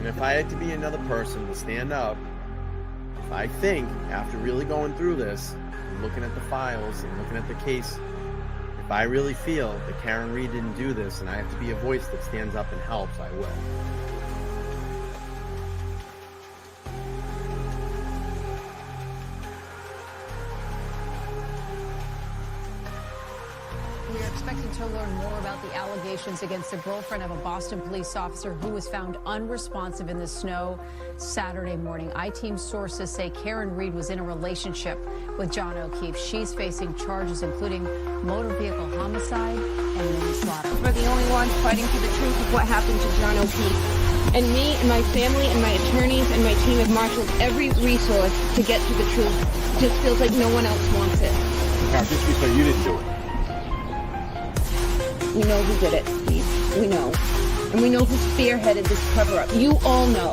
And if I had to be another person to stand up, if I think, after really going through this, and looking at the files and looking at the case, if I really feel that Karen Reed didn't do this and I have to be a voice that stands up and helps, I will. We are expecting to learn more about the allegations against the girlfriend of a Boston police officer who was found unresponsive in the snow Saturday morning. I-Team sources say Karen Reed was in a relationship with John O'Keefe. She's facing charges including motor vehicle homicide and manslaughter. We're the only ones fighting for the truth of what happened to John O'Keefe. And me and my family and my attorneys and my team have marshaled every resource to get to the truth. It just feels like no one else wants it. Just to be clear, you didn't do it. We know who did it, Steve. We know. And we know who spearheaded this cover-up. You all know.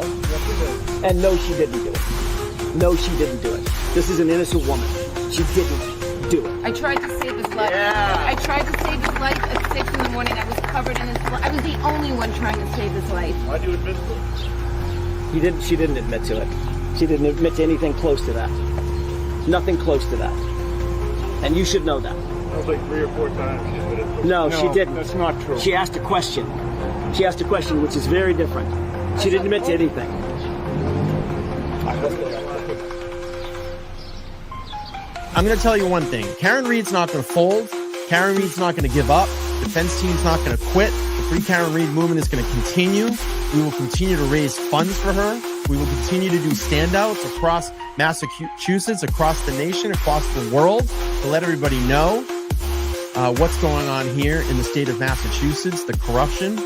And no, she didn't do it. No, she didn't do it. This is an innocent woman. She didn't do it. I tried to save his life. Yeah. I tried to save his life at 6 in the morning. I was covered in his blood. I was the only one trying to save his life. Why'd you admit to it? She didn't admit to it. She didn't admit to anything close to that. Nothing close to that. And you should know that. That was like 3 or 4 times she admitted to it. No, she didn't. That's not true. She asked a question. She asked a question, which is very different. She didn't admit to anything. I'm going to tell you one thing. Karen Reed's not going to fold. Karen Reed's not going to give up. Defense team's not going to quit. The Free Karen Reed movement is going to continue. We will continue to raise funds for her. We will continue to do standouts across Massachusetts, across the nation, across the world to let everybody know what's going on here in the state of Massachusetts, the corruption.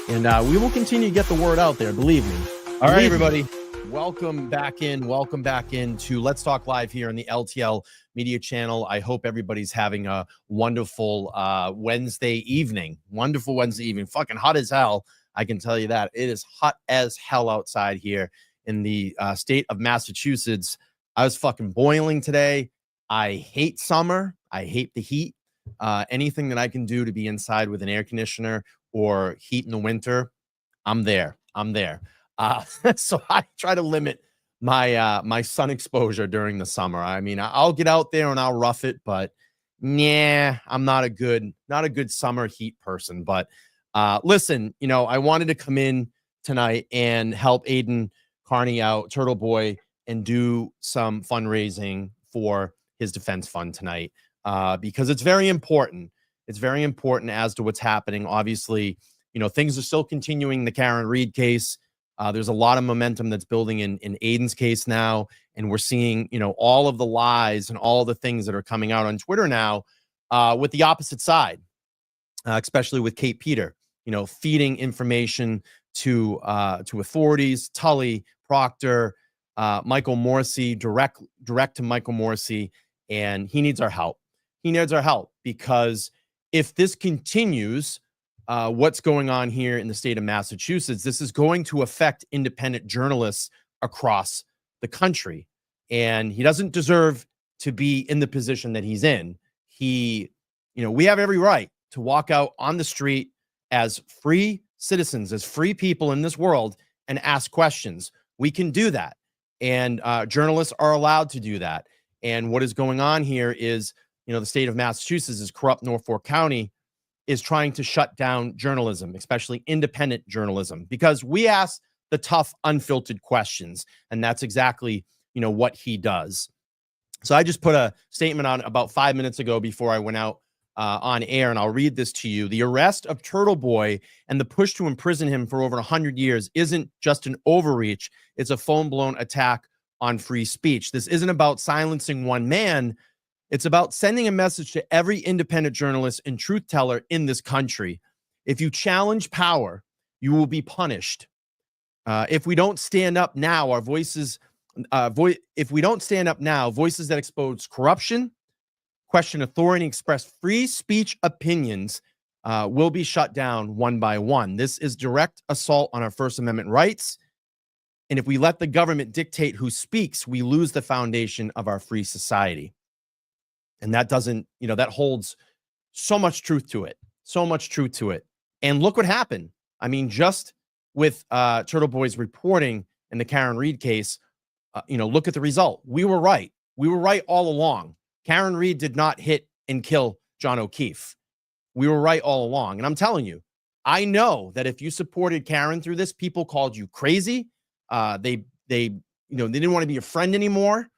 And we will continue to get the word out there, believe me. All right, everybody. Welcome back in. Welcome back into Let's Talk Live here on the LTL Media Channel. I hope everybody's having a wonderful Wednesday evening. Wonderful Wednesday evening. Fucking hot as hell. I can tell you that. It is hot as hell outside here in the state of Massachusetts. I was fucking boiling today. I hate summer. I hate the heat. Anything that I can do to be inside with an air conditioner or heat in the winter, I'm there. I'm there. So I try to limit my my sun exposure during the summer. I mean, I'll get out there and I'll rough it, but nah, I'm not a good summer heat person. But listen, you know, I wanted to come in tonight and help Aiden Carney out, Turtleboy, and do some fundraising for his defense fund tonight because it's very important. It's very important as to what's happening. Obviously, you know, things are still continuing the Karen Reed case. There's a lot of momentum that's building in Aiden's case now. And we're seeing, you know, all of the lies and all the things that are coming out on Twitter now with the opposite side, especially with Kate Peter, you know, feeding information to authorities, Tully, Proctor, Michael Morrissey, direct to Michael Morrissey. And he needs our help. He needs our help because if this continues, what's going on here in the state of Massachusetts, this is going to affect independent journalists across the country. And he doesn't deserve to be in the position that he's in. He, you know, we have every right to walk out on the street as free citizens, as free people in this world and ask questions. We can do that. And journalists are allowed to do that. And what is going on here is, you know, the state of Massachusetts is corrupt. Norfolk County is trying to shut down journalism, especially independent journalism, because we ask the tough, unfiltered questions. And that's exactly, you know, what he does. So I just put a statement on about 5 minutes ago before I went out on air, and I'll read this to you. The arrest of Turtleboy and the push to imprison him for over 100 years isn't just an overreach. It's a full-blown attack on free speech. This isn't about silencing one man. It's about sending a message to every independent journalist and truth teller in this country. If you challenge power, you will be punished. If we don't stand up now, our voices, if we don't stand up now, voices that expose corruption, question authority, and express free speech opinions will be shut down one by one. This is direct assault on our First Amendment rights. And if we let the government dictate who speaks, we lose the foundation of our free society. And that doesn't, you know, that holds so much truth to it, so much truth to it. And look what happened. I mean, just with Turtleboy's reporting in the Karen Reed case, look at the result. We were right. We were right all along. Karen Reed did not hit and kill John O'Keefe. We were right all along. And I'm telling you, I know that if you supported Karen through this, people called you crazy. They didn't want to be your friend anymore.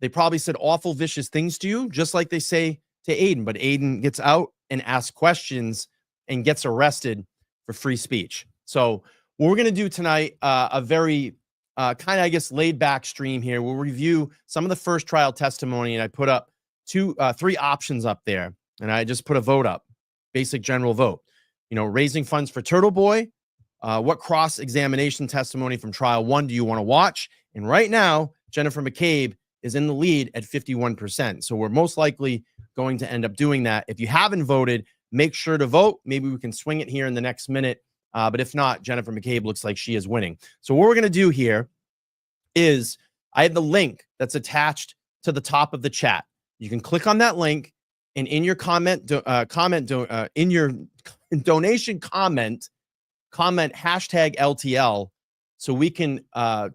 They probably said awful, vicious things to you, just like they say to Aiden. But Aiden gets out and asks questions and gets arrested for free speech. So what we're going to do tonight, a very kind of, I guess, laid back stream here. We'll review some of the first trial testimony, and I put up three options up there, and I just put a vote up, basic general vote. Raising funds for Turtleboy. What cross-examination testimony from trial 1 do you want to watch? And right now, Jennifer McCabe is in the lead at 51%. So we're most likely going to end up doing that. If you haven't voted, make sure to vote. Maybe we can swing it here in the next minute. But if not, Jennifer McCabe looks like she is winning. So what we're going to do here is I have the link that's attached to the top of the chat. You can click on that link, and in your in your donation comment hashtag LTL so we can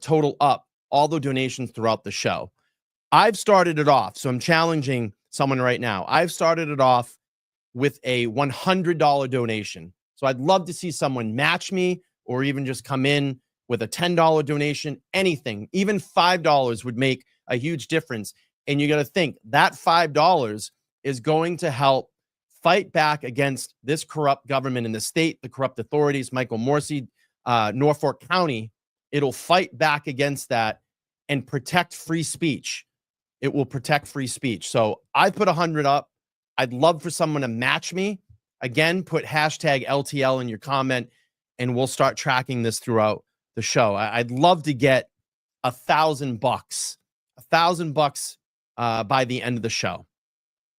total up all the donations throughout the show. I've started it off, so I'm challenging someone right now. I've started it off with a $100 donation. So I'd love to see someone match me or even just come in with a $10 donation, anything. Even $5 would make a huge difference. And you got to think that $5 is going to help fight back against this corrupt government in the state, the corrupt authorities, Michael Morsi, Norfolk County. It'll fight back against that and protect free speech. It will protect free speech. So I put 100 up. I'd love for someone to match me. Again, put hashtag LTL in your comment, and we'll start tracking this throughout the show. I'd love to get $1,000, $1,000 by the end of the show.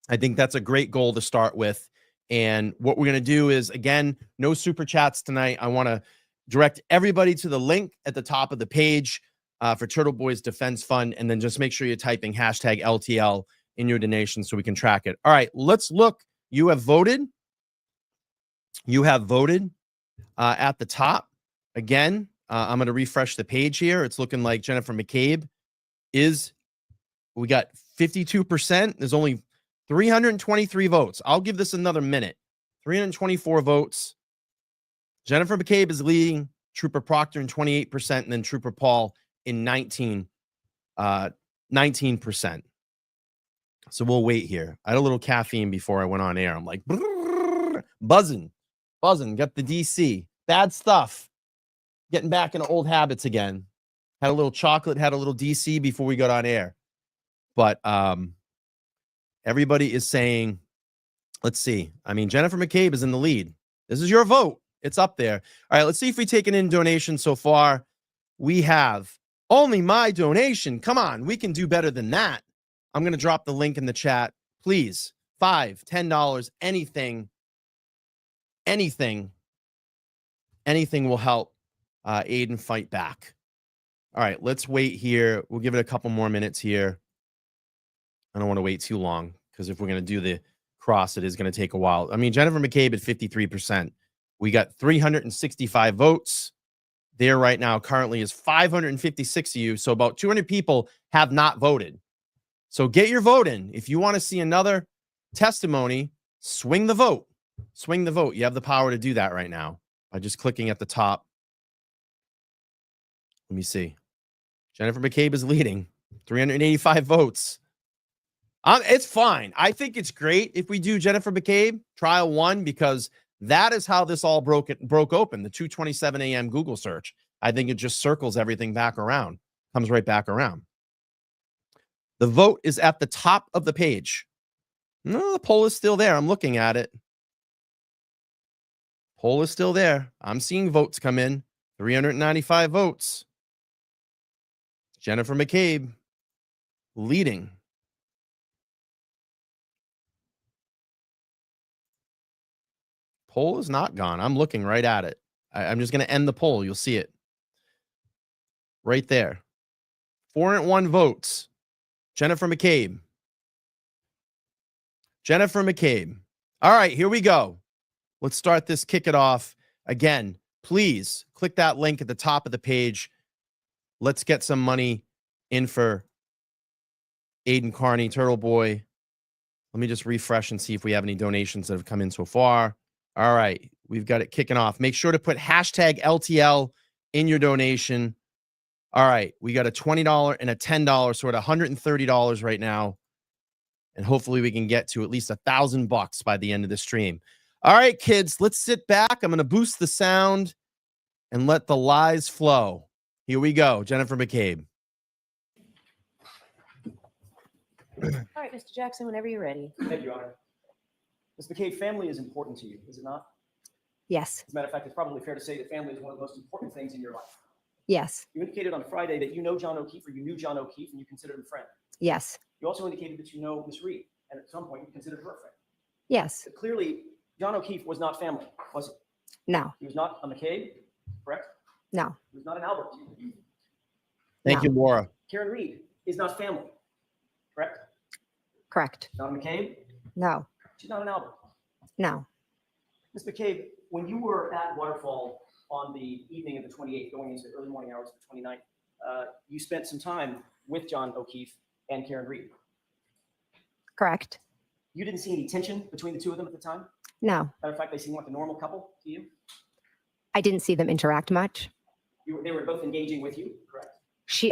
I think that's a great goal to start with. And what we're going to do is, again, no super chats tonight. I want to direct everybody to the link at the top of the page for Turtleboy's Defense Fund, and then just make sure you're typing hashtag LTL in your donation so we can track it. All right, let's look. You have voted. You have voted at the top. Again, I'm going to refresh the page here. It's looking like Jennifer McCabe we got 52%. There's only 323 votes. I'll give this another minute. 324 votes. Jennifer McCabe is leading Trooper Proctor in 28%, and then Trooper Paul in 19%. So we'll wait here. I had a little caffeine before I went on air. I'm like, buzzing. Got the DC. Bad stuff. Getting back into old habits again. Had a little chocolate, had a little DC before we got on air. But everybody is saying, let's see. I mean, Jennifer McCabe is in the lead. This is your vote. It's up there. All right, let's see if we've taken in donations so far. We have only my donation. Come on, we can do better than that. I'm going to drop the link in the chat. Please, $5, $10, anything will help Aiden fight back. All right, let's wait here. We'll give it a couple more minutes here. I don't want to wait too long because if we're going to do the cross, it is going to take a while. I mean, Jennifer McCabe at 53%. We got 365 votes. There right now currently is 556 of you. So about 200 people have not voted. So get your vote in. If you want to see another testimony, swing the vote. Swing the vote. You have the power to do that right now by just clicking at the top. Let me see. Jennifer McCabe is leading. 385 votes. It's fine. I think it's great if we do Jennifer McCabe trial 1 because that is how this all broke open. The 2:27 a.m. Google search. I think it just circles everything back around. Comes right back around. The vote is at the top of the page. No, the poll is still there. I'm looking at it. Poll is still there. I'm seeing votes come in. 395 votes. Jennifer McCabe leading. Poll is not gone. I'm looking right at it. I'm just going to end the poll. You'll see it right there. 401 votes. Jennifer McCabe. Jennifer McCabe. All right, here we go. Let's start this, kick it off. Again, please click that link at the top of the page. Let's get some money in for Aiden Carney, Turtleboy. Let me just refresh and see if we have any donations that have come in so far. All right, we've got it kicking off. Make sure to put hashtag LTL in your donation. All right, we got a $20 and a $10, so we're at $130 right now. And hopefully we can get to at least $1,000 by the end of the stream. All right, kids, let's sit back. I'm going to boost the sound and let the lies flow. Here we go. Jennifer McCabe. All right, Mr. Jackson, whenever you're ready. Thank you, Your Honor. Ms. McCabe, family is important to you, is it not? Yes. As a matter of fact, it's probably fair to say that family is one of the most important things in your life. Yes. You indicated on Friday that you know John O'Keefe, or you knew John O'Keefe, and you considered him a friend. Yes. You also indicated that you know Miss Reed, and at some point you considered her a friend. Yes. But clearly, John O'Keefe was not family, was he? No. He was not a McCabe, correct? No. He was not an Albert. Thank you, Laura. Karen Reed is not family, correct? Correct. Not a McCabe. No. She's not an Albert. No. Ms. McCabe, when you were at Waterfall on the evening of the 28th, going into the early morning hours of the 29th, you spent some time with John O'Keefe and Karen Reed. Correct. You didn't see any tension between the two of them at the time? No. Matter of fact, they seemed like a normal couple to you? I didn't see them interact much. They were both engaging with you, correct?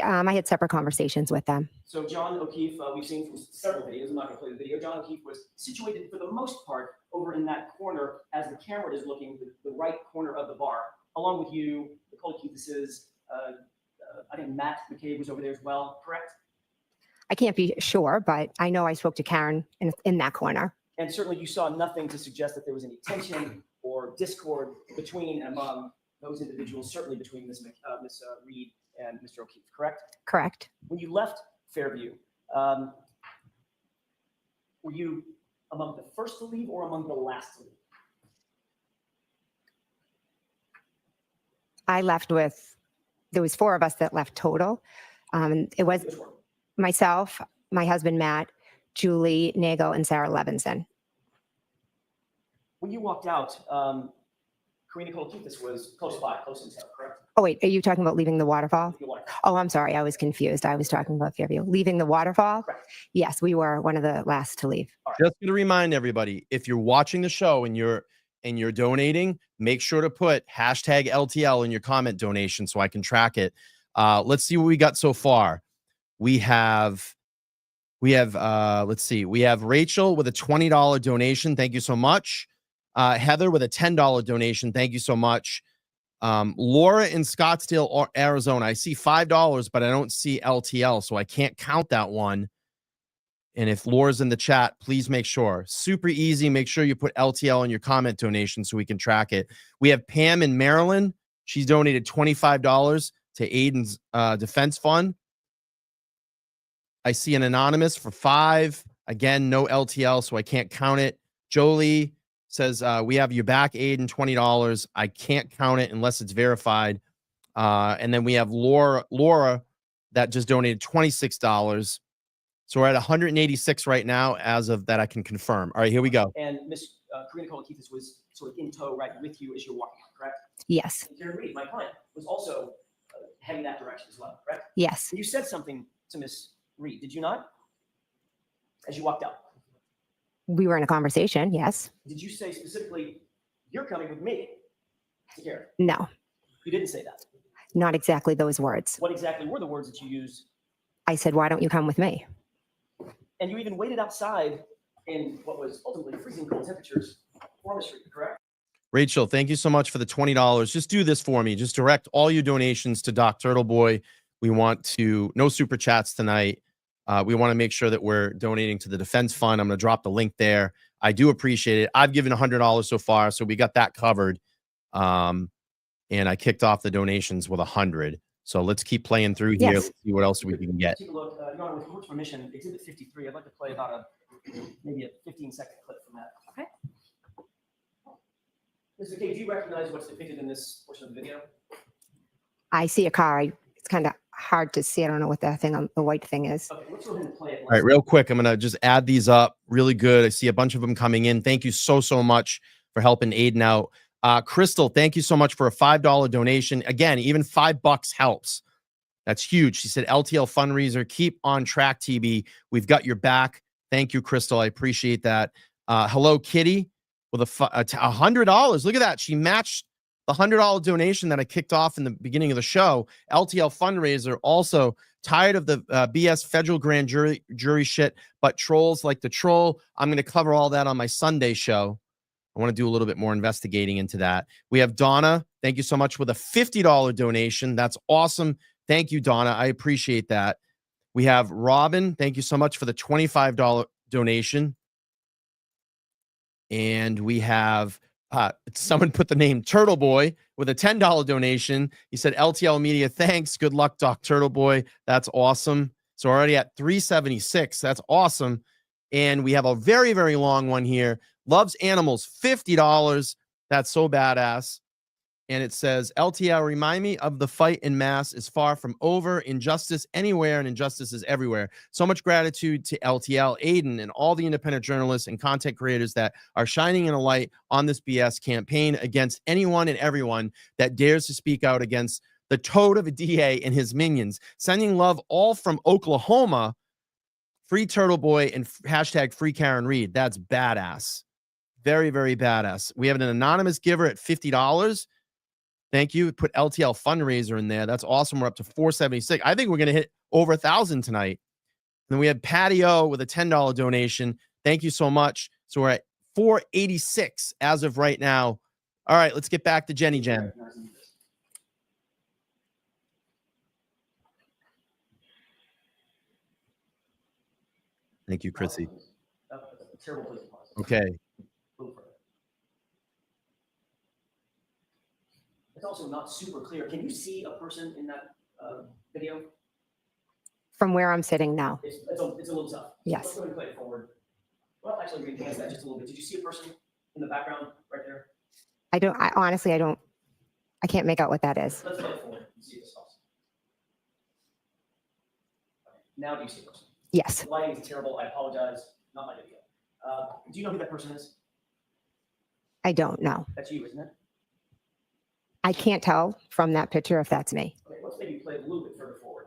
I had separate conversations with them. So John O'Keefe, we've seen from several videos, I'm not going to play the video, John O'Keefe was situated for the most part over in that corner as the camera is looking, the right corner of the bar, along with you, the O'Keefe's, I think Matt McCabe was over there as well, correct? I can't be sure, but I know I spoke to Karen in that corner. And certainly you saw nothing to suggest that there was any tension or discord between and among those individuals, certainly between Ms. Reed and Mr. O'Keefe, correct? Correct. When you left Fairview, were you among the first to leave or among the last to leave? I left there was 4 of us that left total. It was Which one? myself, my husband, Matt, Julie Nago, and Sarah Levinson. When you walked out, Karina O'Keefe was close by, close in town, correct? Oh, wait, are you talking about leaving the waterfall? You walked. Oh, I'm sorry. I was confused. I was talking about Fairview. Leaving the waterfall? Correct. Yes, we were one of the last to leave. Just going to remind everybody, if you're watching the show and you're donating, make sure to put hashtag LTL in your comment donation so I can track it. Let's see what we got so far. We have let's see. We have Rachel with a $20 donation. Thank you so much. Heather with a $10 donation. Thank you so much. Laura in Scottsdale, Arizona. I see $5, but I don't see LTL, so I can't count that one. And if Laura's in the chat, please make sure. Super easy. Make sure you put LTL in your comment donation so we can track it. We have Pam in Maryland. She's donated $25 to Aiden's defense fund. I see an anonymous for $5. Again, no LTL, so I can't count it. Jolie says, we have your back, Aiden, $20. I can't count it unless it's verified. And then we have Laura that just donated $26. So we're at 186 right now as of that I can confirm. All right, here we go. And Miss Karina O'Keefe was sort of in tow right with you as you're walking out, correct? Yes. And Karen Reed, my client, was also heading that direction as well, correct? Yes. You said something to Miss Reed, did you not? As you walked out. We were in a conversation. Yes. Did you say specifically, you're coming with me to Karen? No, You didn't say that. not exactly those words. What exactly were the words that you used? I said, why don't you come with me? And you even waited outside in what was ultimately freezing cold temperatures for Miss Reed, correct? Rachel, thank you so much for the $20. Just do this for me. Just direct all your donations to Doc Turtleboy. We want to, no super chats tonight. We want to make sure that we're donating to the defense fund. I'm going to drop the link there. I do appreciate it. I've given $100 so far, so we got that covered. And I kicked off the donations with 100. So let's keep playing through here. Yes. Let's see what else we can get. Take a look, Your Honor, with court's permission, Exhibit 53. I'd like to play about maybe a 15-second clip from that. Okay. Mr. K, do you recognize what's depicted in this portion of the video? I see a car. It's kind of hard to see. I don't know what the thing on the white thing is. Okay, let's go ahead and play it. All right, real quick, I'm going to just add these up really good. I see a bunch of them coming in. Thank you so much for helping Aiden out. Crystal, thank you so much for a $5 donation. Again, even $5 helps. That's huge. She said, LTL fundraiser, keep on track, TB. We've got your back. Thank you, Crystal. I appreciate that. Hello, Kitty, with $100. Look at that. She matched the $100 donation that I kicked off in the beginning of the show. LTL fundraiser, also tired of the BS federal grand jury shit, but trolls like the troll. I'm going to cover all that on my Sunday show. I want to do a little bit more investigating into that. We have Donna. Thank you so much with a $50 donation. That's awesome. Thank you, Donna. I appreciate that. We have Robin. Thank you so much for the $25 donation. And we have someone put the name Turtleboy with a $10 donation. He said, LTL Media, thanks. Good luck, Doc Turtleboy. That's awesome. So already at 376. That's awesome. And we have a very, very long one here. Loves Animals, $50. That's so badass. And it says, LTL, remind me of the fight in mass is far from over. Injustice anywhere and injustice is everywhere. So much gratitude to LTL, Aiden, and all the independent journalists and content creators that are shining in a light on this BS campaign against anyone and everyone that dares to speak out against the toad of a DA and his minions. Sending love all from Oklahoma. Free Turtleboy and hashtag free Karen Reed. That's badass. Very, very badass. We have an anonymous giver at $50. Thank you. Put LTL fundraiser in there. That's awesome. We're up to 476. I think we're going to hit over 1,000 tonight. And then we had Patio with a $10 donation. Thank you so much. So we're at 486 as of right now. All right, let's get back to Jenny Jen. Thank you, Chrissy. Okay. It's also not super clear. Can you see a person in that video? From where I'm sitting now. It's a little tough. Yes. Let's go ahead and play it forward. Well, actually, reenhance that just a little bit. Did you see a person in the background right there? I honestly, I can't make out what that is. Let's play it forward and see if this helps. Okay. Now do you see a person? Yes. The lighting is terrible. I apologize. Not my video. Do you know who that person is? I don't know. That's you, isn't it? I can't tell from that picture if that's me. Okay, let's maybe play it a little bit further forward.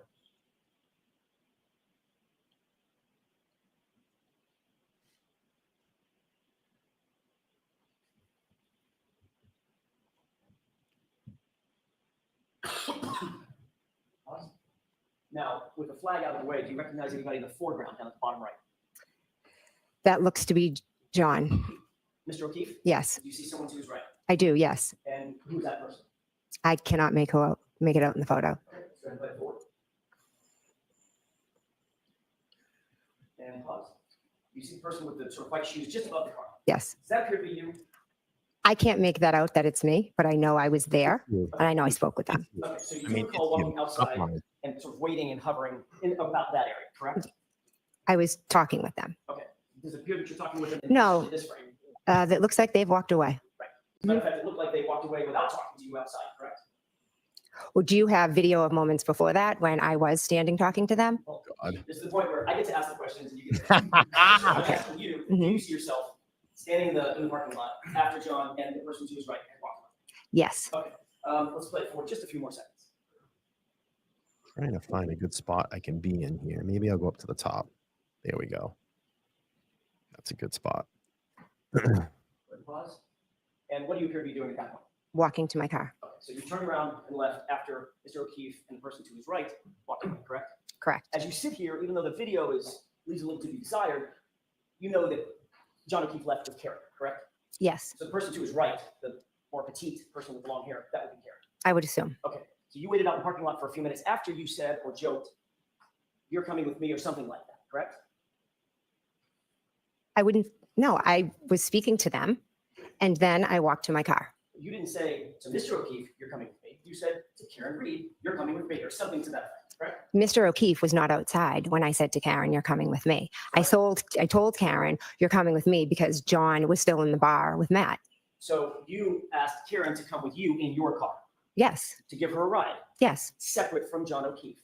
Awesome. Now, with the flag out of the way, do you recognize anybody in the foreground down at the bottom right? That looks to be John. Mr. O'Keefe? Yes, Do you see someone to his right? I do. Yes. And who's that person? I cannot make it out in the photo. Okay, let's go ahead and play it forward. And pause. You see the person with the sort of white shoes just above the car. Yes. Does that appear to be you? I can't make that out that it's me, but I know I was there and I know I spoke with them. Okay, so you do recall walking outside and sort of waiting and hovering in about that area, correct? I was talking with them. Okay. Does it appear that you're talking with them No. in this frame? That looks like they've walked away. Right. As a matter of fact, it looked like they walked away without talking to you outside, correct? Well, do you have video of moments before that when I was standing talking to them? Well, God. this is the point where I get to ask the questions and you get to answer. So I'm asking you, do you see yourself standing in the parking lot after John and the person to his right had walked away? Yes. Okay. Let's play it for just a few more seconds. Trying to find a good spot I can be in here. Maybe I'll go up to the top. There we go. That's a good spot. Pause. And what do you appear to be doing at that point? Walking to my car. Okay, so you turned around and left after Mr. O'Keefe and the person to his right walked away, correct? Correct. As you sit here, even though the video leaves a little to be desired, you know that John O'Keefe left with Karen, correct? Yes, So the person to his right, the more petite person with long hair, that would be Karen. I would assume. Okay, so you waited out in the parking lot for a few minutes after you said or joked, "You're coming with me," or something like that, correct? I wouldn't. No, I was speaking to them and then I walked to my car. You didn't say to Mr. O'Keefe, "You're coming with me." You said to Karen Reed, "You're coming with me," or something to that effect, correct? Mr. O'Keefe was not outside when I said to Karen, "You're coming with me." I told Karen, "You're coming with me," because John was still in the bar with Matt. So you asked Karen to come with you in your car Yes, to give her a ride, yes, separate from John O'Keefe.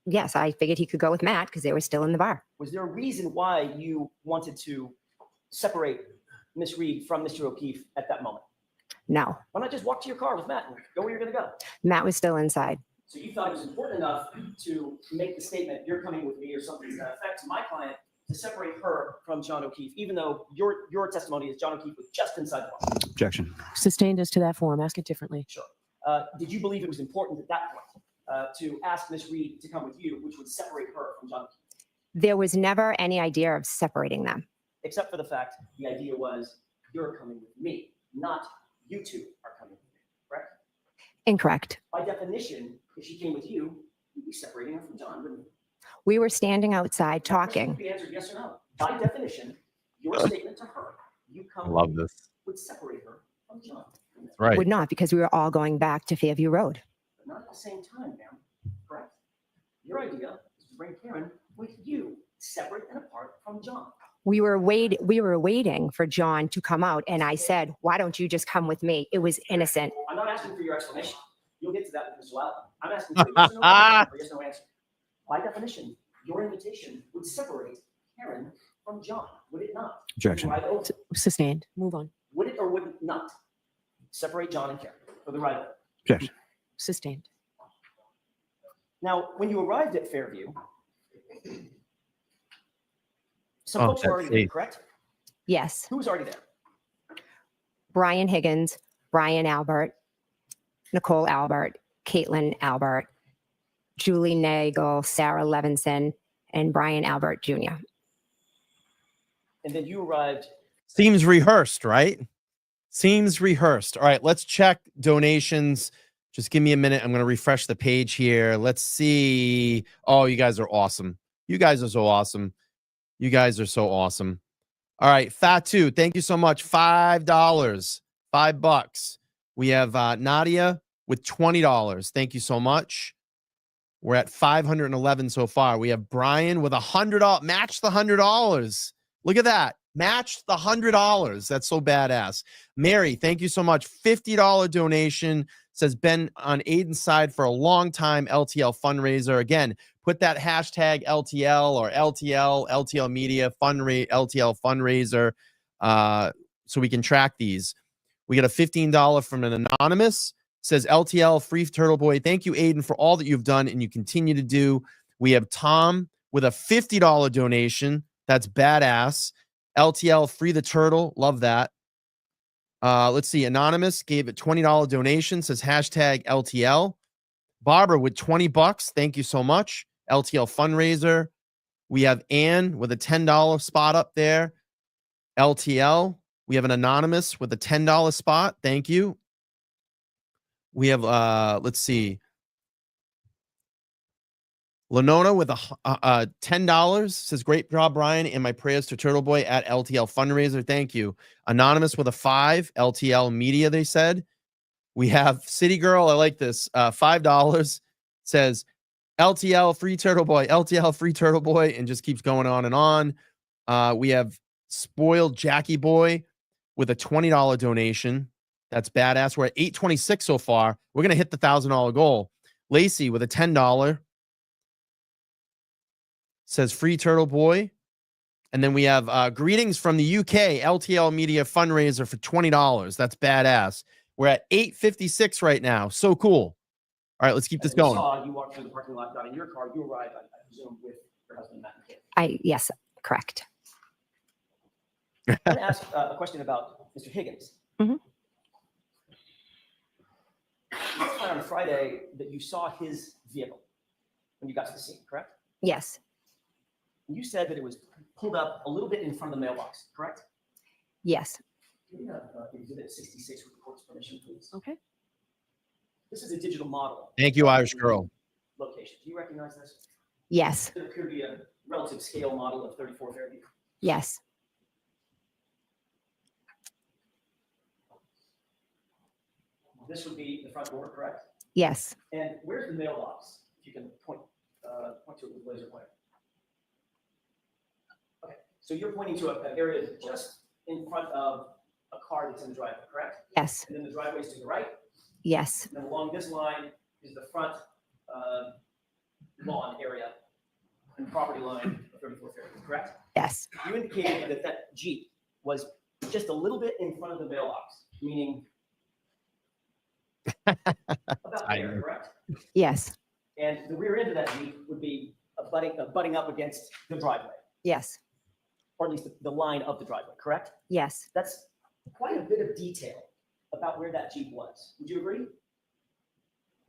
yes. I figured he could go with Matt because they were still in the bar. Was there a reason why you wanted to separate Miss Reed from Mr. O'Keefe at that moment? No, Why not just walk to your car with Matt and go where you're going to go? Matt was still inside. So you thought it was important enough to make the statement, you're coming with me or something to that effect to my client to separate her from John O'Keefe, even though your testimony is John O'Keefe was just inside the bar. Objection. Sustained as to that form. Ask it differently. Sure. Did you believe it was important at that point to ask Miss Reed to come with you, which would separate her from John O'Keefe? There was never any idea of separating them. Except for the fact the idea was you're coming with me, not you two are coming with me, correct? Incorrect. By definition, if she came with you, you'd be separating her from John, wouldn't you? We were standing outside That question talking. could be answered yes or no. By definition, your statement to her, you I come love with me, this. would separate her from John. That's right. Would not, because we were all going back to Fairview Road. But not at the same time, ma'am, correct? Your idea is to bring Karen with you, separate and apart from John. We were waiting for John to come out, and I said, why don't you just come with me? It was innocent. I'm not asking for your explanation. You'll get to that with Mr. Loudon. I'm asking for a yes or no question or yes or no answer. By definition, your invitation would separate Karen from John, would it not? Objection. Right over. Sustained. Move on. Would it or would it not separate John and Karen for the right over? Objection. Sustained. Now, when you arrived at Fairview, some Oh, folks were already that's there, safe. correct? Yes. Who was already there? Brian Higgins, Brian Albert, Nicole Albert, Caitlin Albert, Julie Nagel, Sarah Levinson, and Brian Albert Jr. And then you arrived. Seems rehearsed, right? Seems rehearsed. All right, let's check donations. Just give me a minute. I'm going to refresh the page here. Let's see. Oh, you guys are awesome. You guys are so awesome. You guys are so awesome. All right, Fatu, thank you so much. $5, $5. We have Nadia with $20. Thank you so much. We're at 511 so far. We have Brian with $100. Match the $100. Look at that. Match the $100. That's so badass. Mary, thank you so much. $50 donation. Says been on Aiden's side for a long time. LTL fundraiser. Again, put that hashtag LTL or LTL Media LTL fundraiser so we can track these. We got a $15 from an anonymous. Says LTL free Turtleboy. Thank you, Aiden, for all that you've done and you continue to do. We have Tom with a $50 donation. That's badass. LTL free the turtle. Love that. Let's see. Anonymous gave a $20 donation. Says hashtag LTL. Barbara with $20. Thank you so much. LTL fundraiser. We have Ann with a $10 spot up there. LTL. We have an anonymous with a $10 spot. Thank you. We have, let's see. Lenona with a $10 says, great job, Brian, and my prayers to Turtleboy at LTL fundraiser. Thank you. Anonymous with a $5, LTL media, they said. We have City Girl. I like this. $5 says LTL free Turtleboy, LTL free Turtleboy, and just keeps going on and on. We have Spoiled Jackie Boy with a $20 donation. That's badass. We're at 826 so far. We're going to hit the $1,000 goal. Lacey with a $10 says free Turtleboy. And then we have greetings from the UK, LTL Media fundraiser for $20. That's badass. We're at 856 right now. So cool. All right, let's keep this We going. saw you walk through the parking lot, got in your car, you arrived, I presume, with your husband, Matt, and kid. Yes, correct. I want to ask a question about Mr. Higgins. Mhm. You testified on Friday that you saw his vehicle when you got to the scene, correct? Yes. You said that it was pulled up a little bit in front of the mailbox, correct? Yes. Can we have exhibit 66 with the court's permission, please? Okay. This is a digital model. Thank you, Irish Girl. Location. Do you recognize this? Yes. It appear to be a relative scale model of 34 Fairview. Yes. This would be the front door, correct? Yes. And where's the mailbox? If you can point to it with laser pointer. Okay, so you're pointing to an area just in front of a car that's in the driveway, correct? Yes. And then the driveway's to the right. Yes. And then along this line is the front lawn area and property line of 34 Fairview, correct? Yes. You indicated that that Jeep was just a little bit in front of the mailbox, meaning About there, correct? Yes. And the rear end of that Jeep would be butting up against the driveway, Yes. or at least the line of the driveway, correct? Yes. That's quite a bit of detail about where that Jeep was. Would you agree?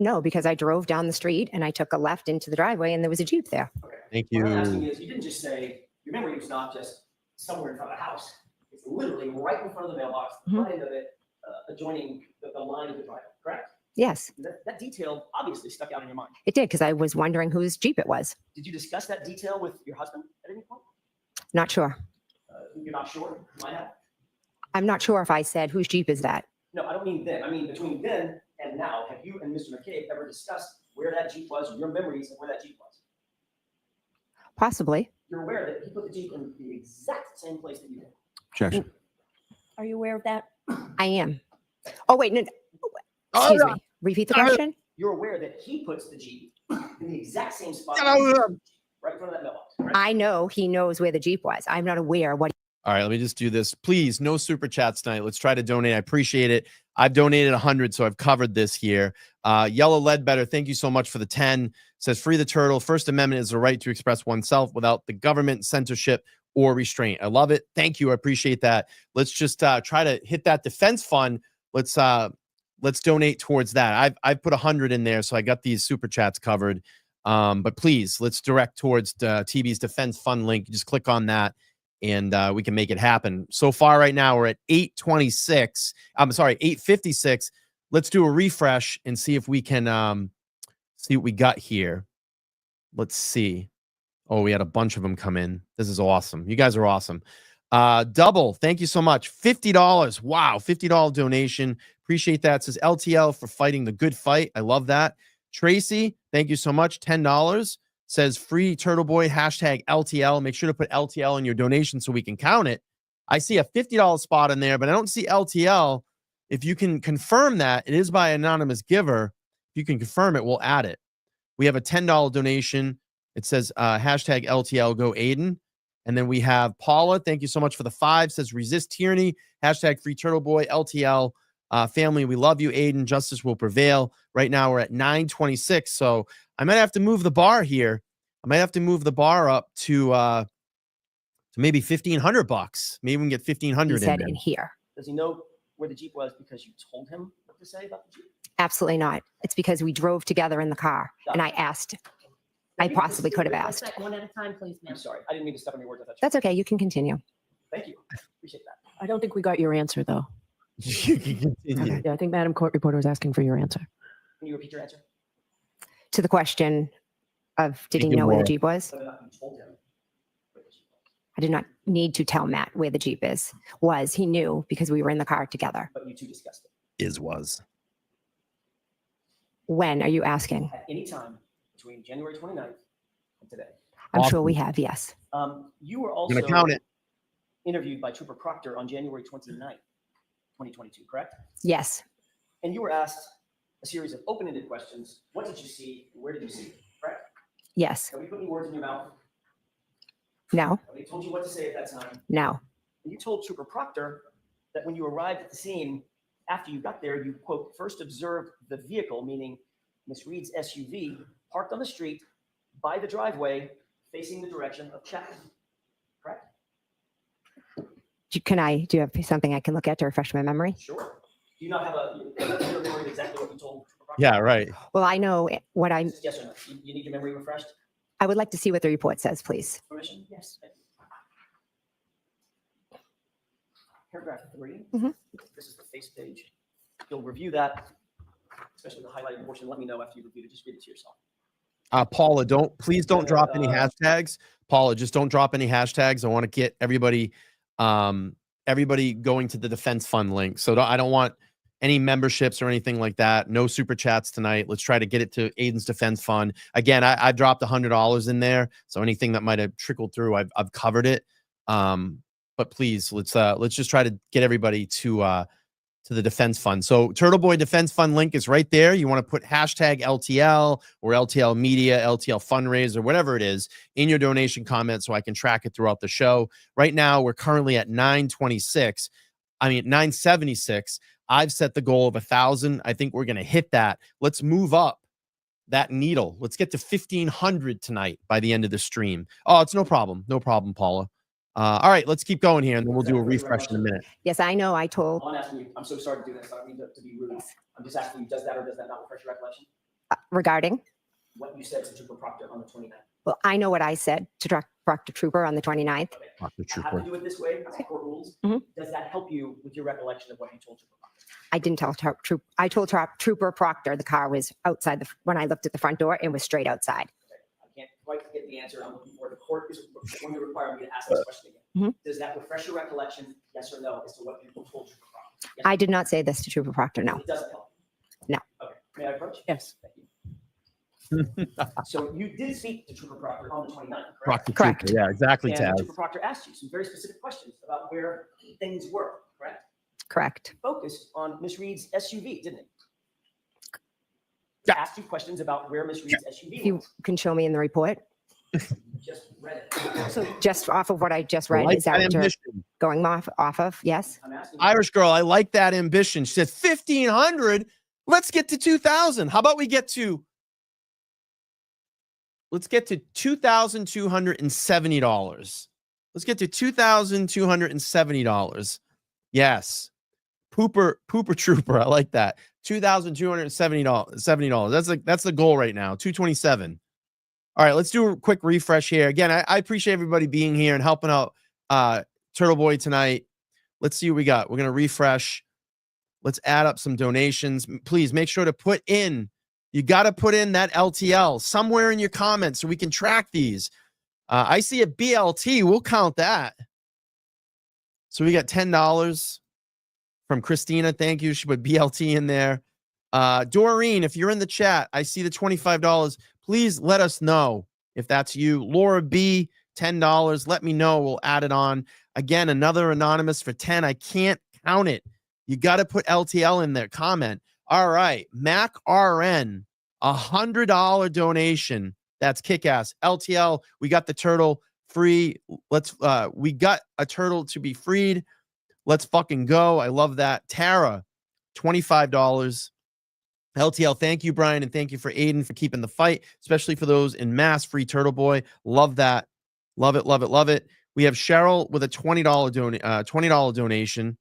No, because I drove down the street and I took a left into the driveway and there was a Jeep there. Okay. Thank What I'm asking you. is, you didn't just say, your memory was not just somewhere in front of the house. It's literally right in front of the mailbox, the front end of it, adjoining the line of the driveway, correct? Yes, That detail obviously stuck out in your mind. it did because I was wondering whose Jeep it was. Did you discuss that detail with your husband at any point? Not sure. You're not sure? You might have. I'm not sure if I said whose Jeep is that. No, I don't mean then. I mean between then and now. Have you and Mr. McCabe ever discussed where that Jeep was, your memories of where that Jeep was? Possibly. You're aware that he put the Jeep in the exact same place that you did. Objection. Are you aware of that? I am. Oh, wait. No, Oh, excuse no. me. Repeat the question. You're aware that he puts the Jeep in the exact same spot, Yeah, yeah. right in front of that mailbox, right? I know he knows where the Jeep was. I'm not aware what. All right, let me just do this. Please, no super chats tonight. Let's try to donate. I appreciate it. I've donated 100, so I've covered this here. Yellow Ledbetter, thank you so much for the 10. Says, free the turtle. First Amendment is the right to express oneself without the government censorship or restraint. I love it. Thank you. I appreciate that. Let's just try to hit that defense fund. Let's donate towards that. I've put 100 in there, so I got these super chats covered. But please, let's direct towards TB's defense fund link. Just click on that, and we can make it happen. So far right now, we're at 826. I'm sorry, 856. Let's do a refresh and see if we can see what we got here. Let's see. Oh, we had a bunch of them come in. This is awesome. You guys are awesome. Double, thank you so much. $50. Wow, $50 donation. Appreciate that. It says LTL for fighting the good fight. I love that. Tracy, thank you so much. $10. Says free Turtleboy, hashtag LTL. Make sure to put LTL in your donation so we can count it. I see a $50 spot in there, but I don't see LTL. If you can confirm that, it is by anonymous giver. If you can confirm it, we'll add it. We have a $10 donation. It says hashtag LTL, go Aiden. And then we have Paula. Thank you so much for the 5. Says resist tyranny, hashtag free Turtleboy, LTL. Family, we love you, Aiden. Justice will prevail. Right now we're at 926. So I might have to move the bar here. I might have to move the bar up to maybe $1,500. Maybe we can get He $1,500 said in in there. here. Does he know where the Jeep was because you told him what to say about the Jeep? Absolutely not. It's because we drove together in the car and I asked. I possibly could have asked. One at a time, please, I'm sorry. I didn't mean to step on your words. I thought you. That's okay. You can continue. Thank you. Appreciate that. I don't think we got your answer, though. You can continue. Yeah, I think Madam Court Reporter was asking for your answer. Can you repeat your answer? To the question of did he Make it know where the more- Jeep was? Whether or not you told him where the Jeep was. I did not need to tell Matt where the Jeep was. He knew because we were in the car together. But you two discussed it. Was. When are you asking? At any time between January 29th and today. I'm Awesome. sure we have, yes. You were I'm also going to count it. interviewed by Trooper Proctor on January 29th, 2022, correct? Yes. And you were asked a series of open-ended questions. What did you see? Where did you see it? Correct? Yes. Nobody put any words in your mouth. No. Nobody told you what to say at that time. No. And you told Trooper Proctor that when you arrived at the scene, after you got there, you, quote, first observed the vehicle, meaning Miss Reed's SUV, parked on the street by the driveway facing the direction of Chapman. Correct? Do you have something I can look at to refresh my memory? Sure. Do you not have a memory of exactly what you told Trooper Proctor? Yeah, right. Well, I know what Just yes or no? You need your memory refreshed? I would like to see what the report says, please. Permission? Yes. Thank you. Paragraph 3. Mhm. This is the face page. You'll review that, especially the highlighted portion. Let me know after you review it. Just read it to yourself. Paula, please don't drop any hashtags. Paula, just don't drop any hashtags. I want to get everybody going to the defense fund link. So I don't want any memberships or anything like that. No super chats tonight. Let's try to get it to Aiden's defense fund. Again, I dropped $100 in there. So anything that might have trickled through, I've covered it. But please, let's just try to get everybody to the defense fund. So Turtleboy defense fund link is right there. You want to put hashtag LTL or LTL media, LTL fundraiser, whatever it is in your donation comment so I can track it throughout the show. Right now, we're currently at 976. I mean, 976. I've set the goal of 1,000. I think we're going to hit that. Let's move up that needle. Let's get to 1,500 tonight by the end of the stream. Oh, it's no problem. No problem, Paula. All right, let's keep going here, and then we'll do a refresh in a minute. Yes, I know. I told. I'm asking you. I'm so sorry to do this. I don't mean to be rude. I'm just asking you, does that or does that not refresh your recollection? Regarding What you said to Trooper Proctor on the 29th. Well, I know what I said to Proctor Trooper on the 29th. Okay. Proctor I have Trooper. to do it this way. That's the court rules. Mhm. Does that help you with your recollection of what you told Trooper Proctor? I didn't tell I told Trooper Proctor the car was outside when I looked at the front door, it was straight outside. Okay. I can't quite get the answer I'm looking for. The court is going to require me to ask this question again. Does that refresh your recollection, yes or no, as to what you told Trooper Proctor? Yes I did not say this to Trooper Proctor, no. It doesn't help. No. Okay. May I approach? Yes. Thank you. So you did speak to Trooper Proctor on the 29th, correct? Proctor Correct. Trooper. Yeah, exactly, And Taz. Trooper Proctor asked you some very specific questions about where things were, correct? Correct. Focused on Miss Reed's SUV, didn't it? Yeah. Asked you questions about where Miss Reed's SUV You was. can show me in the report. You just read it. So just off of what I just read, Like is that that what you're ambition. going off of? Yes. I'm asking you. Irish girl, I like that ambition. She said 1,500. Let's get to 2,000. How about we get to $2,270. Let's get to $2,270. Yes. Pooper Trooper. I like that. $2,270. That's the goal right now. 227. All right, let's do a quick refresh here. Again, I appreciate everybody being here and helping out Turtleboy tonight. Let's see what we got. We're going to refresh. Let's add up some donations. Please make sure to put in. You got to put in that LTL somewhere in your comments so we can track these. I see a BLT. We'll count that. So we got $10 from Christina. Thank you. She put BLT in there. Doreen, if you're in the chat, I see the $25. Please let us know if that's you. Laura B, $10. Let me know. We'll add it on. Again, another anonymous for 10. I can't count it. You got to put LTL in there. Comment. All right. Mac RN, $100 donation. That's kick-ass. LTL, we got the turtle free. We got a turtle to be freed. Let's fucking go. I love that. Tara, $25. LTL, thank you, Brian, and thank you for Aiden for keeping the fight, especially for those in mass. Free Turtleboy. Love that. Love it, love it, love it. We have Cheryl with a $20 donation.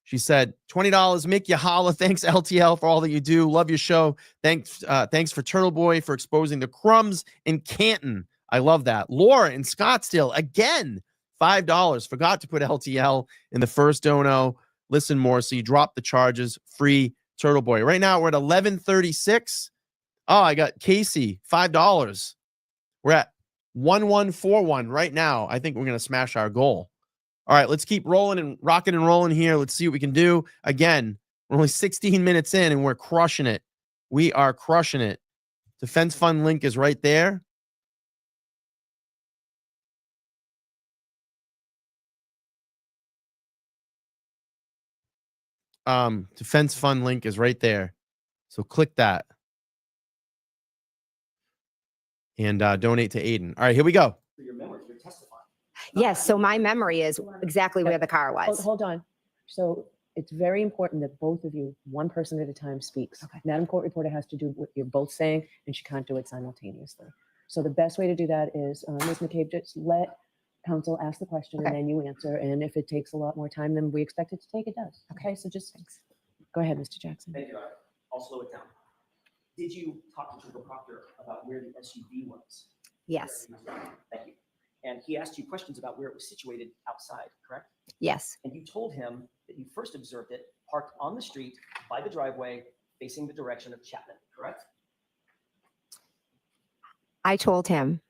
She said, $20, make you holla. Thanks, LTL, for all that you do. Love your show. Thanks for Turtleboy for exposing the crumbs in Canton. I love that. Laura in Scottsdale, again, $5. Forgot to put LTL in the first dono. Listen more, so you drop the charges. Free Turtleboy. Right now, we're at 1136. Oh, I got Casey, $5. We're at 1141 right now. I think we're going to smash our goal. All right, let's keep rolling and rocking and rolling here. Let's see what we can do. Again, we're only 16 minutes in and we're crushing it. We are crushing it. Defense Fund link is right there. Defense Fund link is right there. So click that. And donate to Aiden. All right, here we go. For your memory, you're testifying. Yes. So my memory is exactly where the car was. Hold on. So it's very important that both of you, one person at a time, speaks. Okay. Madam Court Reporter has to do what you're both saying, and she can't do it simultaneously. So the best way to do that is, Ms. McCabe, just let counsel ask the question Okay. and then you answer. And if it takes a lot more time than we expect it to take, it does. Okay, so just go ahead, Mr. Jackson. Thank you, Doctor. I'll slow it down. Did you talk to Trooper Proctor about where the SUV was? Yes. Thank you. And he asked you questions about where it was situated outside, correct? Yes. And you told him that you first observed it parked on the street by the driveway facing the direction of Chapman, correct? I told him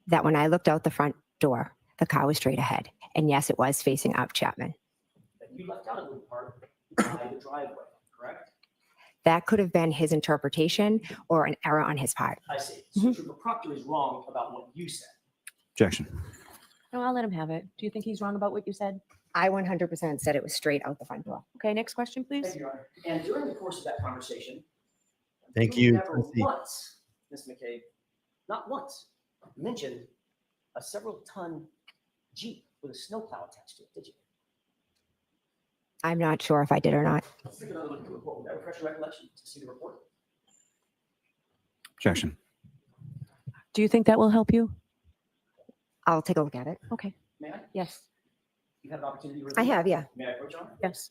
that when I looked out the front door, the car was straight ahead. And yes, it was facing up Chapman. That you left out a little part by the driveway, correct? That could have been his interpretation or an error on his part. I see. So Trooper Proctor is wrong about what you said. Objection. No, I'll let him have it. Do you think he's wrong about what you said? I 100% said it was straight out the front door. Okay, next question, please. Thank you, Your Honor. And during the course of that conversation, Thank you. never once, Ms. McCabe, not once, mentioned a several-ton Jeep with a snowplow attached to it, did you? I'm not sure if I did or not. Let's take another look at the report. Would that refresh your recollection to see the report? Objection. Do you think that will help you? I'll take a look at it. Okay. May I? Yes. You have an opportunity to review. I have, yeah. May I approach on it? Yes.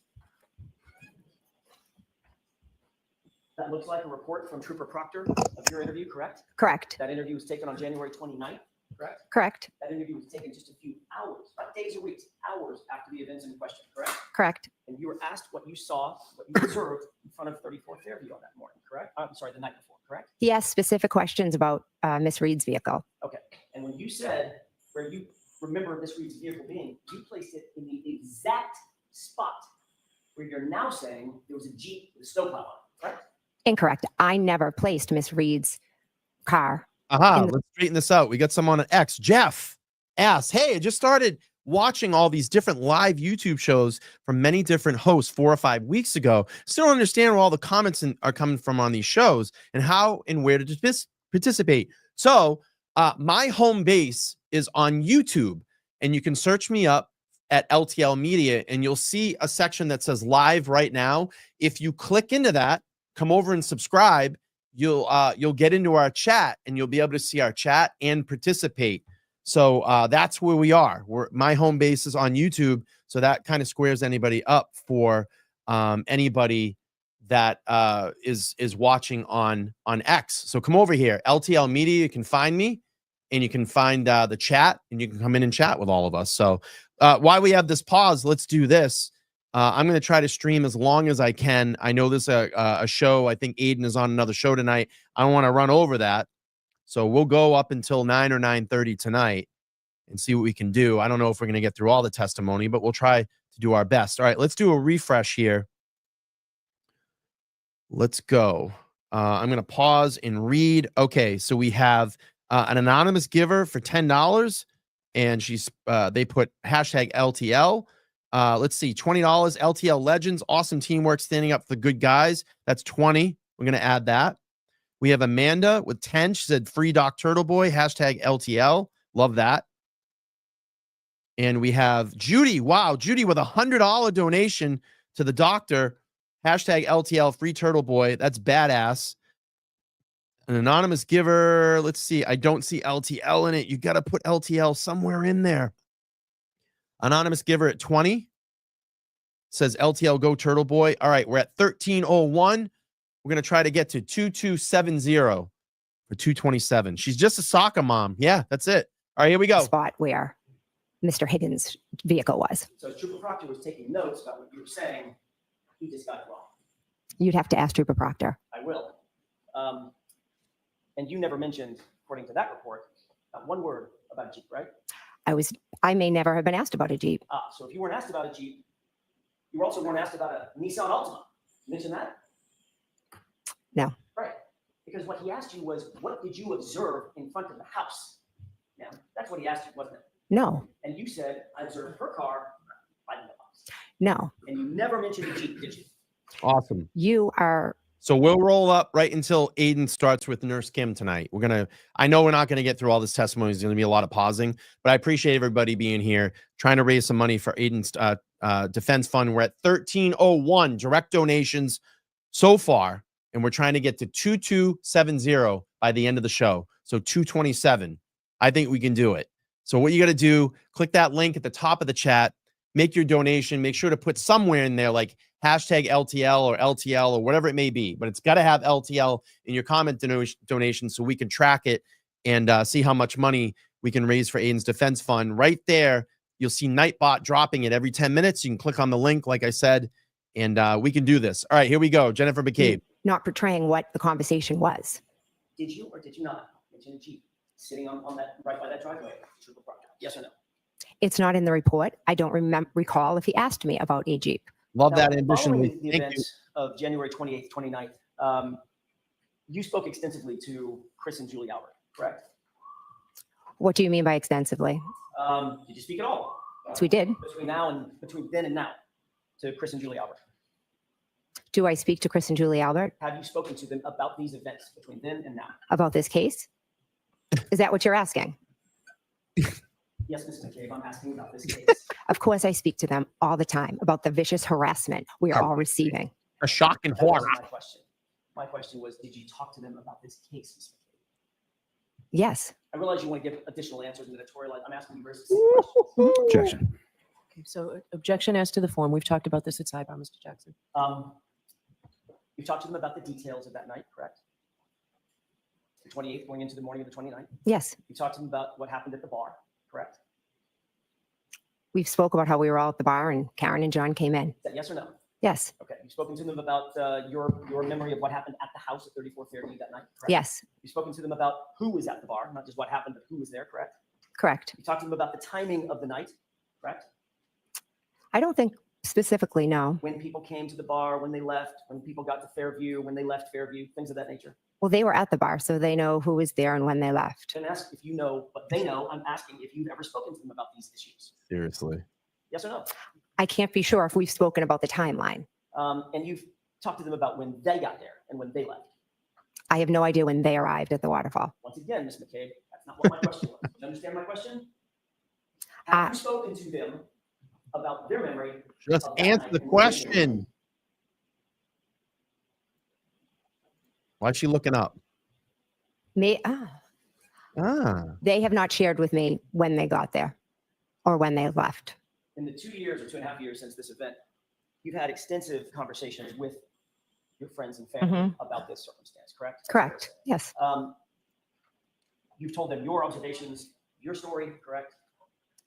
That looks like a report from Trooper Proctor of your interview, correct? Correct. That interview was taken on January 29th, correct? Correct. That interview was taken just a few hours, not days or weeks, hours after the events in question, correct? Correct. And you were asked what you saw, what you observed in front of 34th Fairview on that morning, correct? I'm sorry, the night before, correct? He asked specific questions about Miss Reed's vehicle. Okay. And when you said where you remember Miss Reed's vehicle being, you placed it in the exact spot where you're now saying there was a Jeep with a snowplow on it, correct? Incorrect. I never placed Miss Reed's car. Aha, in the- let's straighten this out. We got someone on X. Jeff asks, hey, I just started watching all these different live YouTube shows from many different hosts 4 or 5 weeks ago. Still don't understand where all the comments are coming from on these shows and how and where to participate. So my home base is on YouTube, and you can search me up at LTL Media, and you'll see a section that says live right now. If you click into that, come over and subscribe, you'll get into our chat, and you'll be able to see our chat and participate. So that's where we are. My home base is on YouTube, so that kind of squares anybody up for anybody that is watching on X. So come over here, LTL Media. You can find me, and you can find the chat, and you can come in and chat with all of us. So while we have this pause, let's do this. I'm going to try to stream as long as I can. I know this is a show. I think Aiden is on another show tonight. I don't want to run over that. So we'll go up until 9 or 9:30 tonight and see what we can do. I don't know if we're going to get through all the testimony, but we'll try to do our best. All right, let's do a refresh here. Let's go. I'm going to pause and read. Okay, so we have an anonymous giver for $10, and they put hashtag LTL. Let's see, $20, LTL Legends, awesome teamwork, standing up for the good guys. That's 20. We're going to add that. We have Amanda with 10. She said, free Doc Turtleboy, hashtag LTL. Love that. And we have Judy. Wow, Judy with a $100 donation to the doctor, hashtag LTL, free Turtleboy. That's badass. An anonymous giver. Let's see. I don't see LTL in it. You got to put LTL somewhere in there. Anonymous giver at 20 says LTL go Turtleboy. All right, we're at 1301. We're going to try to get to 2270 for 227. She's just a soccer mom. Yeah, that's it. All right, here we go. Spot where Mr. Higgins' vehicle was. So as Trooper Proctor was taking notes about what you were saying, he just got it wrong. You'd have to ask Trooper Proctor. I will. And you never mentioned, according to that report, not one word about a Jeep, right? I may never have been asked about a Jeep. So if you weren't asked about a Jeep, you also weren't asked about a Nissan Altima. You mentioned that? No. Right. Because what he asked you was, what did you observe in front of the house? Now, that's what he asked you, wasn't it? No. And you said, I observed her car by the box. No. And you never mentioned a Jeep, did you? Awesome. You are. So we'll roll up right until Aiden starts with Nurse Kim tonight. I know we're not going to get through all this testimony. There's going to be a lot of pausing, but I appreciate everybody being here, trying to raise some money for Aiden's defense fund. We're at 1301 direct donations so far, and we're trying to get to 2270 by the end of the show. So 227. I think we can do it. So what you got to do, click that link at the top of the chat, make your donation, make sure to put somewhere in there like hashtag LTL or LTL or whatever it may be, but it's got to have LTL in your comment donation so we can track it and see how much money we can raise for Aiden's defense fund. Right there, you'll see Nightbot dropping it every 10 minutes. You can click on the link, like I said, and we can do this. All right, here we go. Jennifer McCabe. Not portraying what the conversation was. Did you or did you not mention a Jeep sitting on that, right by that driveway? Yes or no? It's not in the report. I don't recall if he asked me about a Jeep. Love Now, that ambition. Following the Thank you. events of January 28th, 29th, you spoke extensively to Chris and Julie Albert, correct? What do you mean by extensively? Did you speak at all? Yes, we did. Between then and now to Chris and Julie Albert. Do I speak to Chris and Julie Albert Have you spoken to them about these events between then and now? about this case? Is that what you're asking? Yes, Ms. McCabe, I'm asking about this case. Of course, I speak to them all the time about the vicious harassment we are all receiving. A shock and That horror. wasn't my question. My question was, did you talk to them about this case, Ms. McCabe? Yes. I realize you want to give additional answers in the editorial. I'm asking you very specific questions. Objection. Okay, so objection as to the form. We've talked about this at sidebar, Mr. Jackson. You've talked to them about the details of that night, correct? The 28th going into the morning of the 29th. Yes. You talked to them about what happened at the bar, correct? We've spoke about how we were all at the bar and Karen and John came in. Is that yes or no? Yes. Okay. You've spoken to them about your memory of what happened at the house at 34 Fairview that night, correct? Yes. You've spoken to them about who was at the bar, not just what happened, but who was there, correct? Correct. You talked to them about the timing of the night, correct? I don't think specifically, no. When people came to the bar, when they left, when people got to Fairview, when they left Fairview, things of that nature. Well, they were at the bar, so they know who was there and when they left. I didn't ask if you know, but they know. I'm asking if you've ever spoken to them about these issues. Seriously. Yes or no? I can't be sure if we've spoken about the timeline. And you've talked to them about when they got there and when they left. I have no idea when they arrived at the waterfall. Once again, Ms. McCabe, that's not what my question was. Do you understand my question? Have you spoken to them about their memory? Just of that answer night the and question. Why is she looking up? They have not shared with me when they got there or when they left. In the 2 years or 2.5 years since this event, you've had extensive conversations with your friends and family about this circumstance, correct? Correct. Yes. You've told them your observations, your story, correct?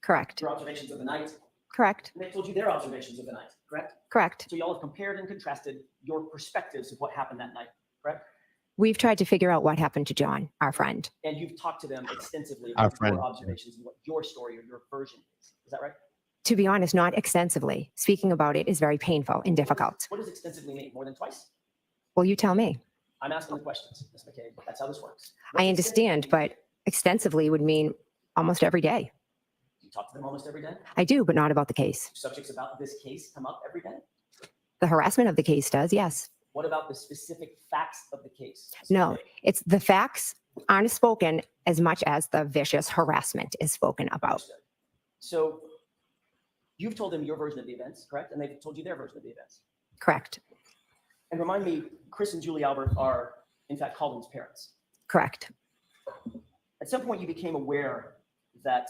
Correct. Your observations of the night, Correct. and they told you their observations of the night, correct? Correct. So y'all have compared and contrasted your perspectives of what happened that night, correct? We've tried to figure out what happened to John, our friend. And you've talked to them extensively Our about friend. your observations and what your story or your version is. Is that right? To be honest, not extensively. Speaking about it is very painful and difficult. What does extensively mean? More than twice? Well, you tell me. I'm asking the questions, Ms. McCabe. That's how this works. I understand, but extensively would mean almost every day. You talk to them almost every day? I do, but not about the case. Subjects about this case come up every day? The harassment of the case does, yes. What about the specific facts of the case? Ms. No, McCabe? it's the facts aren't spoken as much as the vicious harassment is spoken about. Understood. So you've told them your version of the events, correct? And they've told you their version of the events. Correct. And remind me, Chris and Julie Albert are, in fact, Calvin's parents. Correct. At some point, you became aware that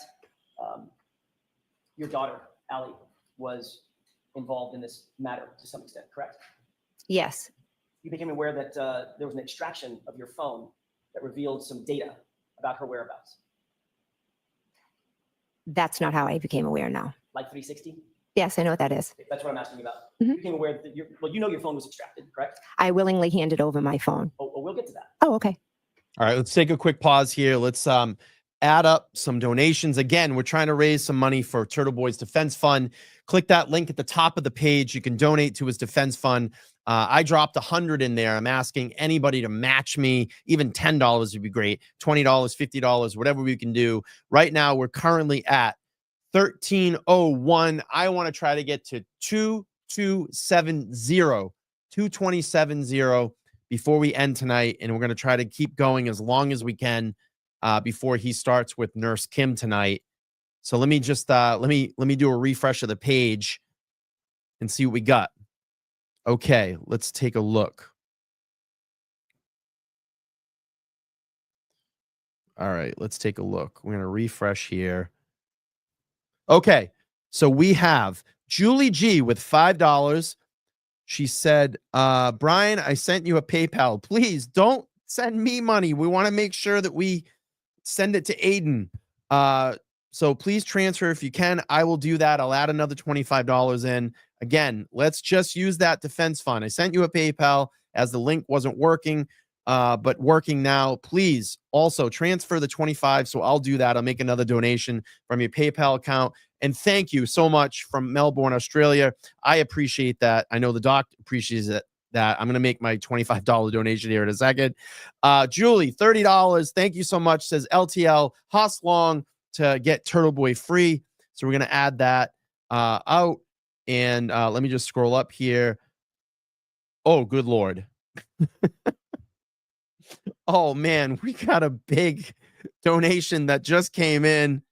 your daughter, Allie, was involved in this matter to some extent, correct? Yes. You became aware that there was an extraction of your phone that revealed some data about her whereabouts, That's not how I became aware now. like 360? Yes, I know what that is. That's what I'm asking about. Mhm. You became aware that you know your phone was extracted, correct? I willingly handed over my phone. Oh, we'll get to that. Oh, okay. All right, let's take a quick pause here. Let's add up some donations. Again, we're trying to raise some money for Turtleboy's defense fund. Click that link at the top of the page. You can donate to his defense fund. I dropped 100 in there. I'm asking anybody to match me. Even $10 would be great. $20, $50, whatever we can do. Right now, we're currently at 1301. I want to try to get to 2270 before we end tonight, and we're going to try to keep going as long as we can before he starts with Nurse Kim tonight. So let me just let me do a refresh of the page and see what we got. Okay, let's take a look. All right, let's take a look. We're going to refresh here. Okay, so we have Julie G with $5. She said, Brian, I sent you a PayPal. Please don't send me money. We want to make sure that we send it to Aiden. So please transfer if you can. I will do that. I'll add another $25 in. Again, let's just use that defense fund. I sent you a PayPal as the link wasn't working, but working now. Please also transfer the 25. So I'll do that. I'll make another donation from your PayPal account. And thank you so much from Melbourne, Australia. I appreciate that. I know the doc appreciates it. That I'm going to make my $25 donation here in a second. Julie, $30. Thank you so much. Says LTL Long to get Turtleboy free. So we're going to add that out. And let me just scroll up here. Oh, good Lord. Oh, man, we got a big donation that just came in.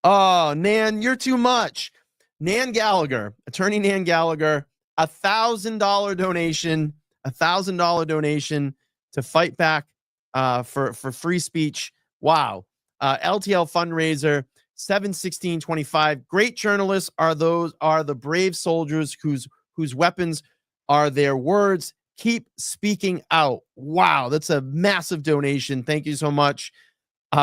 Oh, Nan, you're too much. Nan Gallagher, attorney Nan Gallagher, $1,000 donation, $1,000 donation to fight back for free speech. Wow. LTL fundraiser, 7/16/25. Great journalists are the brave soldiers whose weapons are their words. Keep speaking out. Wow, that's a massive donation. Thank you so much.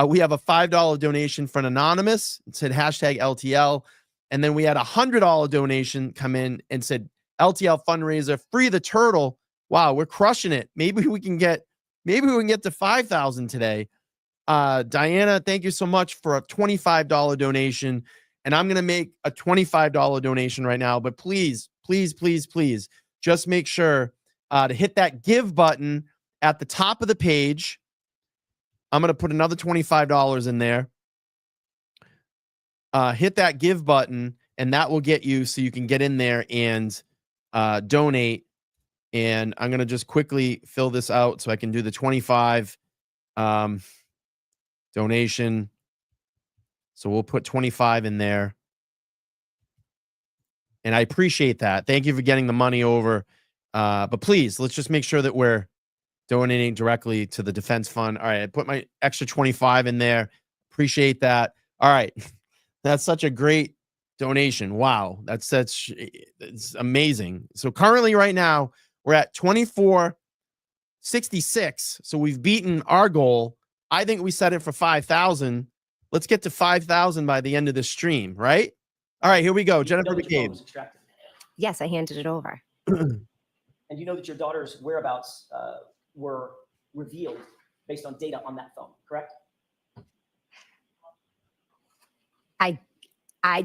We have a $5 donation from Anonymous. It said hashtag LTL. And then we had a $100 donation come in and said LTL fundraiser, free the turtle. Wow, we're crushing it. Maybe we can get to 5,000 today. Diana, thank you so much for a $25 donation. And I'm going to make a $25 donation right now. But please, please, please, please, just make sure to hit that give button at the top of the page. I'm going to put another $25 in there. Hit that give button, and that will get you so you can get in there and donate. And I'm going to just quickly fill this out so I can do the 25 donation. So we'll put 25 in there. And I appreciate that. Thank you for getting the money over. But please, let's just make sure that we're donating directly to the defense fund. All right, I put my extra 25 in there. Appreciate that. All right. That's such a great donation. Wow. It's amazing. So currently right now, we're at 2466. So we've beaten our goal. I think we set it for 5,000. Let's get to 5,000 by the end of this stream, right? All right, here we go. Jennifer McCabe. Yes, I handed it over. And you know that your daughter's whereabouts were revealed based on data on that phone, correct?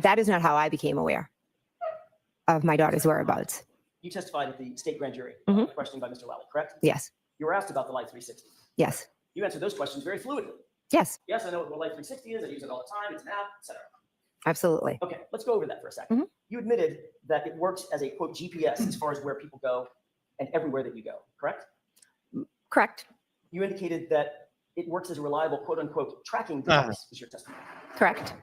That is not how I became aware of my daughter's whereabouts. You testified at the state grand jury, questioning by Mr. Lally, correct? Yes. You were asked about the Life 360. Yes. You answered those questions very fluidly. Yes. Yes, I know what Life 360 is. I use it all the time. It's an app, etc. Absolutely. Okay, let's go over that for a second. You admitted that it works as a quote GPS as far as where people go and everywhere that you go, correct? Correct. You indicated that it works as a reliable quote unquote tracking device, is your testimony. Correct.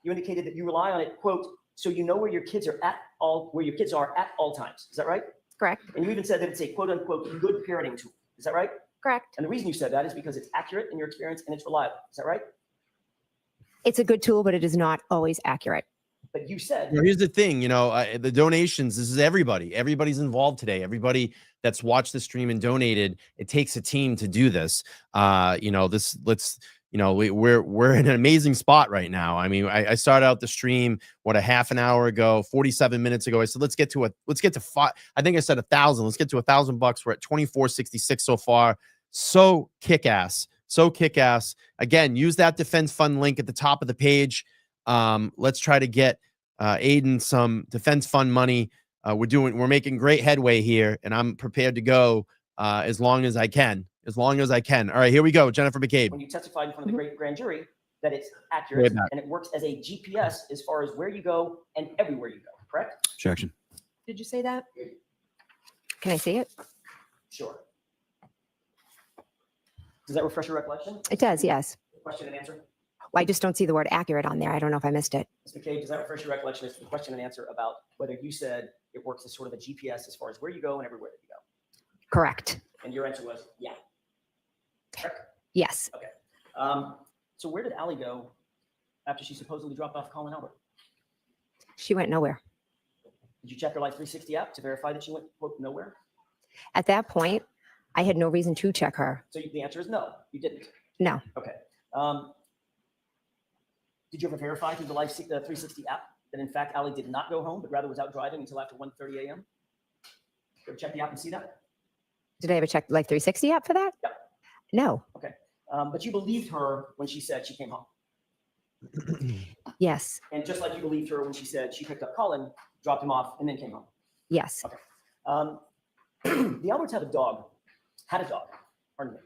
You indicated that you rely on it, quote, so you know where your kids are at all times. Is that right? Correct. And you even said that it's a quote unquote good parenting tool. Is that right? Correct. And the reason you said that is because it's accurate in your experience and it's reliable. Is that right? It's a good tool, but it is not always accurate. But you said, Well, here's the thing, the donations, this is everybody. Everybody's involved today. Everybody that's watched the stream and donated, it takes a team to do this. We're in an amazing spot right now. I mean, I started out the stream, a half an hour ago, 47 minutes ago. I said, let's get to five. I think I said 1,000. Let's get to $1,000. We're at 2466 so far. So kick-ass. So kick-ass. Again, use that defense fund link at the top of the page. Let's try to get Aiden some defense fund money. We're making great headway here, and I'm prepared to go as long as I can. All right, here we go. Jennifer McCabe. when you testified in front of the great grand jury, that it's accurate and it works as a GPS as far as where you go and everywhere you go, correct? Objection. Did you say that? Can I see it? Sure. Does that refresh your recollection? It does, yes. Question and answer? Well, I just don't see the word accurate on there. I don't know if I missed it. Mr. McCabe, does that refresh your recollection as to the question and answer about whether you said it works as sort of a GPS as far as where you go and everywhere that you go? Correct. And your answer was, yeah. Correct? Yes. Okay. So where did Allie go after she supposedly dropped off Colin Albert? She went nowhere. Did you check her Life 360 app to verify that she went, quote, nowhere? At that point, I had no reason to check her. So the answer is no, you didn't. No. Okay. Did you ever verify through the Life 360 app that in fact Allie did not go home, but rather was out driving until after 1:30 a.m.? You ever check the app and see that? Did I ever check the Life 360 app for that? Yeah. No. Okay. But you believed her when she said she came home. Yes. And just like you believed her when she said she picked up Colin, dropped him off, and then came home. Yes. Okay. The Alberts had a dog, pardon me,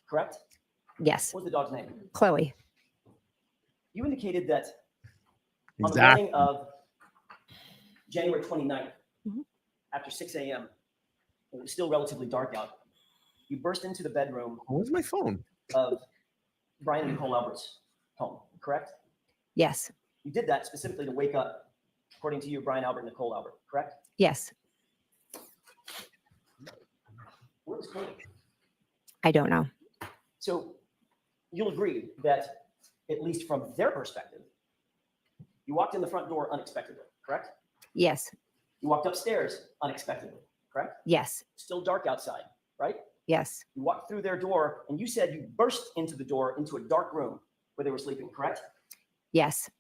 correct? Yes. What was the dog's name? Chloe. You indicated that on the Exactly. morning of January 29th, after 6 a.m., it was still relatively dark out, you burst into the bedroom Where's my phone? of Brian and Nicole Albert's home, correct? Yes. You did that specifically to wake up, according to you, Brian Albert and Nicole Albert, correct? Yes. Where was Cody? I don't know. So you'll agree that, at least from their perspective, you walked in the front door unexpectedly, correct? Yes. You walked upstairs unexpectedly, correct? Yes. Still dark outside, right? Yes. You walked through their door, and you said you burst into the door into a dark room where they were sleeping, correct? Yes.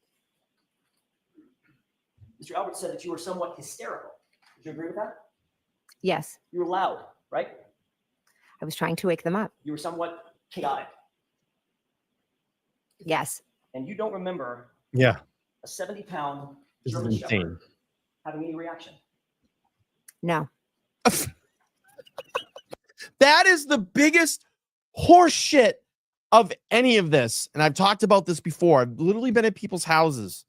Mr. Albert said that you were somewhat hysterical. Would you agree with that? Yes. You were loud, right? I was trying to wake them up. You were somewhat chaotic. Yes. And you don't remember Yeah. a 70-pound This is German insane. Shepherd having any reaction. No. That is the biggest horse shit of any of this. And I've talked about this before. I've literally been at people's houses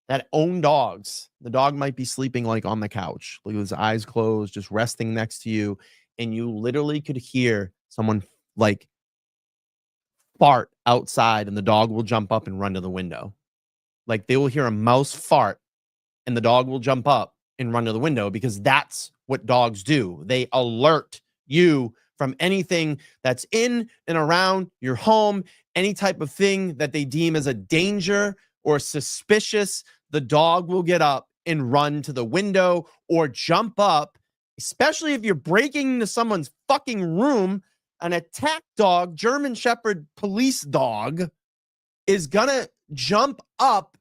that own dogs. The dog might be sleeping like on the couch, like with his eyes closed, just resting next to you. And you literally could hear someone like fart outside, and the dog will jump up and run to the window. Like they will hear a mouse fart and the dog will jump up and run to the window, because that's what dogs do. They alert you from anything that's in and around your home, any type of thing that they deem as a danger or suspicious. The dog will get up and run to the window or jump up, especially if you're breaking into someone's fucking room. An attack dog, German Shepherd police dog, is gonna jump up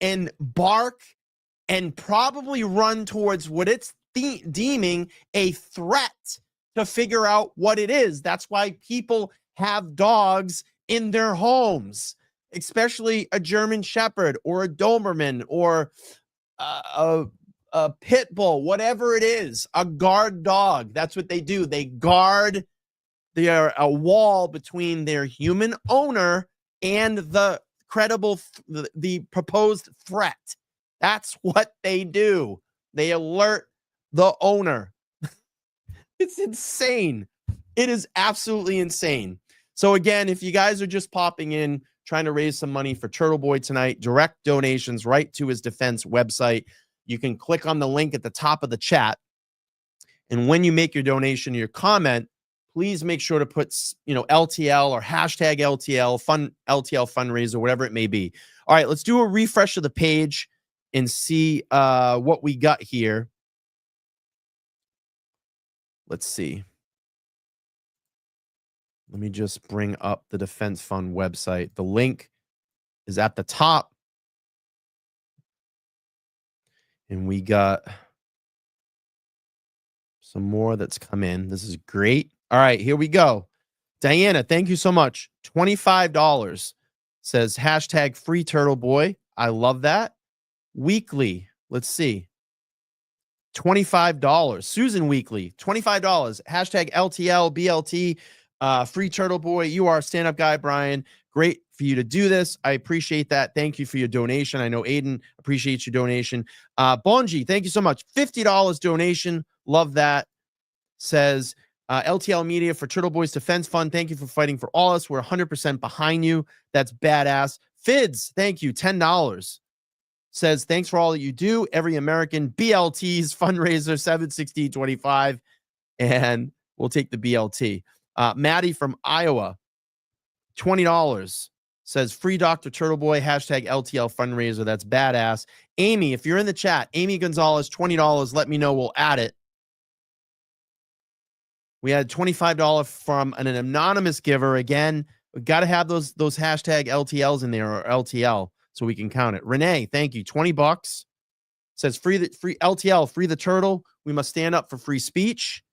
and bark and probably run towards what it's deeming a threat to figure out what it is. That's why people have dogs in their homes, especially a German Shepherd or a Doberman or a pit bull, whatever it is, a guard dog. That's what they do. They guard a wall between their human owner and the credible, the proposed threat. That's what they do. They alert the owner. It's insane. It is absolutely insane. So again, if you guys are just popping in, trying to raise some money for Turtleboy tonight, direct donations right to his defense website. You can click on the link at the top of the chat. And when you make your donation or your comment, please make sure to put, LTL or hashtag LTL, LTL fundraiser, whatever it may be. All right, let's do a refresh of the page and see what we got here. Let's see. Let me just bring up the Defense Fund website. The link is at the top. And we got some more that's come in. This is great. All right, here we go. Diana, thank you so much. $25 says hashtag free Turtleboy. I love that. Weekly, let's see. $25. Susan Weekly, $25. Hashtag LTL, BLT, free Turtleboy. You are a stand-up guy, Brian. Great for you to do this. I appreciate that. Thank you for your donation. I know Aiden appreciates your donation. Bonji, thank you so much. $50 donation. Love that. Says LTL Media for Turtleboy's Defense Fund. Thank you for fighting for all us. We're 100% behind you. That's badass. Fids, thank you. $10. Says, thanks for all that you do. Every American. BLT's fundraiser, 76025. And we'll take the BLT. Maddie from Iowa, $20. Says, free Dr. Turtleboy, hashtag LTL fundraiser. That's badass. Amy, if you're in the chat, Amy Gonzalez, $20. Let me know. We'll add it. We had $25 from an anonymous giver. Again, we got to have those hashtag LTLs in there, or LTL, so we can count it. Renee, thank you. $20. Says free LTL, free the turtle. We must stand up for free speech.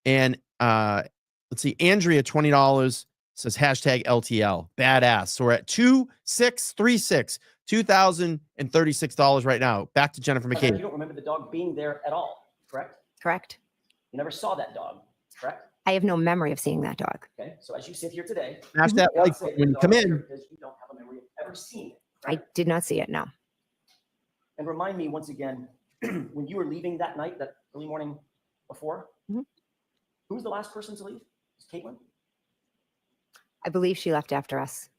And let's see, Andrea, $20 says hashtag LTL. Badass. So we're at 2636, $2,036 right now. Back to Jennifer McCabe. You don't remember the dog being there at all, correct? Correct. You never saw that dog, correct? I have no memory of seeing that dog. Okay, so as you sit here today, Smash that like say when you the come dog is in. here because you don't have a memory of ever seeing it. I Correct? did not see it, no. And remind me once again, when you were leaving that night, that early morning before, Mhm. who was the last person to leave? Was Caitlin? I believe she left after us.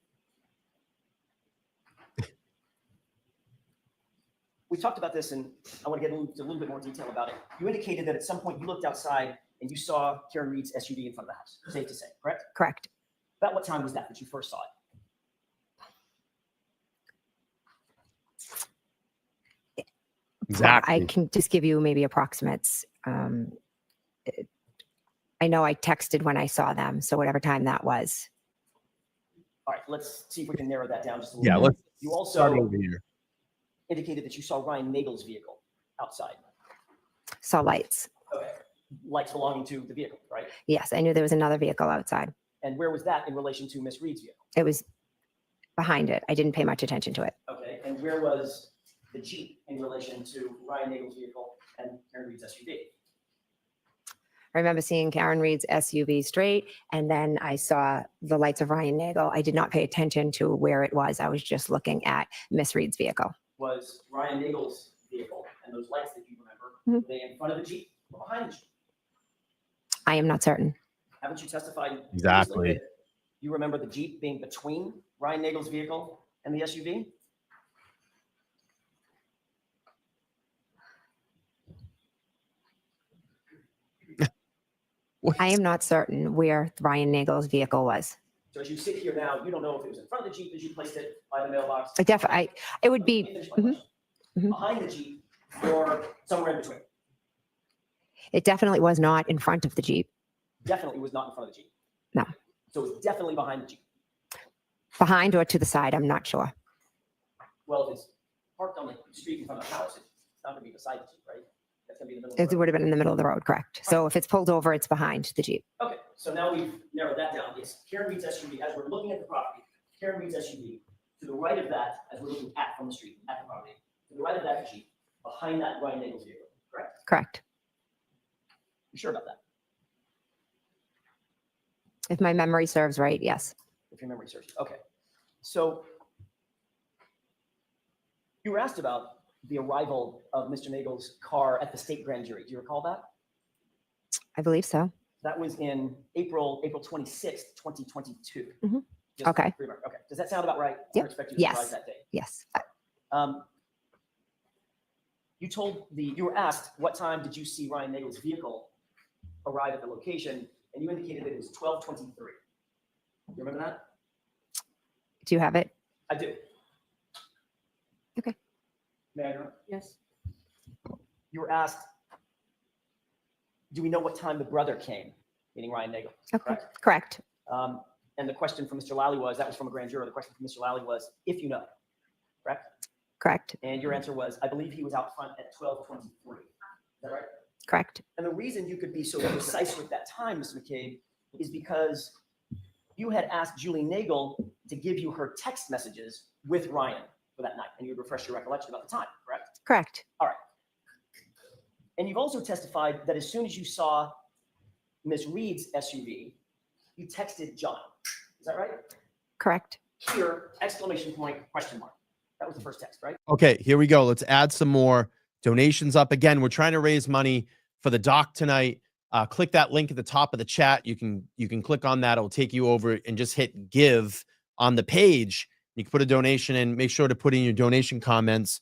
we talked about this, and I want to get into a little bit more detail about it. You indicated that at some point you looked outside and you saw Karen Reed's SUV in front of the house. Safe to say, correct? Correct. About what time was that you first saw it? Exactly. I can just give you maybe approximates. I know I texted when I saw them, so whatever time that was. All right, let's see if we can narrow that down just a Yeah, little bit. let's You start also over here. indicated that you saw Ryan Nagel's vehicle outside. Saw lights. Okay. Lights belonging to the vehicle, right? Yes, I knew there was another vehicle outside. And where was that in relation to Miss Reed's vehicle? It was behind it. I didn't pay much attention to it. Okay, and where was the Jeep in relation to Ryan Nagel's vehicle and Karen Reed's SUV? I remember seeing Karen Reed's SUV straight, and then I saw the lights of Ryan Nagel. I did not pay attention to where it was. I was just looking at Miss Reed's vehicle. Was Ryan Nagel's vehicle and those lights that you remember, were they in front of the Jeep or behind the Jeep? I am not certain. Haven't you testified Exactly. previously that you remember the Jeep being between Ryan Nagel's vehicle and the SUV? I am not certain where Ryan Nagel's vehicle was. So as you sit here now, you don't know if it was in front of the Jeep as you placed it by the mailbox. It would Let me be finish my mhm, question. mhm. Behind the Jeep or somewhere in between. It definitely was not in front of the Jeep. Definitely was not in front of the Jeep. No. So it was definitely behind the Jeep. Behind or to the side, I'm not sure. Well, if it's parked on the street in front of the house, it's not going to be beside the Jeep, right? That's going to be in the middle of the It road. would have been in the middle of the road, correct? So if it's pulled over, it's behind the Jeep. Okay, so now we've narrowed that down. It's Karen Reed's SUV, as we're looking at the property, Karen Reed's SUV, to the right of that, as we're looking at from the street, at the property, to the right of that Jeep, behind that Ryan Nagel's vehicle, correct? Correct. You sure about that? If my memory serves right, yes. If your memory serves you. Okay. So you were asked about the arrival of Mr. Nagel's car at the state grand jury. Do you recall that? I believe so. That was in April 26th, 2022. Mhm. Just Okay. remember. Okay. Does that sound about right? I Yep. expect you to Yes. arrive that day. Yes. You were asked what time did you see Ryan Nagel's vehicle arrive at the location, and you indicated that it was 12:23. You remember that? Do you have it? I do. Okay. May I interrupt? Yes. You were asked, do we know what time the brother came, meaning Ryan Nagel? Okay. Correct? Correct. And the question from Mr. Lally was, that was from a grand juror, the question from Mr. Lally was, if you know, correct? Correct. And your answer was, I believe he was out front at 12:23. Is that right? Correct. And the reason you could be so precise with that time, Mr. McCabe, is because you had asked Julie Nagel to give you her text messages with Ryan for that night, and you would refresh your recollection about the time, correct? Correct. All right. And you've also testified that as soon as you saw Miss Reed's SUV, you texted John. Is that right? Correct. Here, exclamation point, question mark. That was the first text, right? Okay, here we go. Let's add some more donations up. Again, we're trying to raise money for the doc tonight. Click that link at the top of the chat. You can click on that. It'll take you over and just hit give on the page. You can put a donation in. Make sure to put in your donation comments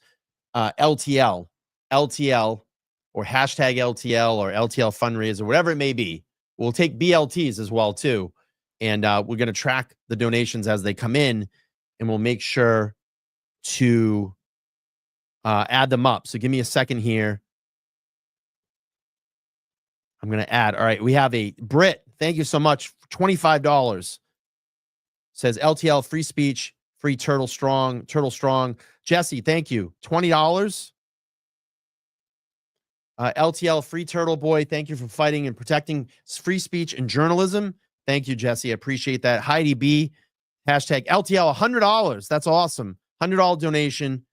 LTL, or hashtag LTL or LTL fundraiser, whatever it may be. We'll take BLTs as well too. And we're going to track the donations as they come in, and we'll make sure to add them up. So give me a second here. I'm going to add. All right. We have a Brit. Thank you so much. $25. Says LTL free speech, free Turtle Strong. Jesse, thank you. $20. LTL free Turtleboy. Thank you for fighting and protecting free speech and journalism. Thank you, Jesse. I appreciate that. Heidi B. Hashtag LTL $100. That's awesome. $100 donation.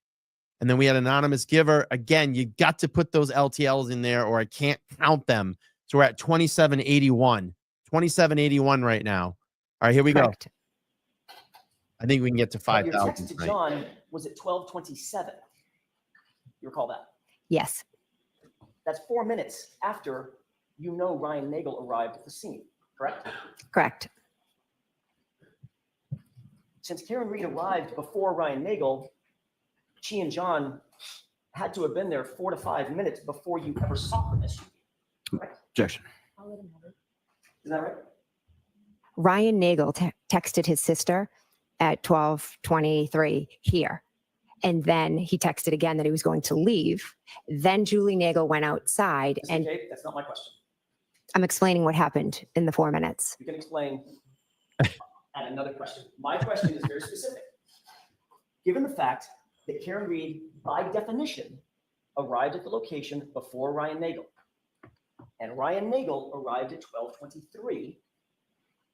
And then we had anonymous giver. Again, you got to put those LTLs in there or I can't count them. So we're at 2781. 2781 right now. All right, here we Correct. go. I think we can get to But your 5,000. text to John was at 12:27. You recall that? Yes. That's 4 minutes after you know Ryan Nagel arrived at the scene, correct? Correct. Since Karen Reed arrived before Ryan Nagel, she and John had to have been there 4 to 5 minutes before you ever saw her SUV. Correct? Objection. Is that right? Ryan Nagel texted his sister at 12:23 here. And then he texted again that he was going to leave. Then Julie Nagel went outside, Mr. and McCabe, that's not my question. I'm explaining what happened in the 4 minutes. You can explain at another question. My question is very specific. Given the fact that Karen Reed, by definition, arrived at the location before Ryan Nagel, and Ryan Nagel arrived at 12:23,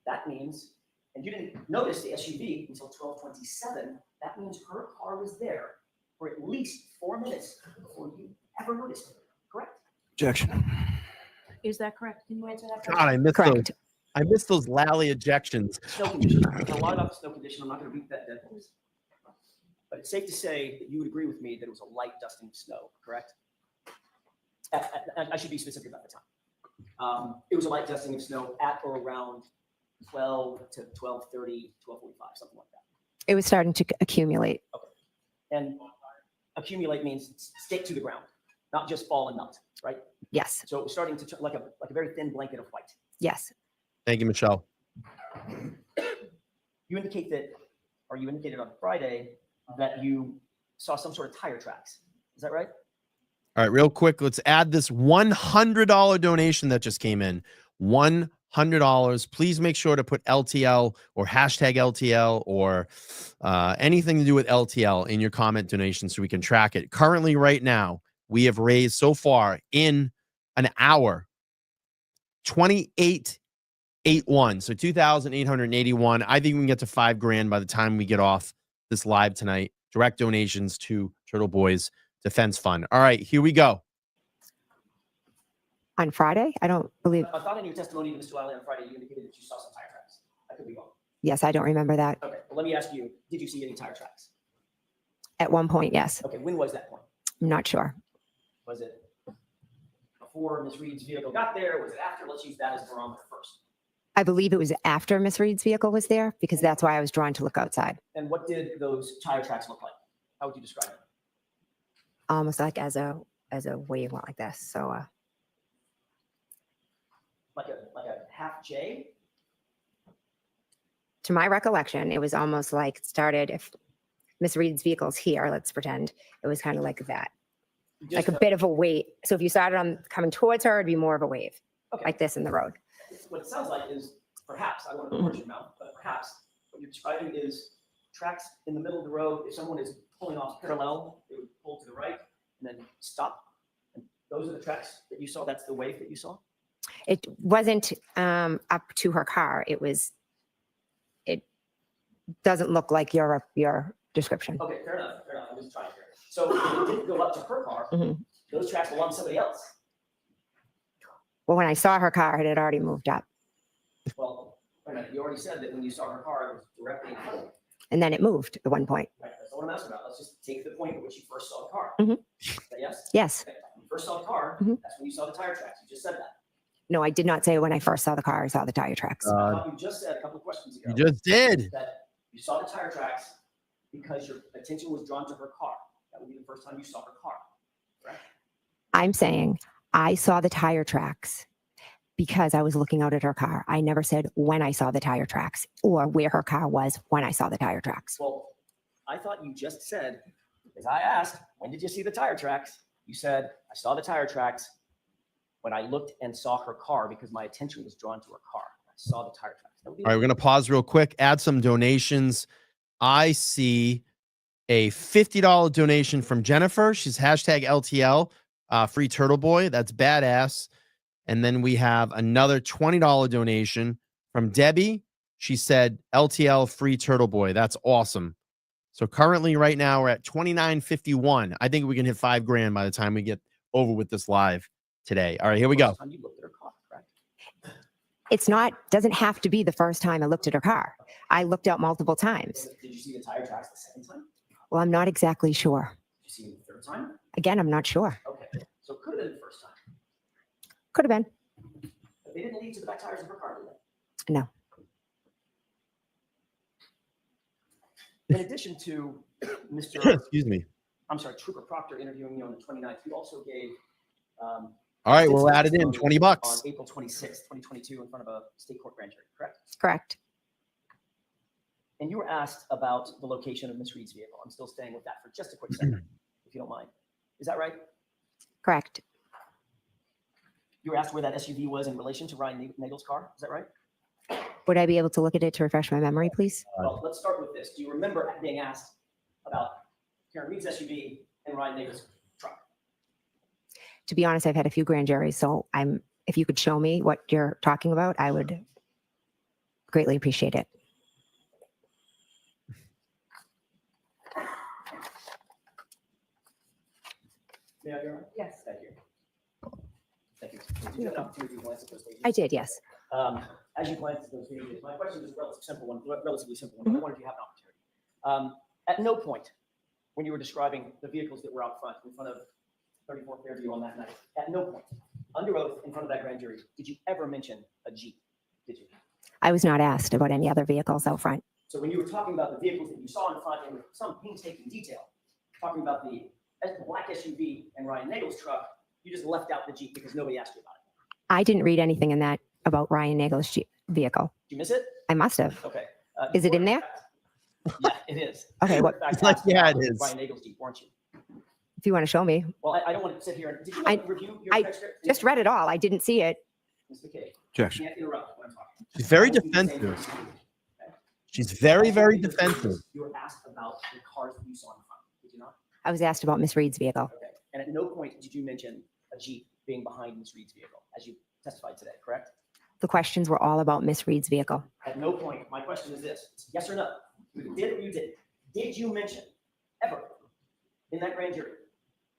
that means, and you didn't notice the SUV until 12:27, that means her car was there for at least 4 minutes before you ever noticed it, correct? Objection. Is that correct? Can you answer that God, I missed Correct. those. I missed those lally ejections. Snow condition. We've got a lot about the snow condition. I'm not going to beat that dead horse. But it's safe to say that you would agree with me that it was a light dusting of snow, correct? I should be specific about the time. It was a light dusting of snow at or around 12 to 12:30, 12:45, something like that. It was starting to accumulate. And accumulate means stick to the ground, not just fall and melt, right? Yes. So it was starting to turn like a very thin blanket of white. Yes. Thank you, Michelle. You indicate that, or you indicated on Friday that you saw some sort of tire tracks. Is that right? All right, real quick, let's add this $100 donation that just came in. $100. Please make sure to put LTL or hashtag LTL or anything to do with LTL in your comment donation so we can track it. Currently, right now, we have raised so far in an hour 2881. So 2,881. I think we can get to $5,000 by the time we get off this live tonight. Direct donations to Turtleboy's Defense Fund. All right, here we go. On Friday? I don't believe. I thought in your testimony to Mr. Wiley on Friday, you indicated that you saw some tire tracks. I could be wrong. Yes, I don't remember that. Okay, well, let me ask you, did you see any tire tracks? At one point, yes. Okay, when was that point? I'm not sure. Was it before Ms. Reed's vehicle got there? Was it after? Let's use that as a barometer first. I believe it was after Miss Reed's vehicle was there because that's why I was drawn to look outside. And what did those tire tracks look like? How would you describe it? Almost like as a wave went like this. So Like a half J? to my recollection, it was almost like it started if Miss Reed's vehicle's here, let's pretend it was kind of like that. Like a bit of a wave. So if you started on coming towards her, it'd be more of a wave, Okay. like this in the road. What it sounds like is perhaps, I don't want to put your mouth, but perhaps what you're describing is tracks in the middle of the road. If someone is pulling off parallel, they would pull to the right and then stop. And those are the tracks that you saw. That's the wave that you saw. It wasn't up to her car. It doesn't look like your description. Okay, fair enough. Fair enough. I'm just trying here. So it didn't go up to her car. Mhm. Those tracks belong to somebody else. Well, when I saw her car, it had already moved up. Well, wait a minute. You already said that when you saw her car, it was directly in front of you. And then it moved at one point. Right, that's not what I'm asking about. Let's just take the point at which you first saw the car. Mhm. Is that yes? Yes. Okay. When you first saw the car, Mhm. that's when you saw the tire tracks. You just said that. No, I did not say when I first saw the car, I saw the tire tracks. I thought you just said a couple of questions ago You just did. that you saw the tire tracks because your attention was drawn to her car. That would be the first time you saw her car, correct? I'm saying I saw the tire tracks because I was looking out at her car. I never said when I saw the tire tracks or where her car was when I saw the tire tracks. Well, I thought you just said, as I asked, when did you see the tire tracks? You said, I saw the tire tracks when I looked and saw her car because my attention was drawn to her car. I saw the tire tracks. That would be All right, we're going to pause real quick, add some donations. I see a $50 donation from Jennifer. She's hashtag LTL, free Turtleboy. That's badass. And then we have another $20 donation from Debbie. She said LTL, free Turtleboy. That's awesome. So currently right now we're at 2951. I think we can hit $5,000 by the time we get over with this live today. All right, here we go. First time you looked at her car, correct? It's doesn't have to be the first time I looked at her car. I looked out multiple times. Did you see the tire tracks the second time? Well, I'm not exactly sure. Did you see them the third time? Again, I'm not sure. Okay, so it could have been the first time. Could have been. But they didn't lead to the back tires of her car, did they? No. In addition to Mr. Excuse me. I'm sorry, Trooper Proctor interviewing you on the 29th. You also gave. All right, we'll add it in. testimony $20. On April 26th, 2022, in front of a state court grand jury, correct? Correct. And you were asked about the location of Miss Reed's vehicle. I'm still staying with that for just a quick second, if you don't mind. Is that right? Correct. You were asked where that SUV was in relation to Ryan Nagel's car. Is that right? Would I be able to look at it to refresh my memory, please? Well, let's start with this. Do you remember being asked about Karen Reed's SUV and Ryan Nagel's truck? To be honest, I've had a few grand juries, so if you could show me what you're talking about, I would greatly appreciate it. May I, Your Honor? Yes. Thank you. Thank you. Did you have an opportunity to glance at those pages? I did, yes. As you glance at those pages, my question is a relatively simple one. I wonder if you have an opportunity. At no point, when you were describing the vehicles that were out front, in front of 34 Fairview on that night, at no point, under oath, in front of that grand jury, did you ever mention a Jeep? Did you? I was not asked about any other vehicles out front. So when you were talking about the vehicles that you saw in front and with some painstaking detail, talking about the black SUV and Ryan Nagel's truck, you just left out the Jeep because nobody asked you about it. I didn't read anything in that about Ryan Nagel's vehicle. Did you miss it? I must have. Okay. Is it in there? Yeah, it is. Okay, what? In fact, Like, asked yeah, it about is. Ryan Nagel's Jeep, weren't you? If you want to show me. Well, I don't want to sit here and, did you I- review your I transcript? just read it all. I didn't see it. Mr. McKay, Objection. you can't interrupt when I'm talking. She's very I want you to say defensive. what you think, okay? She's very, very Your defensive. pages, You were asked about the cars that you saw in front, did you not? I was asked about Miss Reed's vehicle. Okay. And at no point did you mention a Jeep being behind Ms. Reed's vehicle, as you testified today, correct? The questions were all about Miss Reed's vehicle. At no point, my question is this, it's yes or no, you did or you didn't. Did you mention ever in that grand jury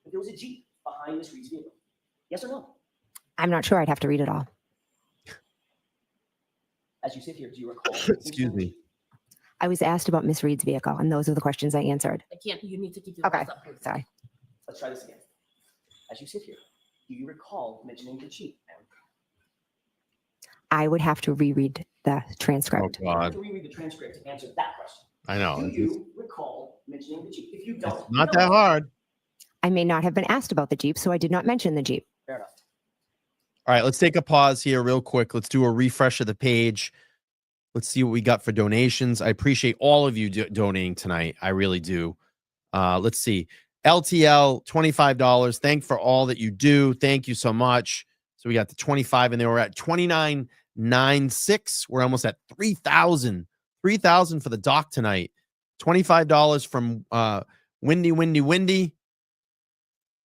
that there was a Jeep behind Ms. Reed's vehicle? Yes or no? I'm not sure. I'd have to read it all. As you sit here, do you recall? Excuse me. I was asked about Miss Reed's vehicle, and those are the questions I answered. I can't, you need to keep your Okay, voice up, please. sorry. Let's try this again. As you sit here, do you recall mentioning the Jeep? Ma'am? I would have to reread the transcript. You have to reread the transcript to answer that question. I know. Do you recall mentioning the Jeep? If you don't, It's not you that don't. hard. I may not have been asked about the Jeep, so I did not mention the Jeep. Fair enough. All right, let's take a pause here real quick. Let's do a refresh of the page. Let's see what we got for donations. I appreciate all of you donating tonight. I really do. Let's see. LTL, $25. Thank for all that you do. Thank you so much. So we got the 25 and they were at 29.96. We're almost at 3,000. 3,000 for the doc tonight. $25 from Windy.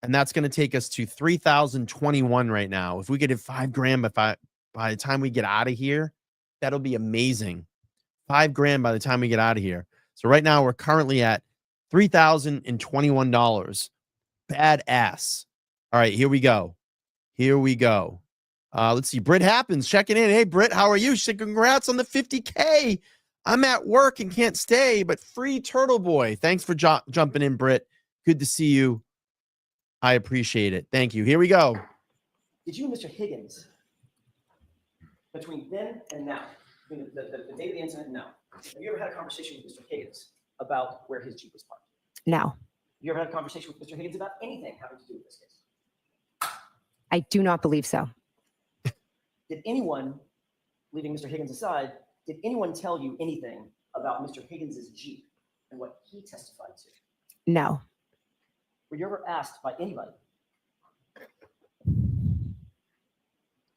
And that's going to take us to 3,021 right now. If we could hit $5,000 by the time we get out of here, that'll be amazing. $5,000 by the time we get out of here. So right now we're currently at $3,021. Badass. All right, here we go. Let's see. Britt Happens checking in. Hey, Britt, how are you? She said, congrats on the 50K. I'm at work and can't stay, but free Turtleboy. Thanks for jumping in, Britt. Good to see you. I appreciate it. Thank you. Here we go. Did you and Mr. Higgins, between then and now, between the day of the incident and now, have you ever had a conversation with Mr. Higgins about where his Jeep was parked? No, Have you ever had a conversation with Mr. Higgins about anything having to do with this case? I do not believe so. Did anyone, leaving Mr. Higgins aside, did anyone tell you anything about Mr. Higgins' Jeep and what he testified to? No, Were you ever asked by anybody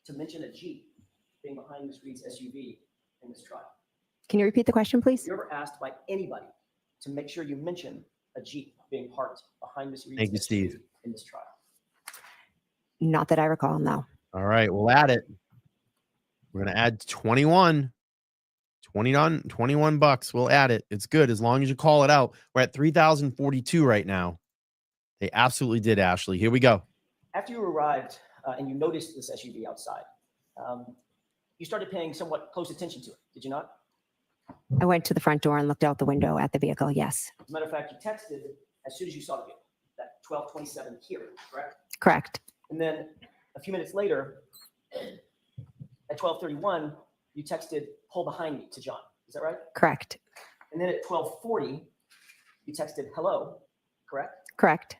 to mention a Jeep being behind Ms. Reed's SUV in this trial? can you repeat the question, Were please? you ever asked by anybody to make sure you mention a Jeep being parked behind Ms. Reed's Thank you, SUV Steve. in this trial? Not that I recall, no. All right, we'll add it. We're going to add 21 bucks. We'll add it. It's good as long as you call it out. We're at 3,042 right now. They absolutely did, Ashley. Here we go. After you arrived and you noticed this SUV outside, you started paying somewhat close attention to it, did you not? I went to the front door and looked out the window at the vehicle, yes. As a matter of fact, you texted as soon as you saw the vehicle, that 12:27 here, correct? Correct. And then a few minutes later, at 12:31, you texted, pull behind me to John. Is that right? Correct. And then at 12:40, you texted hello, correct? Correct.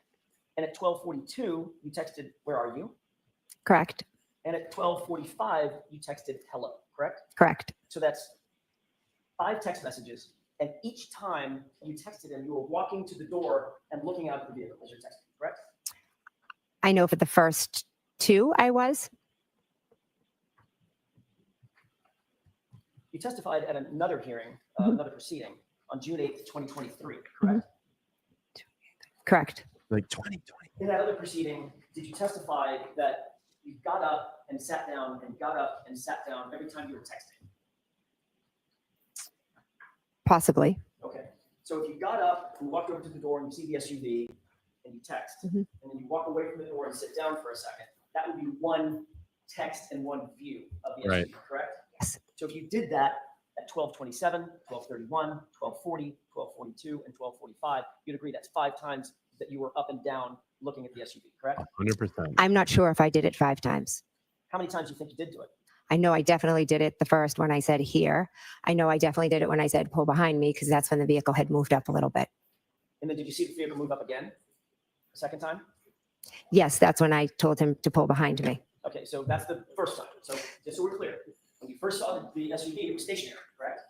And at 12:42, you texted, "Where are you?" Correct. And at 12:45, you texted, "Hello," correct? Correct. So that's 5 text messages. And each time you texted him, you were walking to the door and looking out at the vehicle as you're texting, correct? I know for the first 2 I was. You testified at another hearing, another proceeding on June 8th, 2023, correct? Correct. Like 2020. In that other proceeding, did you testify that you got up and sat down and got up and sat down every time you were texting? Possibly. Okay. So if you got up and walked over to the door and you see the SUV and you text, and then you walk away from the door and sit down for a second, that would be one text and one view of the Right. SUV, correct? Yes. So if you did that at 12:27, 12:31, 12:40, 12:42, and 12:45, you'd agree that's 5 times that you were up and down looking at the SUV, correct? 100%. I'm not sure if I did it 5 times. How many times do you think you did do it? I know I definitely did it the first when I said here. I know I definitely did it when I said pull behind me because that's when the vehicle had moved up a little bit. And then did you see the vehicle move up again a second time? Yes, that's when I told him to pull behind me. Okay, so that's the first time. So just so we're clear, when you first saw the SUV, it was stationary, correct?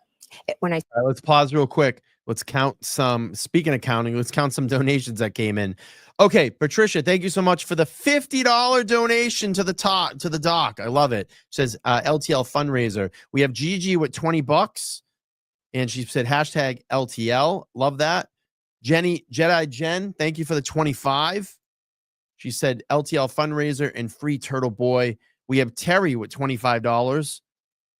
When I All right, let's pause real quick. Let's count some, speaking of counting, let's count some donations that came in. Okay, Patricia, thank you so much for the $50 donation to the doc. I love it. Says LTL fundraiser. We have Gigi with $20, and she said hashtag LTL. Love that. Jedi Jen, thank you for the 25. She said LTL fundraiser and free Turtleboy. We have Terry with $25.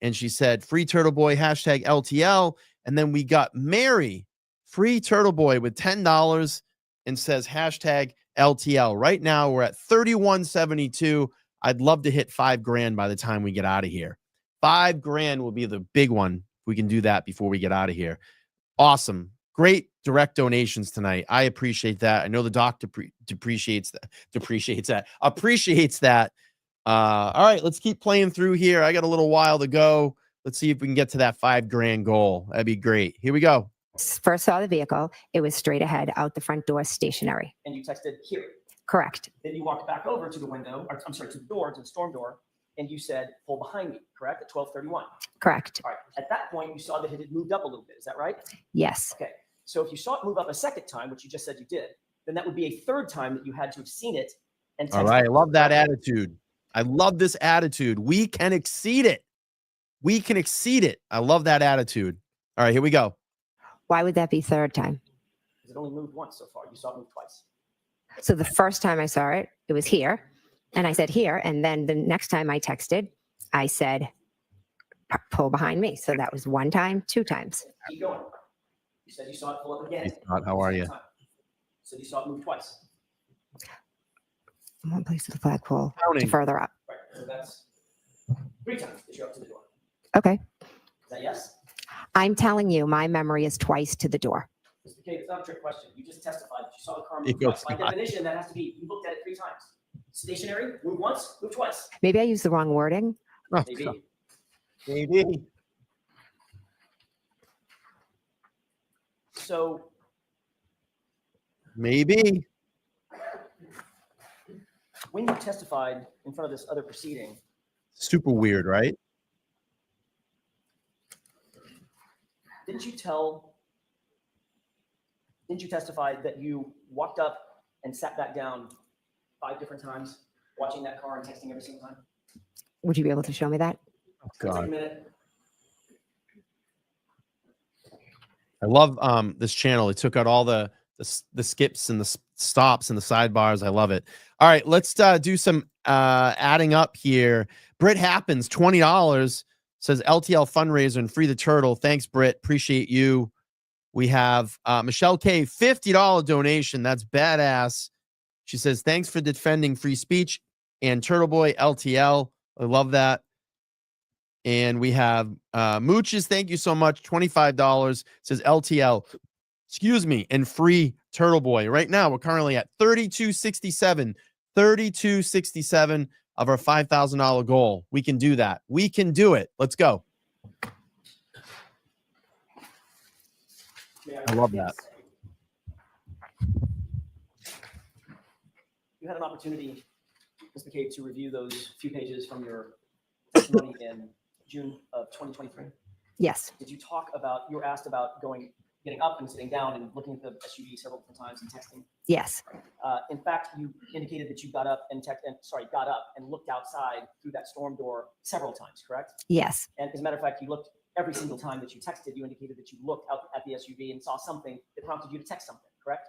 And she said, free Turtleboy, hashtag LTL. And then we got Mary, free Turtleboy with $10 and says hashtag LTL. Right now, we're at 3172. I'd love to hit $5,000 by the time we get out of here. $5,000 will be the big one. We can do that before we get out of here. Awesome. Great direct donations tonight. I appreciate that. I know the doc appreciates that. All right, let's keep playing through here. I got a little while to go. Let's see if we can get to that $5,000 goal. That'd be great. Here we go. first saw the vehicle, it was straight ahead out the front door, stationary. And you texted here. Correct. Then you walked back over to the window, or I'm sorry, to the door, to the storm door, and you said, pull behind me, correct? At 12:31. Correct. All right. At that point, you saw that it had moved up a little bit. Is that right? Yes. Okay. So if you saw it move up a second time, which you just said you did, then that would be a third time that you had to have seen it. And all right. I love that attitude. I love this attitude. We can exceed it. We can exceed it. I love that attitude. All right, here we go. Why would that be third time? Because it only moved once so far. You saw it move twice. So the first time I saw it, it was here. And I said here. And then the next time I texted, I said, pull behind me. So that was one time, two times. Keep going. You said you saw it pull up again. Hey, Scott, how are you? So you saw it move twice. From one place to the flagpole to Counting. further up. Right. So that's 3 times that you're up to the door. Okay. Is that yes? I'm telling you, my memory is twice to the door. Mr. McCabe, it's not a trick question. You just testified that you saw the car It move goes twice. By by. definition, that has to be you looked at it 3 times. Stationary, move once, move twice. Maybe I used the wrong wording. Oh, Maybe. God. Maybe. So Maybe. when you testified in front of this other proceeding, Super weird, right? didn't you testify that you walked up and sat back down 5 different times, watching that car and texting every single time? Would you be able to show me that? Oh, Take a God. minute. I love this channel. It took out all the skips and the stops and the sidebars. I love it. All right, let's do some adding up here. Britt Happens, $20, says LTL fundraiser and free the turtle. Thanks, Britt. Appreciate you. We have Michelle K, $50 donation. That's badass. She says, thanks for defending free speech and Turtleboy LTL. I love that. And we have Mooches. Thank you so much. $25 says LTL. Excuse me. And free Turtleboy. Right now, we're currently at $32.67. $32.67 of our $5,000 goal. We can do that. We can do it. Let's go. I love that. you had an opportunity, Ms. McCabe, to review those few pages from your testimony in June of 2023. Yes. Did you talk about, you were asked about getting up and sitting down and looking at the SUV several different times and texting? Yes. In fact, you indicated that you got up and looked outside through that storm door several times, correct? Yes. And as a matter of fact, you looked every single time that you texted. You indicated that you looked out at the SUV and saw something that prompted you to text something, correct?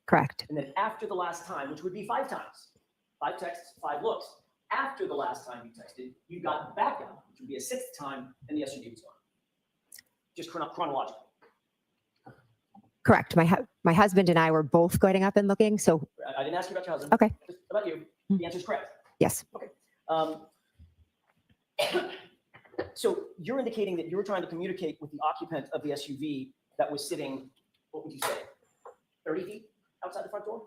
Correct. And then after the last time, which would be 5 times, 5 texts, 5 looks. After the last time you texted, you got back up, which would be a 6th time, and the SUV was gone. Just chronologically. Correct. My husband and I were both getting up and looking. So I didn't ask you about your husband. Okay. Just about you. The answer is correct. yes. Okay. So you're indicating that you were trying to communicate with the occupant of the SUV that was sitting, what would you say, 30 feet outside the front door?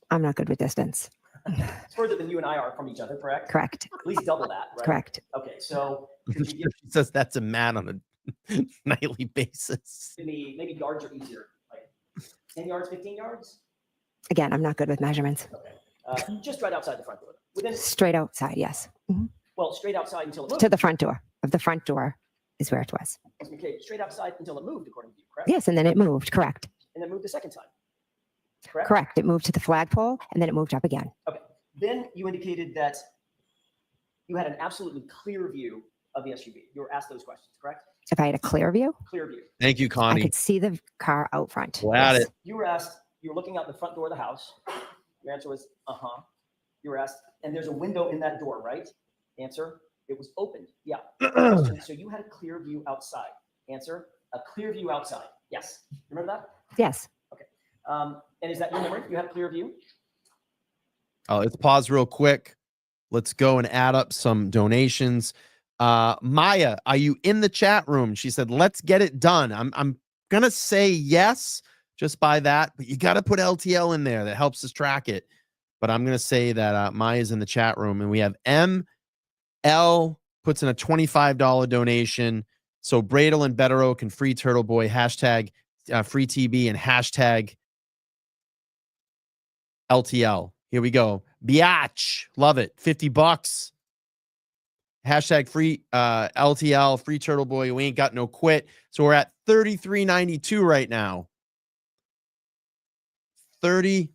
I'm not good with distance. It's further than you and I are from each other, correct? Correct. At least double that, right? Correct. Okay, so could you She says that's a man on a nightly basis. give me, maybe yards are easier, like 10 yards, 15 yards? Again, I'm not good with measurements. Okay. Just right outside the front door. Within, Straight outside. Yes. Mhm. well, straight outside until it moved. To the front door. Of the front door is where it was. Okay, straight outside until it moved, according to you, correct? Yes. And then it moved. Correct. And then moved the second time, correct? Correct. It moved to the flagpole and then it moved up again. Okay. Then you indicated that you had an absolutely clear view of the SUV. You were asked those questions, correct? If I had a clear view, Clear view. Thank you, I Connie. could see the car out front. Go at it. You were asked, you were looking out the front door of the house. Your answer was, uh-huh. You were asked, and there's a window in that door, right? Answer, it was opened. Yeah. Question, so you had a clear view outside. Answer, a clear view outside. Yes. Remember that? Yes. And is that your memory? You had a clear view? Oh, let's pause real quick. Let's go and add up some donations. Maya, are you in the chat room? She said, let's get it done. I'm gonna say yes just by that, but you got to put LTL in there. That helps us track it. But I'm gonna say that Maya's in the chat room, and we have ML puts in a $25 donation. So Bradle and Betterow can free Turtleboy, hashtag free TB, and hashtag LTL. Here we go. Biatch. Love it. $50. Hashtag free LTL, free Turtleboy. We ain't got no quit. So we're at $33.92 right now. 30.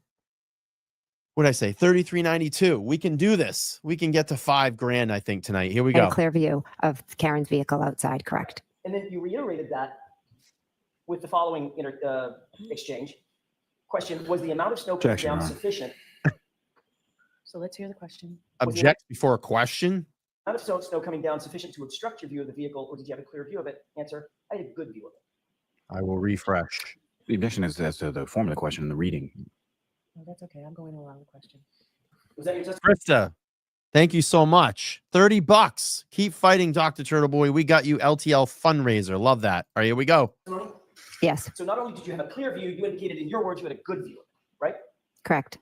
What did I say? $33.92. We can do this. We can get to $5,000, I think, tonight. Here we And go. a clear view of Karen's vehicle outside. Correct. And then you reiterated that with the following exchange. Question, was the amount of snow coming Objection, down Ron. sufficient? So let's hear the question. Object before a question. Amount of snow coming down sufficient to obstruct your view of the vehicle, or did you have a clear view of it? Answer, I had a good view of it. I will refresh. The objection is as to the form of the question, the reading. Oh, that's okay. I'm going along the question. Was that your testimony? Krista, thank you so much. $30. Keep fighting, Dr. Turtleboy. We got you LTL fundraiser. Love that. All right, here we go. Yes. So not only did you have a clear view, you indicated in your words you had a good view of it, right? Correct.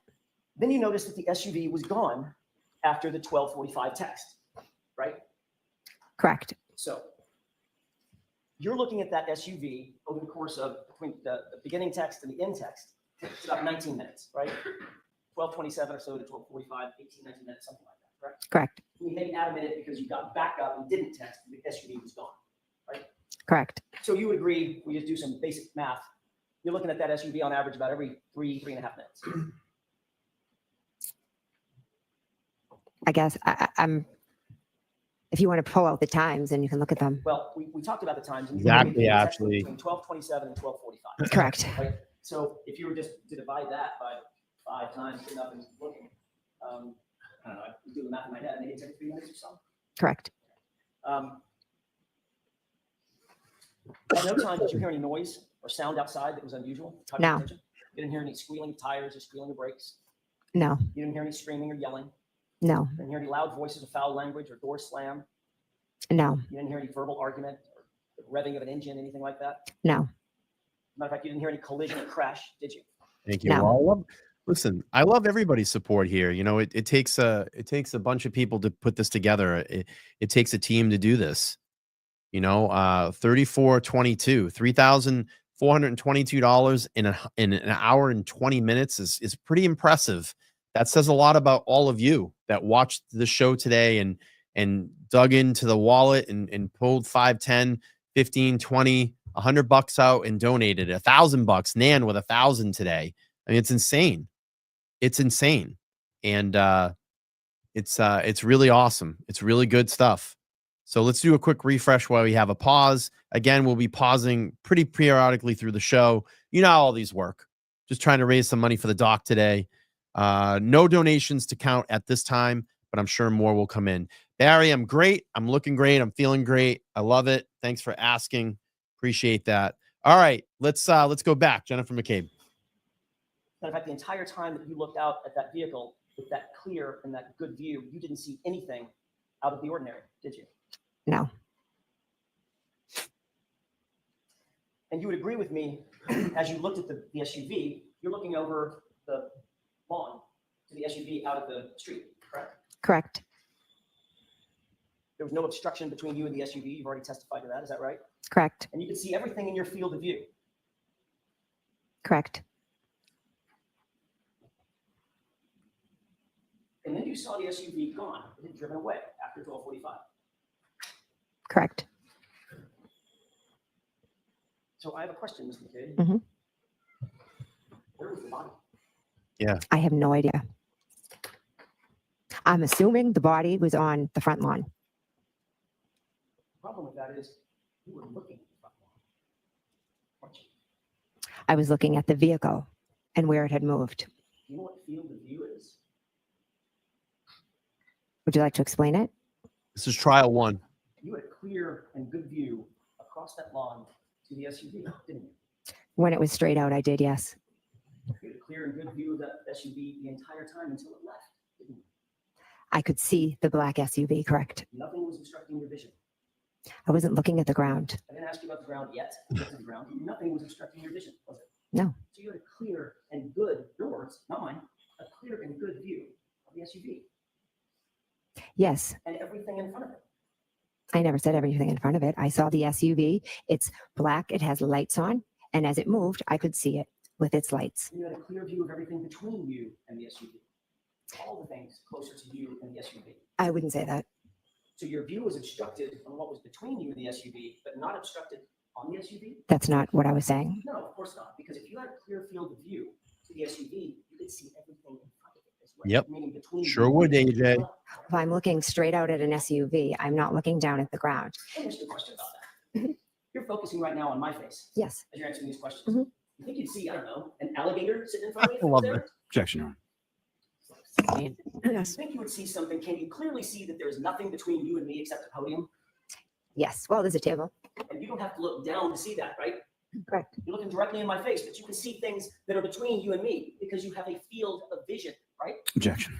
Then you noticed that the SUV was gone after the 12:45 text, right? Correct. So you're looking at that SUV over the course of between the beginning text and the end text. It's about 19 minutes, right? 12:27 or so to 12:45, 18, 19 minutes, something like that, correct? Correct. You maybe add a minute because you got back up and didn't text, and the SUV was gone, right? Correct. So you would agree, we just do some basic math. You're looking at that SUV on average about every 3.5 minutes. I guess I'm. If you want to pull out the times, and you can look at them. Well, we talked about the times. And you Exactly, indicated the text was actually. Between 12:27 and 12:45. Correct. Right? So if you were just to divide that by 5 times, getting up and looking, I don't know, I do the math in my head, maybe it's every 3 minutes or so. Correct. At no time did you hear any noise or sound outside that was unusual? Caught your No. attention? You didn't hear any squealing of tires or squealing of brakes? No. You didn't hear any screaming or yelling? No. You didn't hear any loud voices of foul language or door slam? No. You didn't hear any verbal argument or the revving of an engine, anything like that? No. Matter of fact, you didn't hear any collision or crash, did you? Thank you. No. Well, listen, I love everybody's support here. You know, it takes a bunch of people to put this together. It takes a team to do this. You know, 3422, $422 in an hour and 20 minutes is pretty impressive. That says a lot about all of you that watched the show today and dug into the wallet and pulled 5, 10, 15, 20, $100 out and donated $1,000. Nan with 1,000 today. I mean, it's insane. It's insane. And it's really awesome. It's really good stuff. So let's do a quick refresh while we have a pause. Again, we'll be pausing pretty periodically through the show. You know how all these work. Just trying to raise some money for the doc today. No donations to count at this time, but I'm sure more will come in. Barry, I'm great. I'm looking great. I'm feeling great. I love it. Thanks for asking. Appreciate that. All right, let's go back. Jennifer McCabe. Matter of fact, the entire time that you looked out at that vehicle with that clear and that good view, you didn't see anything out of the ordinary, did you? No. And you would agree with me, as you looked at the SUV, you're looking over the lawn to the SUV out of the street, correct? Correct. There was no obstruction between you and the SUV. You've already testified to that. Is that right? Correct. And you could see everything in your field of view. Correct. And then you saw the SUV gone. It had driven away after 12:45. Correct. So I have a question, Ms. McCabe. Mhm. Where was the body? Yeah. I have no idea. I'm assuming the body was on the front lawn. The problem with that is you were looking at the front lawn, weren't you? I was looking at the vehicle and where it had moved. Do you know what field of view is? Would you like to explain it? This is trial 1. You had a clear and good view across that lawn to the SUV, didn't you? When it was straight out, I did, yes. You had a clear and good view of that SUV the entire time until it left, didn't you? I could see the black SUV, correct. Nothing was obstructing your vision. I wasn't looking at the ground. I didn't ask you about the ground yet. You looked at the ground. Nothing was obstructing your vision, was it? No. So you had a clear and good, your words, not mine, a clear and good view of the SUV Yes, and everything in front of it. I never said everything in front of it. I saw the SUV. It's black. It has lights on. And as it moved, I could see it with its lights. You had a clear view of everything between you and the SUV. All the things closer to you and the SUV. I wouldn't say that. So your view was obstructed on what was between you and the SUV, but not obstructed on the SUV? That's not what I was saying. No, of course not. Because if you had a clear field of view to the SUV, you could see everything in front of it as well. Yep. Meaning between Sure you would, and AJ. If I'm looking straight out at an SUV, I'm not looking down at the ground. Let me ask you a question about that. You're focusing right now on my face Yes. as you're answering these questions. Mhm. You think you'd see, I don't know, an alligator sitting in front of I you? if it was love there? this. Objection, Your Honor. You think you would see something? Can you clearly see that there's nothing between you and me except a podium? Yes. Well, there's a table. And you don't have to look down to see that, right? Correct. You're looking directly in my face, but you can see things that are between you and me because you have a field of vision, right? Objection.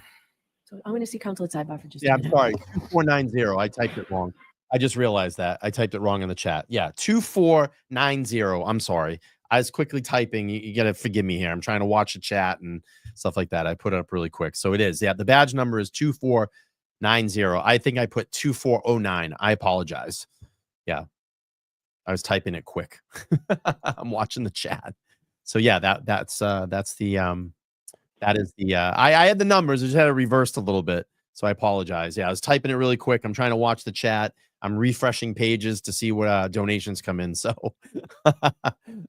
So I'm going to see counsel at sidebar for just Yeah, a I'm minute. sorry. 2490. I typed it wrong. I just realized that. I typed it wrong in the chat. Yeah, 2490. I'm sorry. I was quickly typing. You got to forgive me here. I'm trying to watch the chat and stuff like that. I put it up really quick. So it is. Yeah, the badge number is 2490. I think I put 2409. I apologize. Yeah. I was typing it quick. I'm watching the chat. So yeah, that is the I had the numbers. I just had it reversed a little bit. So I apologize. Yeah, I was typing it really quick. I'm trying to watch the chat. I'm refreshing pages to see what donations come in. So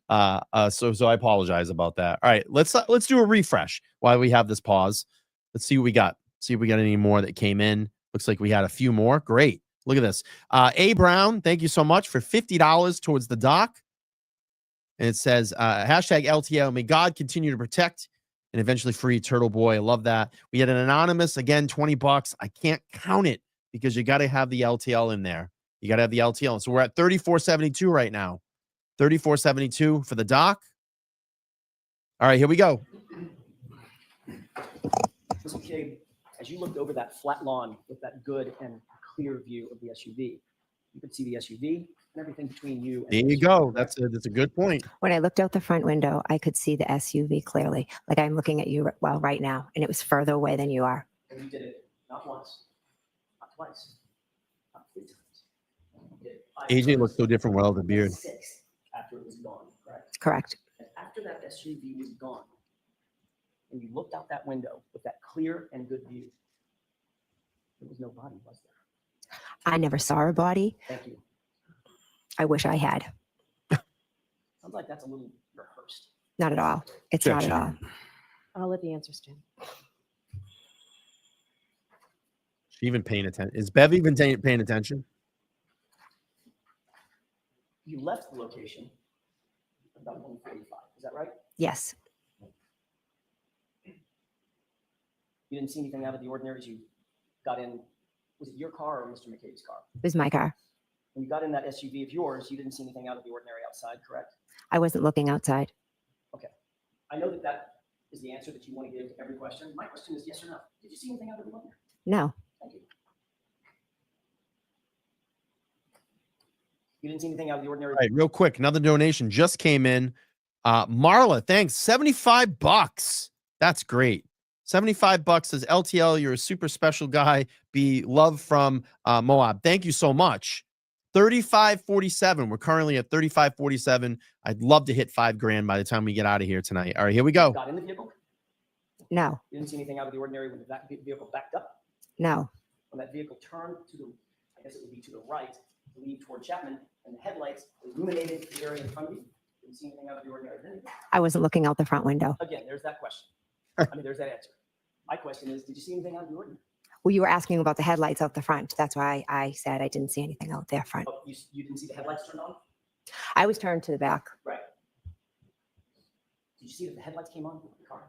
so I apologize about that. All right, let's do a refresh while we have this pause. Let's see what we got. See if we got any more that came in. Looks like we had a few more. Great. Look at this. A Brown, thank you so much for $50 towards the doc. And it says hashtag LTL. May God continue to protect and eventually free Turtleboy. I love that. We had an anonymous, again, $20. I can't count it because you got to have the LTL in there. You got to have the LTL. So we're at $34.72 right now. $34.72 for the doc. All right, here we go. Mr. McCabe, as you looked over that flat lawn with that good and clear view of the SUV, you could see the SUV and everything between you. And There the you SUV, go. correct? That's a good point. When I looked out the front window, I could see the SUV clearly. Like I'm looking at you, well, right now, and it was further away than you are. And you did it not once, not twice, not 3 times. You did it 5 AJ times, looks so different without the beard. 6 after it was gone. gone, correct? Correct. And after that SUV was gone, and you looked out that window with that clear and good view, there was no body, was there? I never saw a body. Thank you. I wish I had. Sounds like that's a little rehearsed. Not at all. It's not at all. Objection. I'll let the answer stand. She even paying attention? Is Bev even paying attention? You left the location about 1:45. Is that right? Yes. You didn't see anything out of the ordinary as you got in. Was it your car or Mr. McCabe's car? It was my car. When you got in that SUV of yours, you didn't see anything out of the ordinary outside, correct? I wasn't looking outside. Okay. I know that that is the answer that you want to give to every question. My question is yes or no. Did you see anything out of the ordinary? No. Thank you. You didn't see anything out of the ordinary. All right, real quick, another donation just came in. Marla, thanks. $75. That's great. $75 says LTL, you're a super special guy. Be love from Moab. Thank you so much. 3547. We're currently at 3547. I'd love to hit $5,000 by the time we get out of here tonight. All right, here we go. Got in the vehicle? No. You didn't see anything out of the ordinary when that vehicle backed up? No. When that vehicle turned to the, I guess it would be to the right, to leave toward Chapman, and the headlights illuminated the area in front of you? Didn't see anything out of the ordinary then? I wasn't looking out the front window. Again, there's that question. I mean, there's that answer. My question is, did you see anything out of the ordinary? Well, you were asking about the headlights out the front. That's why I said I didn't see anything out there front. Oh, you didn't see the headlights turned on? I was turned to the back. Right. Did you see that the headlights came on in the car?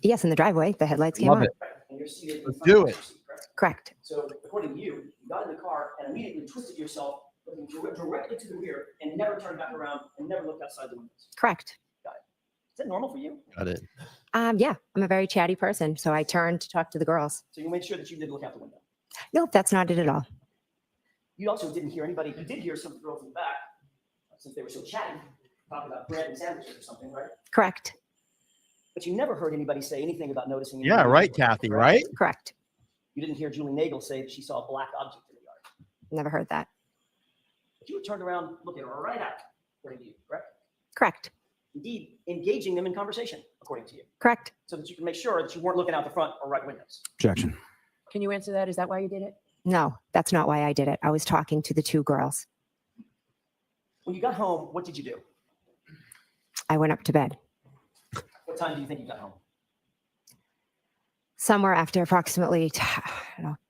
Yes, in the driveway, the headlights came Love on. it. Right. And you're seated in Let's front do of the it. passenger seat, correct? Correct. So according to you, you got in the car and immediately twisted yourself looking directly to the rear and never turned back around and never looked outside the windows. Correct. Is that normal for you? Got it. Yeah, I'm a very chatty person. So I turned to talk to the girls. So you made sure that you did look out the window. Nope, that's not it at all. You also didn't hear anybody. You did hear some girls in the back, since they were so chatty, talking about bread and sandwiches or something, right? Correct. But you never heard anybody say anything about noticing. Yeah, anything right, unusual, Kathy, correct? right? Correct. You didn't hear Julie Nagel say that she saw a black object in the yard. Never heard that. But you were turned around looking right at, according to you, correct? Correct. Indeed, engaging them in conversation, according to you, Correct. so that you can make sure that you weren't looking out the front or right windows. Objection. Can you answer that? Is that why you did it? No, that's not why I did it. I was talking to the two girls. When you got home, what did you do? I went up to bed. What time do you think you got home? Somewhere after approximately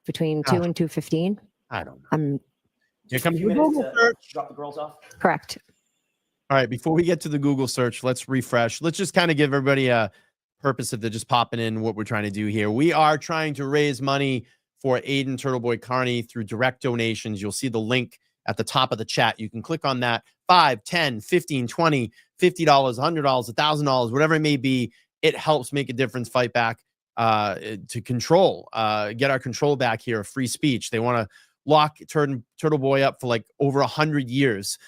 between 2 and 2:15. I don't know. I'm Here A comes few the minutes Google to search. drop the girls off. correct. All right, before we get to the Google search, let's refresh. Let's just kind of give everybody a purpose of the just popping in what we're trying to do here. We are trying to raise money for Aiden Turtleboy Carney through direct donations. You'll see the link at the top of the chat. You can click on that. $5, $10, $15, $20, $50, $100, $1,000, whatever it may be. It helps make a difference, fight back to control, get our control back here of free speech. They want to lock Turtleboy up for like over 100 years.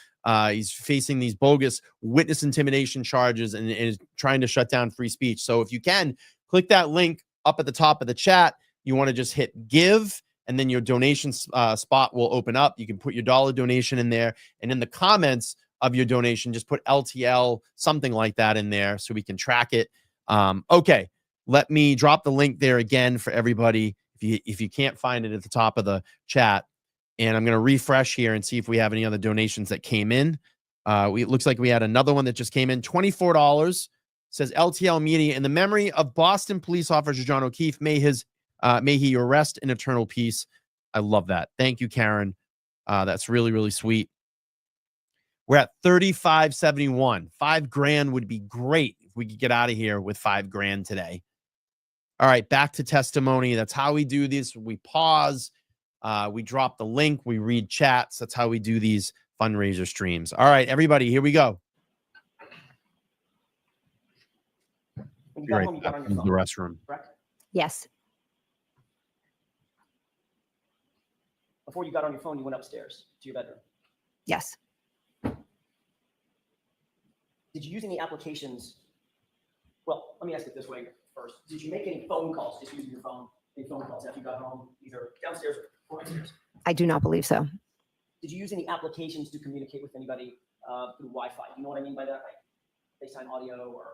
He's facing these bogus witness intimidation charges and is trying to shut down free speech. So if you can, click that link up at the top of the chat. You want to just hit give, and then your donation spot will open up. You can put your dollar donation in there, and in the comments of your donation, just put LTL, something like that in there so we can track it. Okay, let me drop the link there again for everybody if you can't find it at the top of the chat. And I'm going to refresh here and see if we have any other donations that came in. It looks like we had another one that just came in. $24. Says LTL Media. In the memory of Boston police officer John O'Keefe, may he rest in eternal peace. I love that. Thank you, Karen. That's really, really sweet. We're at 3571. $5,000 would be great if we could get out of here with $5,000 today. All right, back to testimony. That's how we do this. We pause. We drop the link. We read chats. That's how we do these fundraiser streams. All right, everybody, here we go. When you Be got right home, you got back on into your the phone, restroom. correct? Yes. Before you got on your phone, you went upstairs to your bedroom. Yes. Did you use any applications? Well, let me ask it this way first. Did you make any phone calls just using your phone? Any phone calls after you got home, either downstairs or upstairs? I do not believe so. Did you use any applications to communicate with anybody through Wi-Fi? You know what I mean by that, right? FaceTime audio or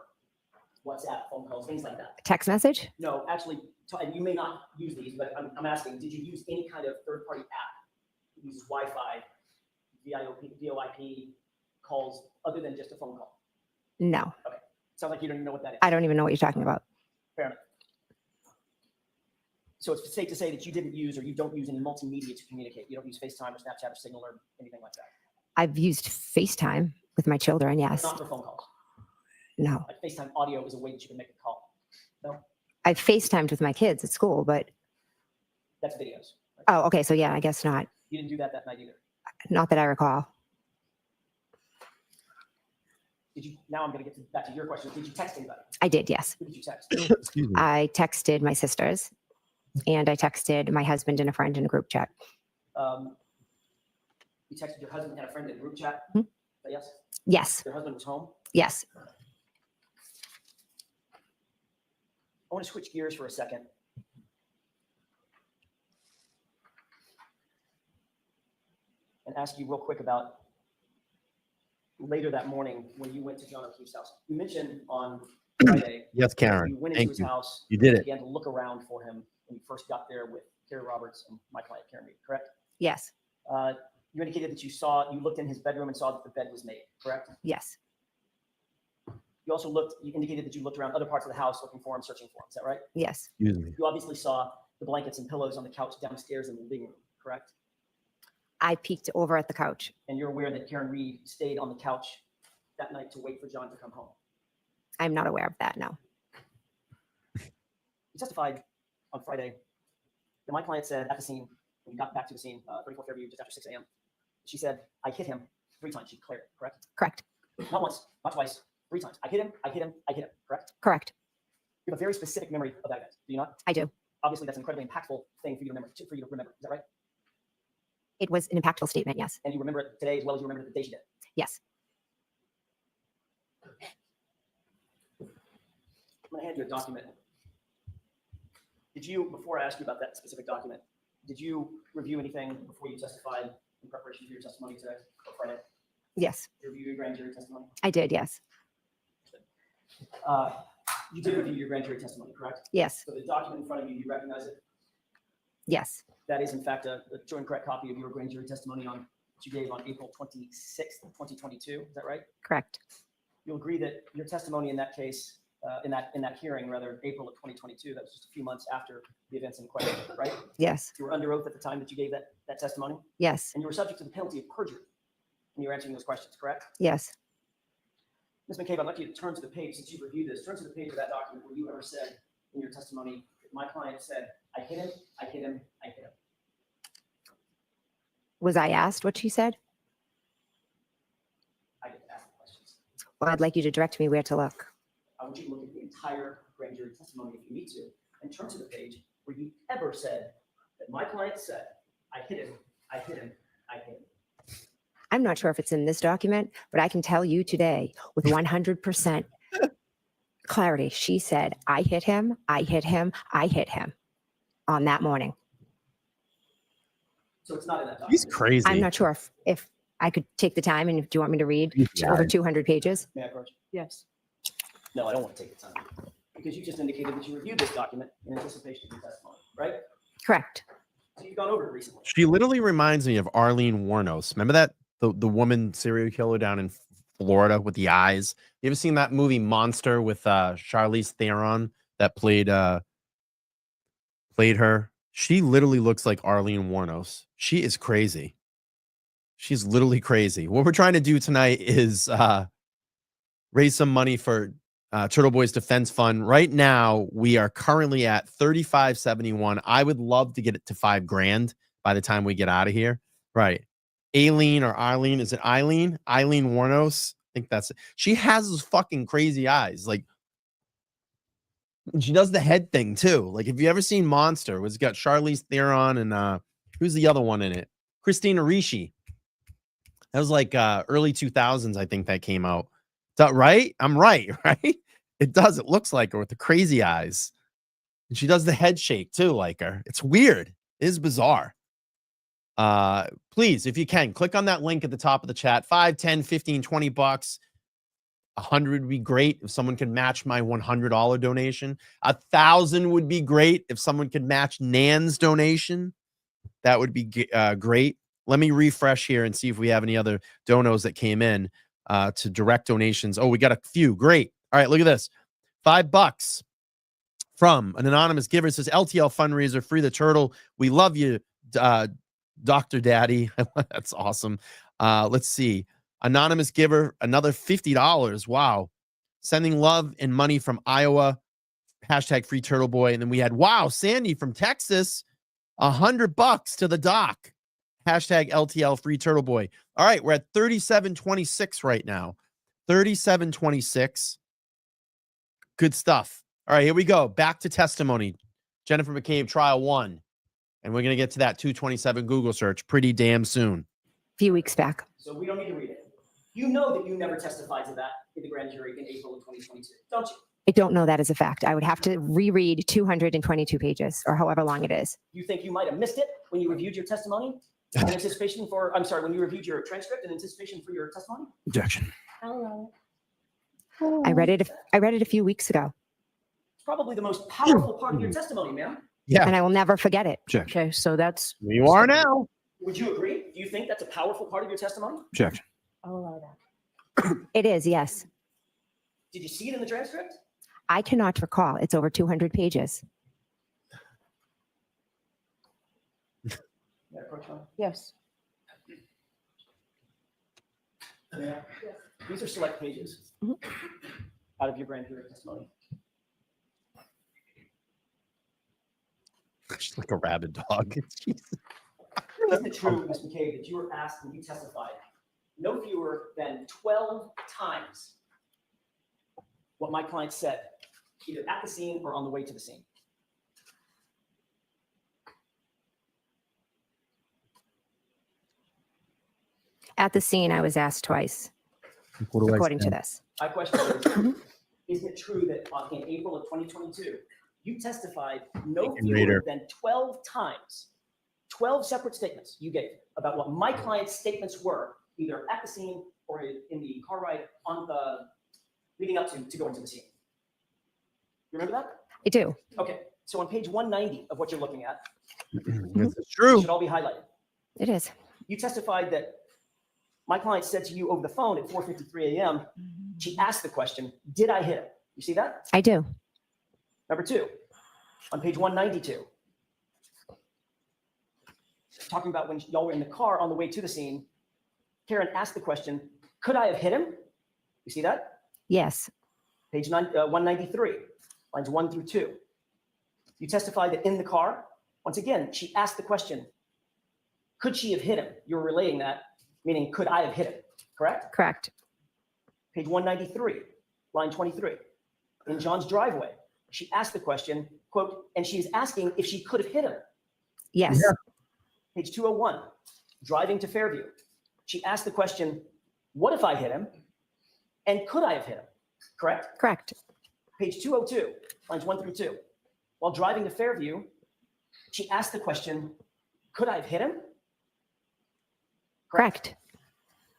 WhatsApp phone calls, things like that? Text message? No, actually, and you may not use these, but I'm asking, did you use any kind of third-party app that uses Wi-Fi, VoIP calls other than just a phone call? No, Sounds like you don't even know what that is. I don't even know what you're talking about. Fair enough. So it's safe to say that you didn't use or you don't use any multimedia to communicate. You don't use FaceTime or Snapchat or Signal or anything like that. I've used FaceTime with my children, yes. Not for phone calls. No. Like FaceTime audio is a way that you can make a call. No, I've FaceTimed with my kids at school, but, that's videos. Right? oh, okay, so yeah, I guess not. You didn't do that night either. Not that I recall. Did you? Now I'm going to get back to your question. Did you text anybody? I did, yes. Who did you text? Excuse me. I texted my sisters, and I texted my husband and a friend in a group chat. You texted your husband and a friend in a group chat? Hmm? Yes. Yes, Your husband was home? yes. I want to switch gears for a second. And ask you real quick about later that morning when you went to John O'Keefe's house. You mentioned on Friday Yes, that Karen. you went into Thank his you. house. You did it. Began to look around for him when you first got there with Carrie Roberts and my client Karen Reed, correct? Yes, You indicated that you looked in his bedroom and saw that the bed was made, correct? yes, You indicated that you looked around other parts of the house looking for him, searching for him. Is that right? yes. Excuse me. You obviously saw the blankets and pillows on the couch downstairs in the living room, correct? I peeked over at the couch. And you're aware that Karen Reed stayed on the couch that night to wait for John to come home. I'm not aware of that, no. You testified on Friday that my client said at the scene, when you got back to the scene, 34th Fairview, just after 6 a.m., she said, I hit him 3 times. She declared it, correct? Correct, Not once, not twice, 3 times. I hit him, I hit him, I hit him, correct? correct. You have a very specific memory of that event, do you not? I do. Obviously, that's an incredibly impactful thing for you to remember. Is that right? It was an impactful statement, yes. And you remember it today as well as you remember it the day she did. Yes, I'm going to hand you a document. Before I ask you about that specific document, did you review anything before you testified in preparation for your testimony today or Friday? yes, Did you review your grand jury testimony? I did, yes, You did review your grand jury testimony, correct? yes, So the document in front of you, you recognize it? yes, That is, in fact, a true and correct copy of your grand jury testimony that you gave on April 26th, 2022. Is that right? correct. You'll agree that your testimony in that case, in that hearing, rather, April of 2022, that was just a few months after the events in question, right? Yes, You were under oath at the time that you gave that testimony, yes, and you were subject to the penalty of perjury when you were answering those questions, correct? yes. Ms. McCabe, I'd like you to turn to the page, since you've reviewed this, turn to the page of that document where you ever said in your testimony, that my client said, I hit him, I hit him, I hit him. Was I asked what she said? I get to ask the questions. Well, I'd like you to direct me where to look. I want you to look at the entire grand jury testimony if you need to, and turn to the page where you ever said that my client said, I hit him, I hit him, I hit him. I'm not sure if it's in this document, but I can tell you today with 100% clarity, she said, I hit him, I hit him, I hit him on that morning. So it's not in that document. He's crazy. I'm not sure if I could take the time and do you want me to read Yeah. over 200 pages? May I approach? Yes. No, I don't want to take the time. Because you just indicated that you reviewed this document in anticipation of your testimony, right? Correct. So you've gone over it recently. She literally reminds me of Arlene Warnos. Remember that? The woman serial killer down in Florida with the eyes. You ever seen that movie Monster with Charlize Theron that played her? She literally looks like Arlene Warnos. She is crazy. She's literally crazy. What we're trying to do tonight is raise some money for Turtleboy's Defense Fund. Right now, we are currently at $35.71. I would love to get it to $5,000 by the time we get out of here. Right. Aileen or Arlene. Is it Eileen? Eileen Warnos. I think that's it. She has those fucking crazy eyes. Like, and she does the head thing too. Like, if you ever seen Monster, it's got Charlize Theron and who's the other one in it? Christina Ricci. That was like early 2000s, I think that came out. Is that right? I'm right, right? It does. It looks like her with the crazy eyes. And she does the head shake too, like her. It's weird. It is bizarre. Please, if you can, click on that link at the top of the chat. $5, $10, $15, $20. 100 would be great if someone could match my $100 donation. 1,000 would be great if someone could match Nan's donation. That would be great. Let me refresh here and see if we have any other donos that came in to direct donations. Oh, we got a few. Great. All right, look at this. $5 from an anonymous giver. It says, LTL fundraiser, free the turtle. We love you, Dr. Daddy. That's awesome. Let's see. Anonymous giver, another $50. Wow. Sending love and money from Iowa. Hashtag free Turtleboy. And then we had, wow, Sandy from Texas, $100 to the doc. Hashtag LTL free Turtleboy. All right, we're at 3726 right now. 3726. Good stuff. All right, here we go. Back to testimony. Jennifer McCabe, trial 1. And we're going to get to that 227 Google search pretty damn soon. A few weeks back. So we don't need to read it. You know that you never testified to that in the grand jury in April of 2022, don't you? I don't know that as a fact. I would have to reread 222 pages or however long it is. You think you might have missed it when you reviewed your testimony in anticipation for, I'm sorry, when you reviewed your transcript in anticipation for your testimony? Objection. Hello. I read it a few weeks ago, It's probably the most powerful part of your testimony, ma'am. Yeah, and I will never forget it. Objection. Okay, so that's, you are now. Would you agree? Do you think that's a powerful part of your testimony? Objection. I'll allow that. It is, yes. Did you see it in the transcript? I cannot recall. It's over 200 pages. Yeah, approach one. Yes. Yeah. These are select pages out of your grand jury testimony. She's like a rabid dog. Jesus. Isn't it true, Ms. McCabe, that you were asked and you testified no fewer than 12 times what my client said, either at the scene or on the way to the scene? At the scene, I was asked twice, What do I according say? to this. My question is, isn't it true that in April of 2022, you testified no fewer than 12 times, 12 separate statements you gave about what my client's statements were, either at the scene or in the car ride on the leading up to going to the scene? You remember that? I do. Okay, so on page 190 of what you're looking at, This is it true. should all be highlighted. It is. You testified that my client said to you over the phone at 4:53 a.m., she asked the question, did I hit him? You see that? I do. Number 2, on page 192, talking about when y'all were in the car on the way to the scene, Karen asked the question, could I have hit him? You see that? Yes. Page 193, lines 1 through 2. You testified that in the car, once again, she asked the question, could she have hit him? You're relaying that, meaning could I have hit him, correct? Correct. Page 193, line 23. In John's driveway, she asked the question, quote, and she's asking if she could have hit him. Yes. Yeah. Page 201, driving to Fairview. She asked the question, what if I hit him? And could I have hit him? Correct? Correct. Page 202, lines 1 through 2. While driving to Fairview, she asked the question, could I have hit him? Correct.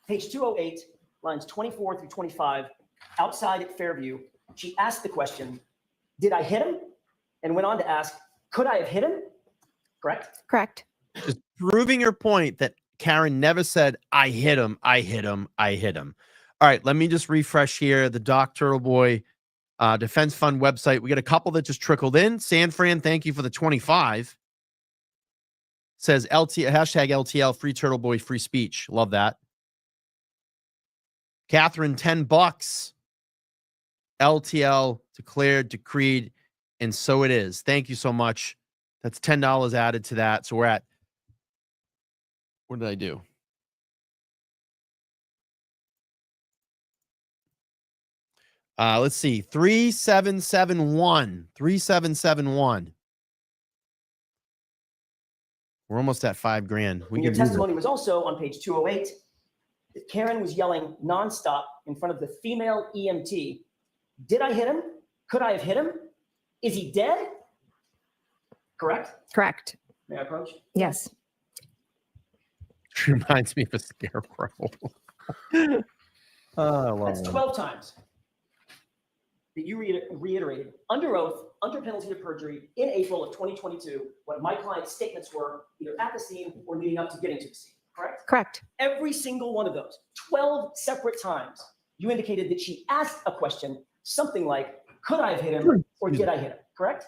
Page 208, lines 24 through 25, outside at Fairview, she asked the question, did I hit him? And went on to ask, could I have hit him? Correct? Correct. Just proving your point that Karen never said, I hit him, I hit him, I hit him. All right, let me just refresh here. The Doc Turtleboy Defense Fund website. We got a couple that just trickled in. San Fran, thank you for the 25. Says hashtag LTL, free Turtleboy, free speech. Love that. Catherine, $10. LTL declared, decreed, and so it is. Thank you so much. That's $10 added to that. So we're at, what did I do? Let's see, 3771. 3771. We're almost at $5,000. We And your can do this. testimony was also on page 208 that Karen was yelling nonstop in front of the female EMT. Did I hit him? Could I have hit him? Is he dead? Correct? Correct. May I approach? Yes. Reminds me of a scarecrow. Oh, I love That's that. 12 times. that you reiterated under oath, under penalty of perjury, in April of 2022, what my client's statements were, either at the scene or leading up to getting to the scene, correct? Correct. Every single one of those, 12 separate times, you indicated that she asked a question, something like, could I have hit him or did I hit him, correct?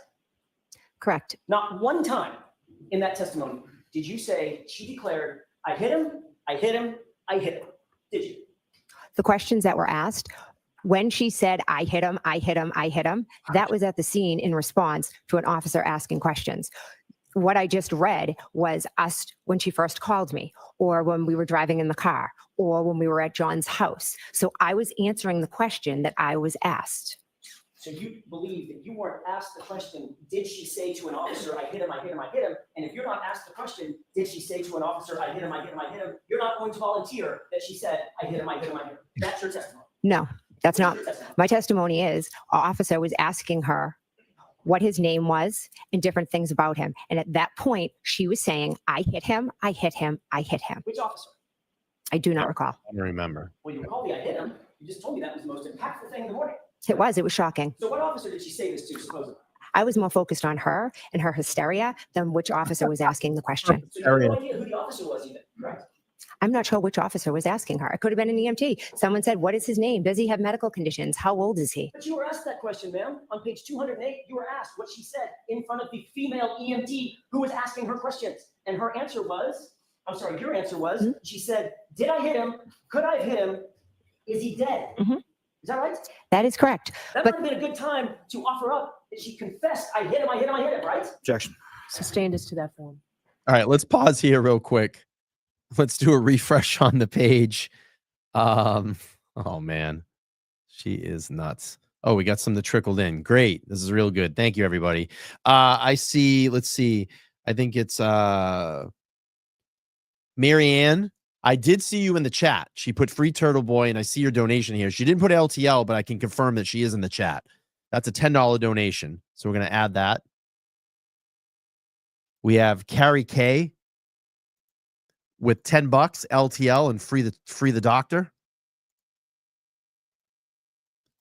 Correct. Not one time in that testimony did you say she declared, I hit him, I hit him, I hit him. Did you? The questions that were asked, when she said, I hit him, I hit him, I hit him, that was at the scene in response to an officer asking questions. What I just read was us when she first called me, or when we were driving in the car, or when we were at John's house. So I was answering the question that I was asked. So you believe that you weren't asked the question, did she say to an officer, I hit him, I hit him, I hit him? And if you're not asked the question, did she say to an officer, I hit him, I hit him, I hit him? You're not going to volunteer that she said, I hit him, I hit him, I hit him. That's your testimony. No, that's not. Your testimony. My testimony is our officer was asking her what his name was and different things about him. And at that point, she was saying, I hit him, I hit him, I hit him. Which officer? I do not recall. I don't remember. Well, you recall the I hit him. You just told me that was the most impactful thing in the morning. It was shocking. So what officer did she say this to, supposedly? I was more focused on her and her hysteria than which officer was asking the question. So you have no idea who the officer was even, correct? I'm not sure which officer was asking her. It could have been an EMT. Someone said, what is his name? Does he have medical conditions? How old is he? But you were asked that question, ma'am. On page 208, you were asked what she said in front of the female EMT who was asking her questions. And her answer was, I'm sorry, your answer was, she said, did I hit him? Could I have hit him? Is he dead? Is that right? That is correct. That But would have been a good time to offer up that she confessed, I hit him, I hit him, I hit him, right? Objection. Sustained as to that form. All right, let's pause here real quick. Let's do a refresh on the page. Oh man, she is nuts. Oh, we got some that trickled in. Great. This is real good. Thank you, everybody. I see, let's see. I think it's Marianne. I did see you in the chat. She put free Turtleboy, and I see your donation here. She didn't put LTL, but I can confirm that she is in the chat. That's a $10 donation. So we're going to add that. We have Carrie K with $10 LTL and free the doctor.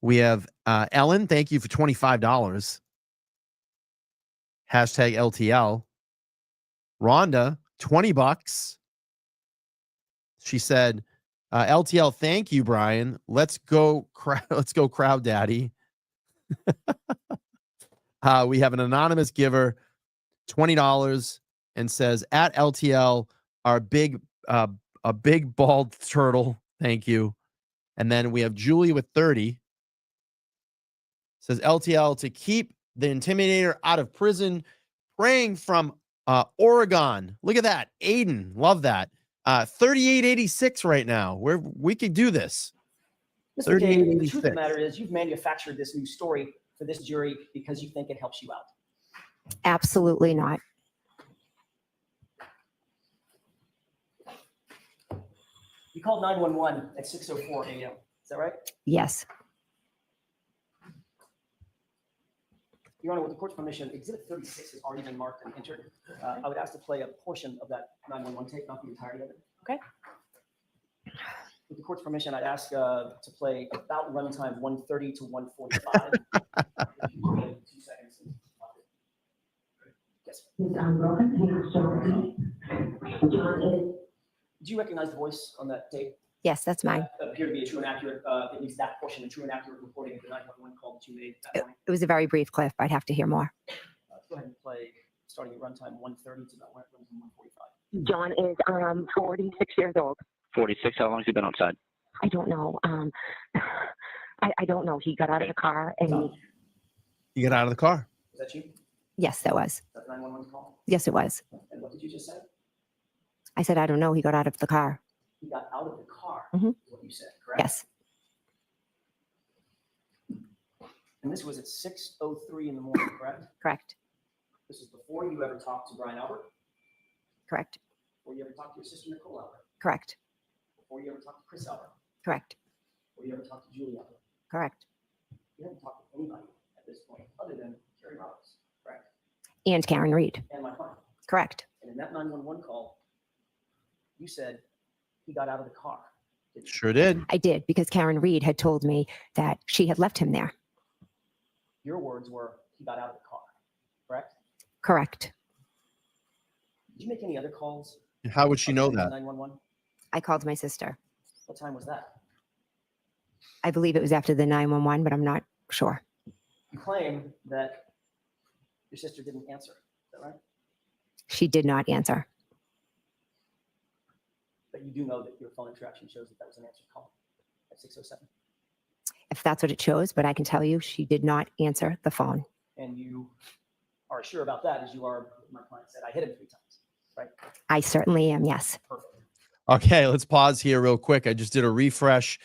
We have Ellen. Thank you for $25. Hashtag LTL. Rhonda, $20. She said, LTL, thank you, Brian. Let's go Crowd Daddy. We have an anonymous giver, $20, and says, at LTL, a big bald turtle. Thank you. And then we have Julie with 30. Says LTL to keep the intimidator out of prison. Praying from Oregon. Look at that. Aiden. Love that. 3886 right now. We could do this. Mr. Dave, the truth of the matter is you've manufactured this new story for this jury because you think it helps you out. absolutely not. You called 911 at 6:04 a.m. Is that right? Yes. Your Honor, with the court's permission, Exhibit 36 has already been marked and entered. I would ask to play a portion of that 911 tape, not the entirety of it. Okay. With the court's permission, I'd ask to play about runtime 1:30 to 1:45. 2 seconds. Yes. Do you recognize the voice on that tape? Yes, that's mine. Appeared to be a true and accurate, at least that portion, a true and accurate reporting of the 911 call that you made that morning. It was a very brief clip. I'd have to hear more. Go ahead and play, starting at runtime 1:30 to about runtime 1:45. John is 46 years old. 46. How long has he been outside? I don't know. I don't know. He got out of the car and You get out of the car. Is that you? Is Yes, that was. that the 911 call? Yes, it was. And what did you just say? I said, I don't know. He got out of the car. He got out of the car, Mhm. is what you said, correct? Yes. And this was at 6:03 in the morning, correct? Correct. This is before you ever talked to Brian Albert, Correct. before you ever talked to your sister Nicole Albert, Correct. before you ever talked to Chris Albert, Correct. before you ever talked to Julie Albert. Correct. You haven't talked to anybody at this point other than Kerry Roberts, correct? And Karen Reed. And my client. Correct. And in that 911 call, you said he got out of the car. Didn't you? Sure did. I did because Karen Reed had told me that she had left him there. your words were he got out of the car, correct? Correct. Did you make any other calls? How would she know that? 911? I called my sister. What time was that? I believe it was after the 911, but I'm not sure. You claim that your sister didn't answer. Is that right? She did not answer. But you do know that your phone interaction shows that that was an answered call at 6:07. If that's what it shows, but I can tell you she did not answer the phone. And you are sure about that, as you are, my client said, I hit him 3 times, right? I certainly am, yes. Perfect. Okay, let's pause here real quick. I just did a refresh.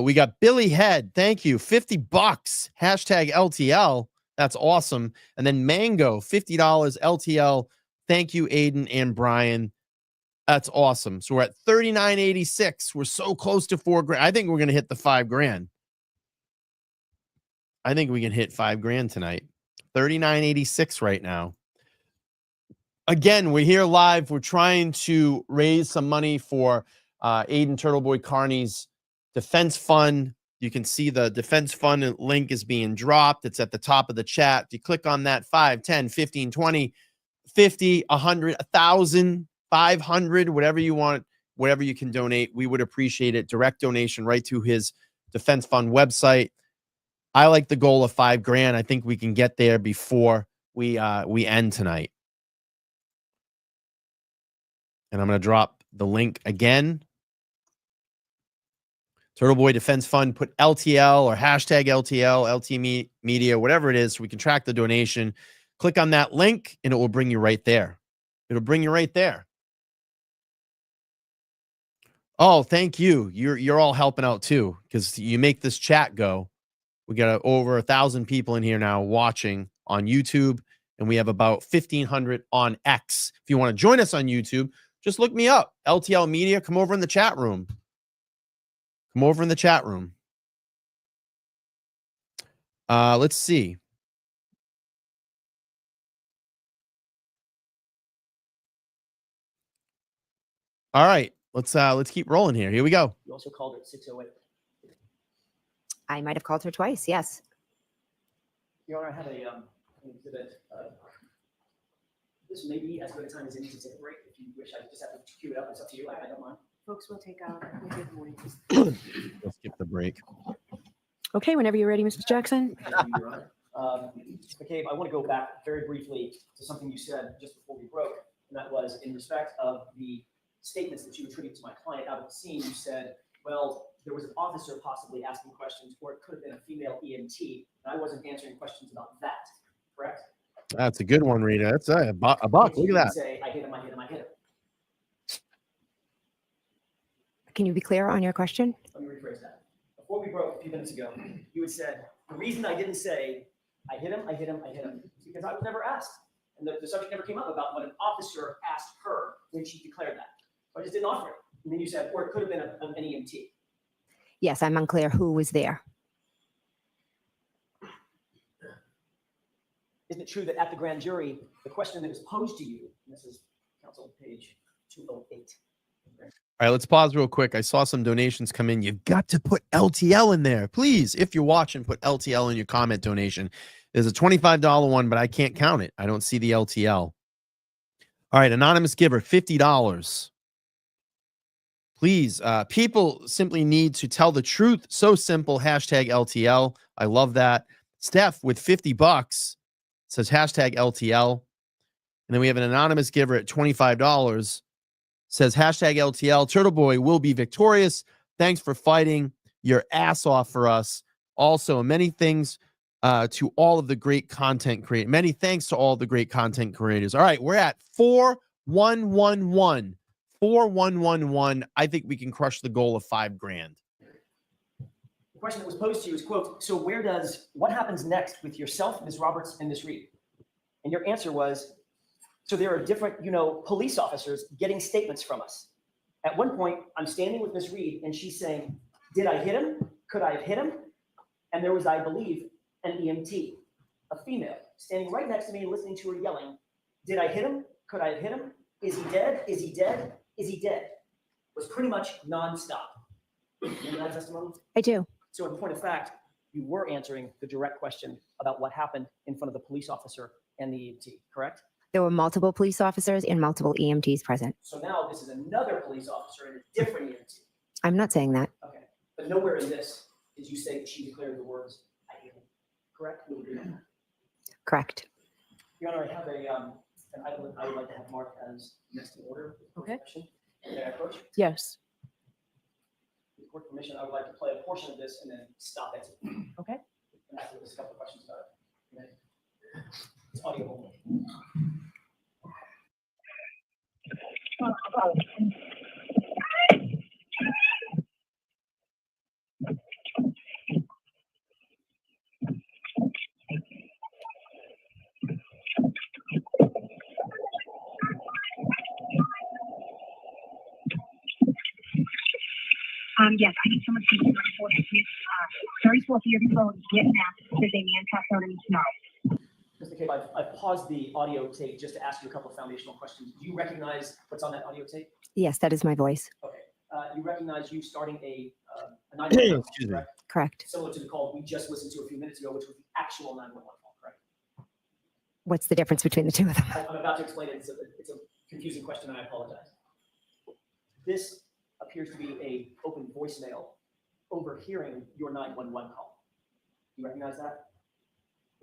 We got Billy Head. Thank you. $50. Hashtag LTL. That's awesome. And then Mango, $50 LTL. Thank you, Aiden and Brian. That's awesome. So we're at $39.86. We're so close to $4,000. I think we're going to hit the $5,000. I think we can hit $5,000 tonight. $39.86 right now. Again, we're here live. We're trying to raise some money for Aiden Turtleboy Carney's defense fund. You can see the defense fund link is being dropped. It's at the top of the chat. If you click on that, 5, 10, 15, 20, 50, 100, 1,000, 500, whatever you want, whatever you can donate, we would appreciate it. Direct donation right to his defense fund website. I like the goal of $5,000. I think we can get there before we end tonight. And I'm going to drop the link again. Turtleboy Defense Fund, put LTL or hashtag LTL, LT Media, whatever it is, so we can track the donation. Click on that link, and it will bring you right there. It'll bring you right there. Oh, thank you. You're all helping out too, because you make this chat go. We got over 1,000 people in here now watching on YouTube, and we have about 1,500 on X. If you want to join us on YouTube, just look me up, LTL Media. Come over in the chat room. Come over in the chat room. Let's see. All right, let's keep rolling here. Here we go. You also called her at 6:08. I might have called her twice, yes. Your Honor, I have an exhibit. This may be as good a time as any to take a break. If you wish, I just have to cue it up. It's up to you. I don't mind. Folks, we'll take out. Let's skip the break. Okay, whenever you're ready, Mr. Jackson. Thank you, Your Honor. McCabe, I want to go back very briefly to something you said just before we broke, and that was in respect of the statements that you attribute to my client out of the scene. You said, well, there was an officer possibly asking questions, or it could have been a female EMT, and I wasn't answering questions about that, correct? That's a good one, Rita. That's a buck. Look at that. Say, I hit him, I hit him, I hit him. Can you be clear on your question? Let me rephrase that. Before we broke a few minutes ago, you had said, the reason I didn't say, I hit him, I hit him, I hit him, is because I was never asked. And the subject never came up about what an officer asked her when she declared that. So I just didn't offer it. And then you said, or it could have been an EMT. Yes, I'm unclear who was there. Isn't it true that at the grand jury, the question that was posed to you, and this is counsel page 208. All right, let's pause real quick. I saw some donations come in. You've got to put LTL in there. Please, if you're watching, put LTL in your comment donation. There's a $25 one, but I can't count it. I don't see the LTL. All right, anonymous giver, $50. Please, people simply need to tell the truth. So simple, hashtag LTL. I love that. Steph with $50 says hashtag LTL. And then we have an anonymous giver at $25. Says hashtag LTL. Turtleboy will be victorious. Thanks for fighting your ass off for us. Also, many things to all of the great content creators. Many thanks to all the great content creators. All right, we're at 4111. 4111. I think we can crush the goal of $5,000. The question that was posed to you is, quote, so what happens next with yourself, Ms. Roberts, and Ms. Reed? And your answer was, so there are different, police officers getting statements from us. At one point, I'm standing with Ms. Reed, and she's saying, did I hit him? Could I have hit him? And there was, I believe, an EMT, a female, standing right next to me and listening to her yelling, did I hit him? Could I have hit him? Is he dead? Is he dead? Is he dead? Was pretty much nonstop. Remember that testimony? I do. So in point of fact, you were answering the direct question about what happened in front of the police officer and the EMT, correct? There were multiple police officers and multiple EMTs present. So now this is another police officer and a different EMT. I'm not saying that. Okay. But nowhere in this did you say that she declared the words, "I hear you." Correct? We agree on that. Correct. Your Honor, I have an item that I would like to have marked as next in order. With Okay. permission. May I approach? Yes. With court permission, I would like to play a portion of this and then stop it. Okay. And ask us a couple of questions about it. Okay. It's audio only. Yes, I need someone to report this. 34th year road, Vietnam, there's a man passed out in the snow. Mr. Cape, I've paused the audio tape just to ask you a couple of foundational questions. Do you recognize what's on that audio tape? Yes, that is my voice. Okay. You recognize you starting a 911 Excuse me. correct? Correct. Similar to the call we just listened to a few minutes ago, which was the actual 911 call, correct? What's the difference between the two of them? I'm about to explain it. It's a confusing question, and I apologize. This appears to be a open voicemail overhearing your 911 call. You recognize that?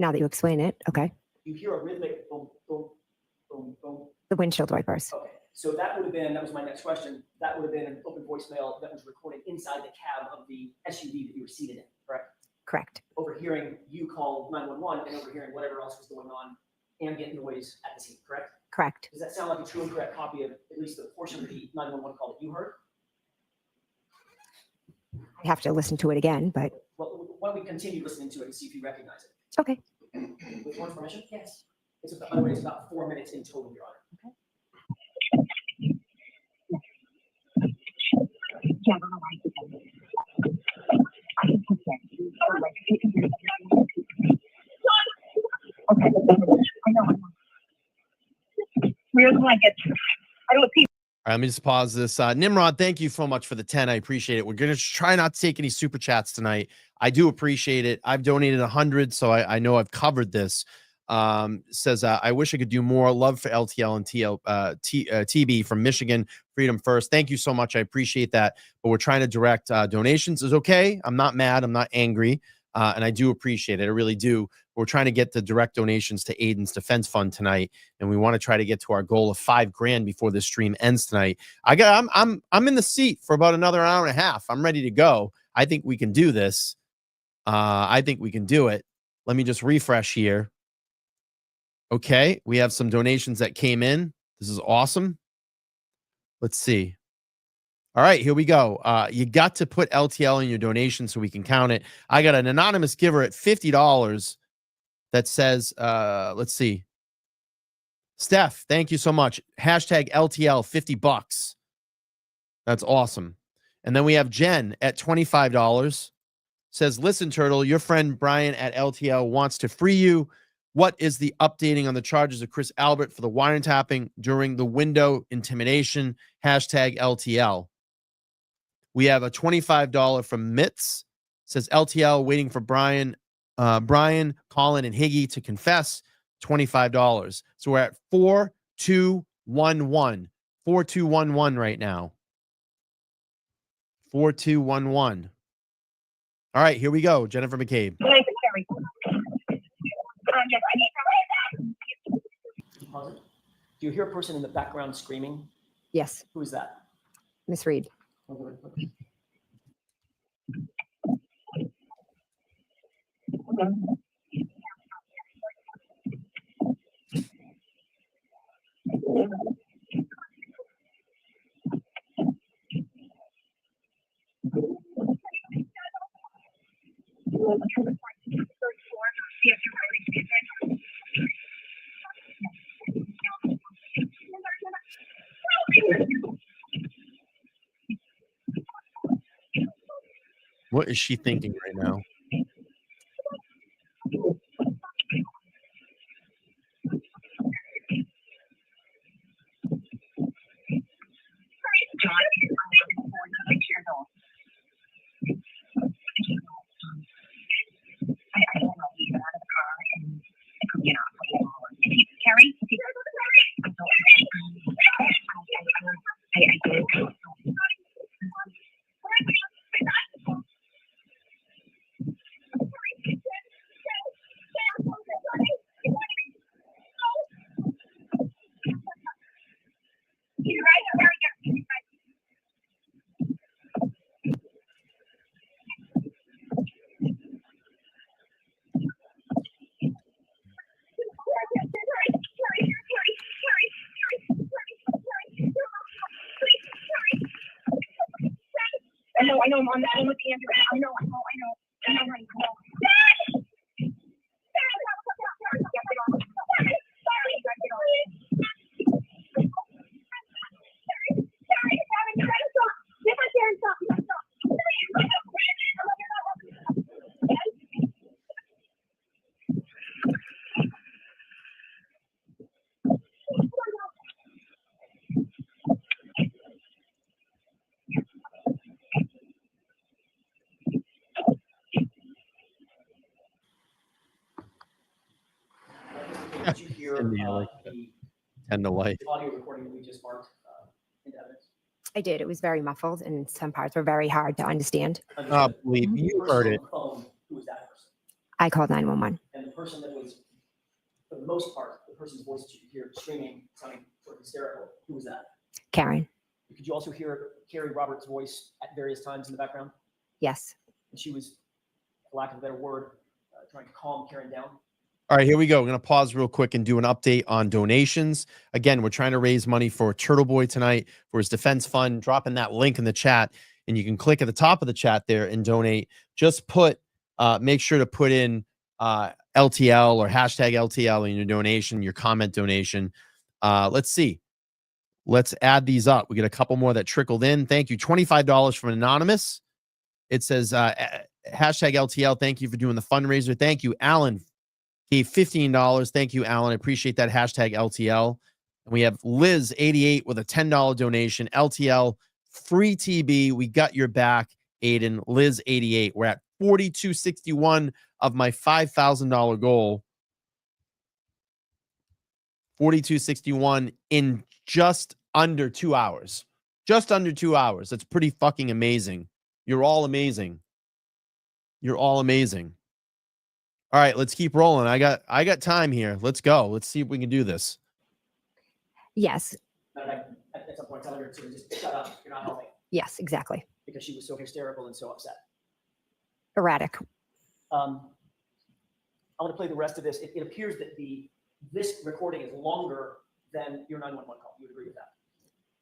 Now that you explain it, okay. You hear a rhythmic boom, boom, boom, boom. The windshield wipers. Okay, so that was my next question. That would have been an open voicemail that was recorded inside the cab of the SUV that you were seated in, correct? Correct. Overhearing you call 911 and overhearing whatever else was going on, ambient noise at the scene, correct? Correct. Does that sound like a true and correct copy of at least the portion of the 911 call that you heard? I have to listen to it again, but Well, why don't we continue listening to it and see if you recognize it? okay. With more permission? Yes. By the way, it's about 4 minutes in total, Your Honor. Yeah, I don't know why he said this. I can put that. Okay. I know. Where do I get to? I don't see. All right, let me just pause this. Nimrod, thank you so much for the 10. I appreciate it. We're going to try not to take any super chats tonight. I do appreciate it. I've donated 100, so I know I've covered this. Says, I wish I could do more. Love for LTL and TB from Michigan. Freedom first. Thank you so much. I appreciate that. But we're trying to direct donations. Is okay. I'm not mad. I'm not angry. And I do appreciate it. I really do. We're trying to get the direct donations to Aiden's defense fund tonight, and we want to try to get to our goal of $5 grand before this stream ends tonight. I'm in the seat for about another hour and a half. I'm ready to go. I think we can do this. I think we can do it. Let me just refresh here. Okay, we have some donations that came in. This is awesome. Let's see. All right, here we go. You got to put LTL in your donation so we can count it. I got an anonymous giver at $50 that says, let's see. Steph, thank you so much. Hashtag LTL, $50. That's awesome. And then we have Jen at $25. Says, listen, Turtle, your friend Brian at LTL wants to free you. What is the updating on the charges of Chris Albert for the wiretapping during the window intimidation? Hashtag LTL. We have a $25 from Mitz. Says LTL waiting for Brian, Colin, and Higgy to confess. $25. So we're at 4211. 4211 right now. 4211. All right, here we go. Jennifer McCabe. Yes, I need Pause it. Do you hear a person in the background screaming? Yes, Who is that? Miss Reed. What is she thinking right now? know, I'm on the phone with Andrew. I know, honey, I know. Did you hear Cindy, I like that. the 10 to light. audio recording that we just marked into evidence? I did. It was very muffled and some parts were very hard to understand. Understood. Believe The you person heard on it. the phone, who was that person? I called 911. And the person that was, for the most part, the person's voice that you could hear screaming, sounding sort of hysterical, who was that? Karen. Could you also hear Carrie Roberts' voice at various times in the background? Yes. And she was, for lack of a better word, trying to calm Karen down. All right, here we go. We're going to pause real quick and do an update on donations. Again, we're trying to raise money for Turtleboy tonight for his defense fund. Dropping that link in the chat, and you can click at the top of the chat there and donate. Just make sure to put in LTL or hashtag LTL in your donation, your comment donation. Let's see. Let's add these up. We get a couple more that trickled in. Thank you. $25 from Anonymous. It says hashtag LTL. Thank you for doing the fundraiser. Thank you, Alan. Gave $15. Thank you, Alan. I appreciate that. Hashtag LTL. And we have Liz 88 with a $10 donation. LTL free TB. We got your back, Aiden. Liz 88. We're at 4261 of my $5,000 goal. 4261 in just under 2 hours. Just under 2 hours. That's pretty fucking amazing. You're all amazing. You're all amazing. All right, let's keep rolling. I got time here. Let's go. Let's see if we can do this. Yes. At some point, tell her to just shut up. You're not helping. Yes, exactly. Because she was so hysterical and so upset. Erratic. I want to play the rest of this. It appears that this recording is longer than your 911 call. You would agree with that?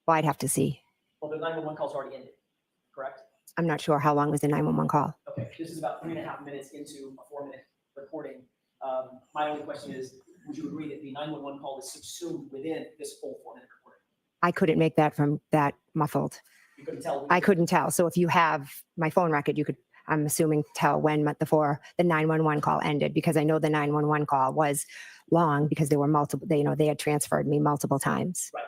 Well, I'd have to see. Well, the 911 call's already ended, correct? I'm not sure how long was the 911 call. Okay, this is about 3.5 minutes into a 4-minute recording. My only question is, would you agree that the 911 call is subsumed within this full 4-minute recording? I couldn't make that from that muffled. You couldn't tell? I couldn't tell. So if you have my phone record, you could, I'm assuming, tell when the 911 call ended, because I know the 911 call was long because there were multiple, they had transferred me multiple times. Right.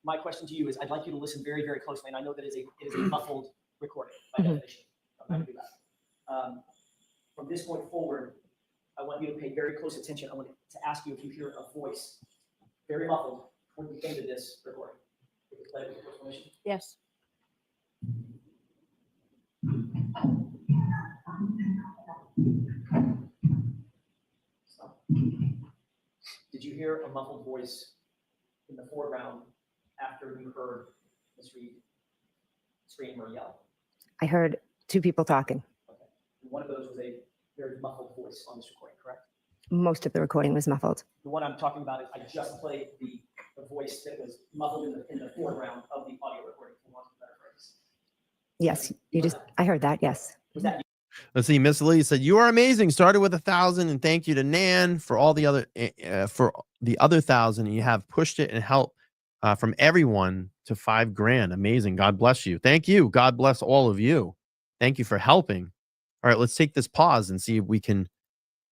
My question to you is, I'd like you to listen very, very closely, and I know that it is a muffled recording by definition. I'm not going to do that. From this point forward, I want you to pay very close attention. I want to ask you if you hear a voice, very muffled, when you ended this recording. Play with your permission. Yes. So, did you hear a muffled voice in the foreground after you heard Ms. Reed scream or yell? I heard two people talking. Okay. And one of those was a very muffled voice on this recording, correct? Most of the recording was muffled. The one I'm talking about is I just played the voice that was muffled in the foreground of the audio recording, for want of a better phrase. Yes, I heard that. Yes. Was that you? Let's see. Miss Lee said, "You are amazing. Started with 1,000, and thank you to Nan for all the other for the other 1,000. You have pushed it and helped from everyone to $5,000. Amazing. God bless you. Thank you. God bless all of you. Thank you for helping. All right, let's take this pause and see if we can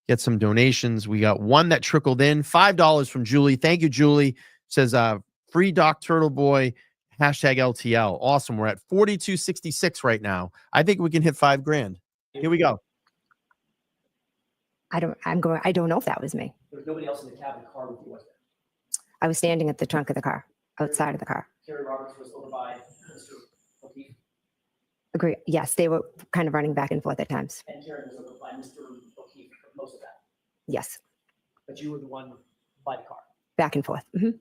get some donations. We got one that trickled in, $5 from Julie. Thank you, Julie. Says free Doc Turtleboy. Hashtag LTL. Awesome. We're at 4266 right now. I think we can hit $5,000. Here we go. I don't know if that was me. There was nobody else in the cab of the car with you, was there? I was standing at the trunk of the car, outside of the car. Carrie Roberts was over by Mr. O'Keefe, Agree. Yes, they were kind of running back and forth at times. and Karen was over by Mr. O'Keefe for most of that. Yes, But you were the one by the car. back and forth. You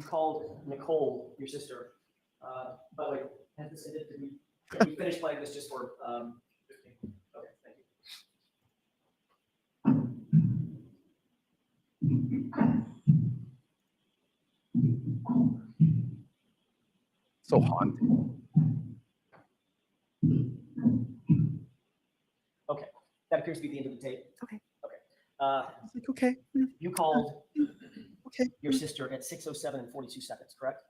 called Nicole, your sister. By the way, can we finish playing this just for 15? Okay, thank you. So haunted. Okay, that appears to be the end of the tape. Okay. Okay. It's like, okay. You called Okay. your sister at 6:07 and 42 seconds, correct?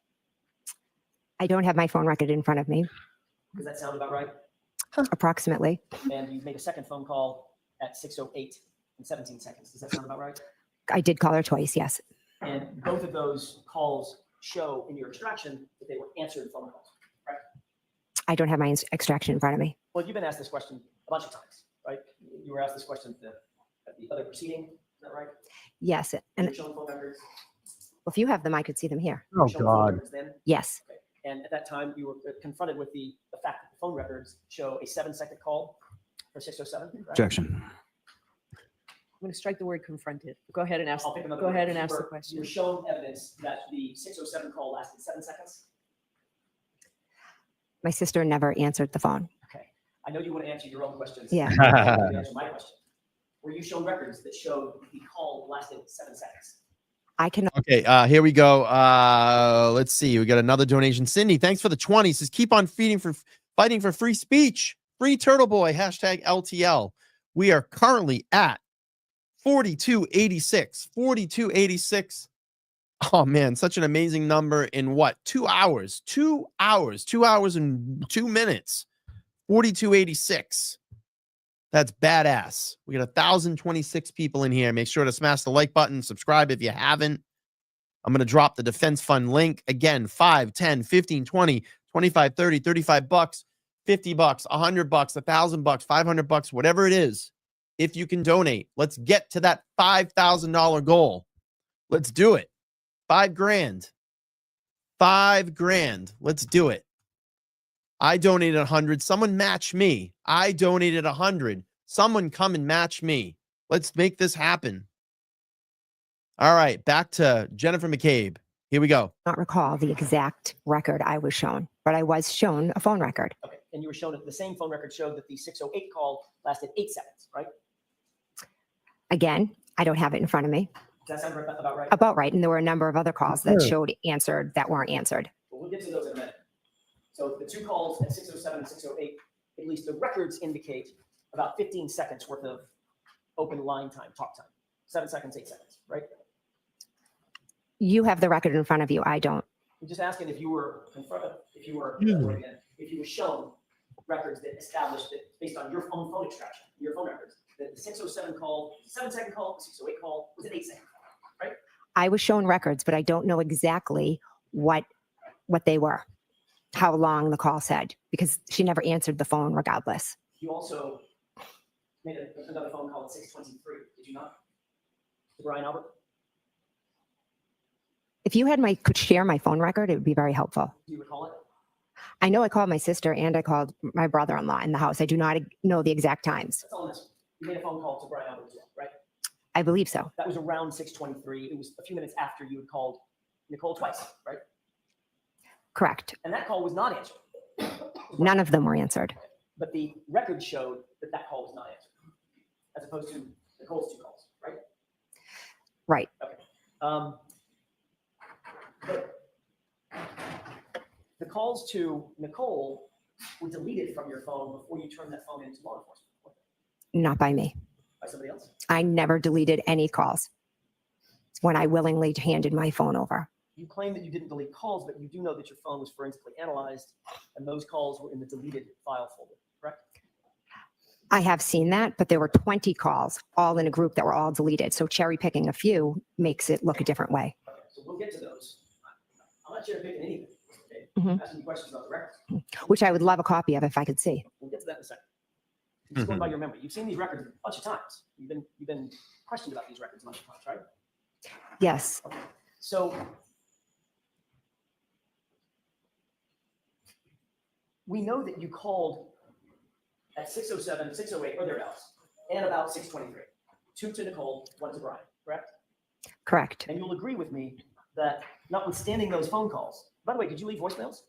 I don't have my phone record in front of me, Does that sound about right? approximately. And you've made a second phone call at 6:08 and 17 seconds. Does that sound about right? I did call her twice, yes. And both of those calls show in your extraction that they were answered phone calls, correct? I don't have my extraction in front of me. Well, you've been asked this question a bunch of times, right? You were asked this question at the other proceeding, is that right? Yes. And You're showing phone records. if you have them, I could see them here. Oh, Showing phone God. records then? Yes. Okay. And at that time, you were confronted with the fact that the phone records show a 7-second call for 6:07. Right? Objection. I'm going to strike the word confronted. Go ahead and ask. I'll pick another Go word. ahead and You ask the were- question. You were shown evidence that the 6:07 call lasted 7 seconds. My sister never answered the phone. Okay. I know you want to answer your own questions. Yeah. I'm going to answer my question. Were you shown records that showed the call lasted 7 seconds? I can. Okay, here we go. Let's see. We got another donation. Cindy, thanks for the 20. Says keep on fighting for free speech. Free Turtleboy, hashtag LTL. We are currently at 4286. 4286. Oh man, such an amazing number in what? 2 hours. 2 hours. 2 hours and 2 minutes. 4286. That's badass. We got 1,026 people in here. Make sure to smash the like button, subscribe if you haven't. I'm going to drop the defense fund link again. 5, 10, 15, 20, 25, 30, 35 bucks, 50 bucks, 100 bucks, 1,000 bucks, 500 bucks, whatever it is. If you can donate, let's get to that $5,000 goal. Let's do it. 5 grand. 5 grand. Let's do it. I donated 100. Someone match me. I donated 100. Someone come and match me. Let's make this happen. All right, back to Jennifer McCabe. Here we go. Not recall the exact record I was shown, but I was shown a phone record. Okay. And you were shown the same phone record showed that the 6:08 call lasted 8 seconds, right? Again, I don't have it in front of me. Does that sound about right? About right. And there were a number of other calls that showed answered that weren't answered. Well, we'll get to those in a minute. So the 2 calls at 6:07 and 6:08, at least the records indicate about 15 seconds worth of open line time, talk time. 7 seconds, 8 seconds, right? You have the record in front of you. I don't. I'm just asking if you were confronted, if you were shown records that established that based on your own phone extraction, your phone records, that the 6:07 call, 7-second call, the 6:08 call was an 8-second call, right? I was shown records, but I don't know exactly what they were, how long the call said, because she never answered the phone regardless. You also made another phone call at 6:23, did you not? To Brian Albert? If you could share my phone record, it would be very helpful. Do you recall it? I know I called my sister and I called my brother-in-law in the house. I do not know the exact times. That's all this. You made a phone call to Brian Albert as well, right? I believe so. That was around 6:23. It was a few minutes after you had called Nicole twice, right? Correct. And that call was not answered. None of them were answered. But the record showed that that call was not answered, as opposed to Nicole's 2 calls, right? Right. Okay. The calls to Nicole were deleted from your phone before you turned that phone into law enforcement. Not by me. By somebody else? I never deleted any calls when I willingly handed my phone over. You claim that you didn't delete calls, but you do know that your phone was forensically analyzed and those calls were in the deleted file folder, correct? I have seen that, but there were 20 calls all in a group that were all deleted. So cherry picking a few makes it look a different way. Okay, so we'll get to those. I'm not cherry picking anything. Okay? Mhm. I'm asking you questions about the records. Which I would love a copy of if I could see. We'll get to that in a second. Just going by your memory. You've seen these records a bunch of times. You've been questioned about these records a bunch of times, right? Yes. Okay. So we know that you called at 6:07, 6:08, or thereabouts, and about 6:23. 2 to Nicole, 1 to Brian, correct? Correct. And you'll agree with me that notwithstanding those phone calls, by the way, did you leave voicemails?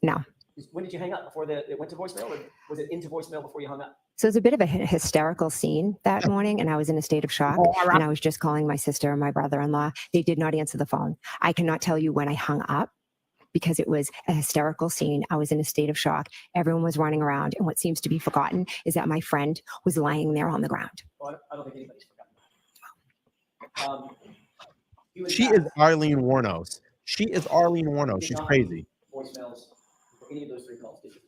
No. When did you hang up? Before it went to voicemail, or was it into voicemail before you hung up? So it was a bit of a hysterical scene that morning, and I was in a state of shock. And I was just calling my sister and my brother-in-law. They did not answer the phone. I cannot tell you when I hung up, because it was a hysterical scene. I was in a state of shock. Everyone was running around. And what seems to be forgotten is that my friend was lying there on the ground. Well, I don't think anybody's forgotten. You in She fact is Arlene Warnos. She is Arlene Warnos. did She's not crazy. voicemails for any of those 3 calls, did you?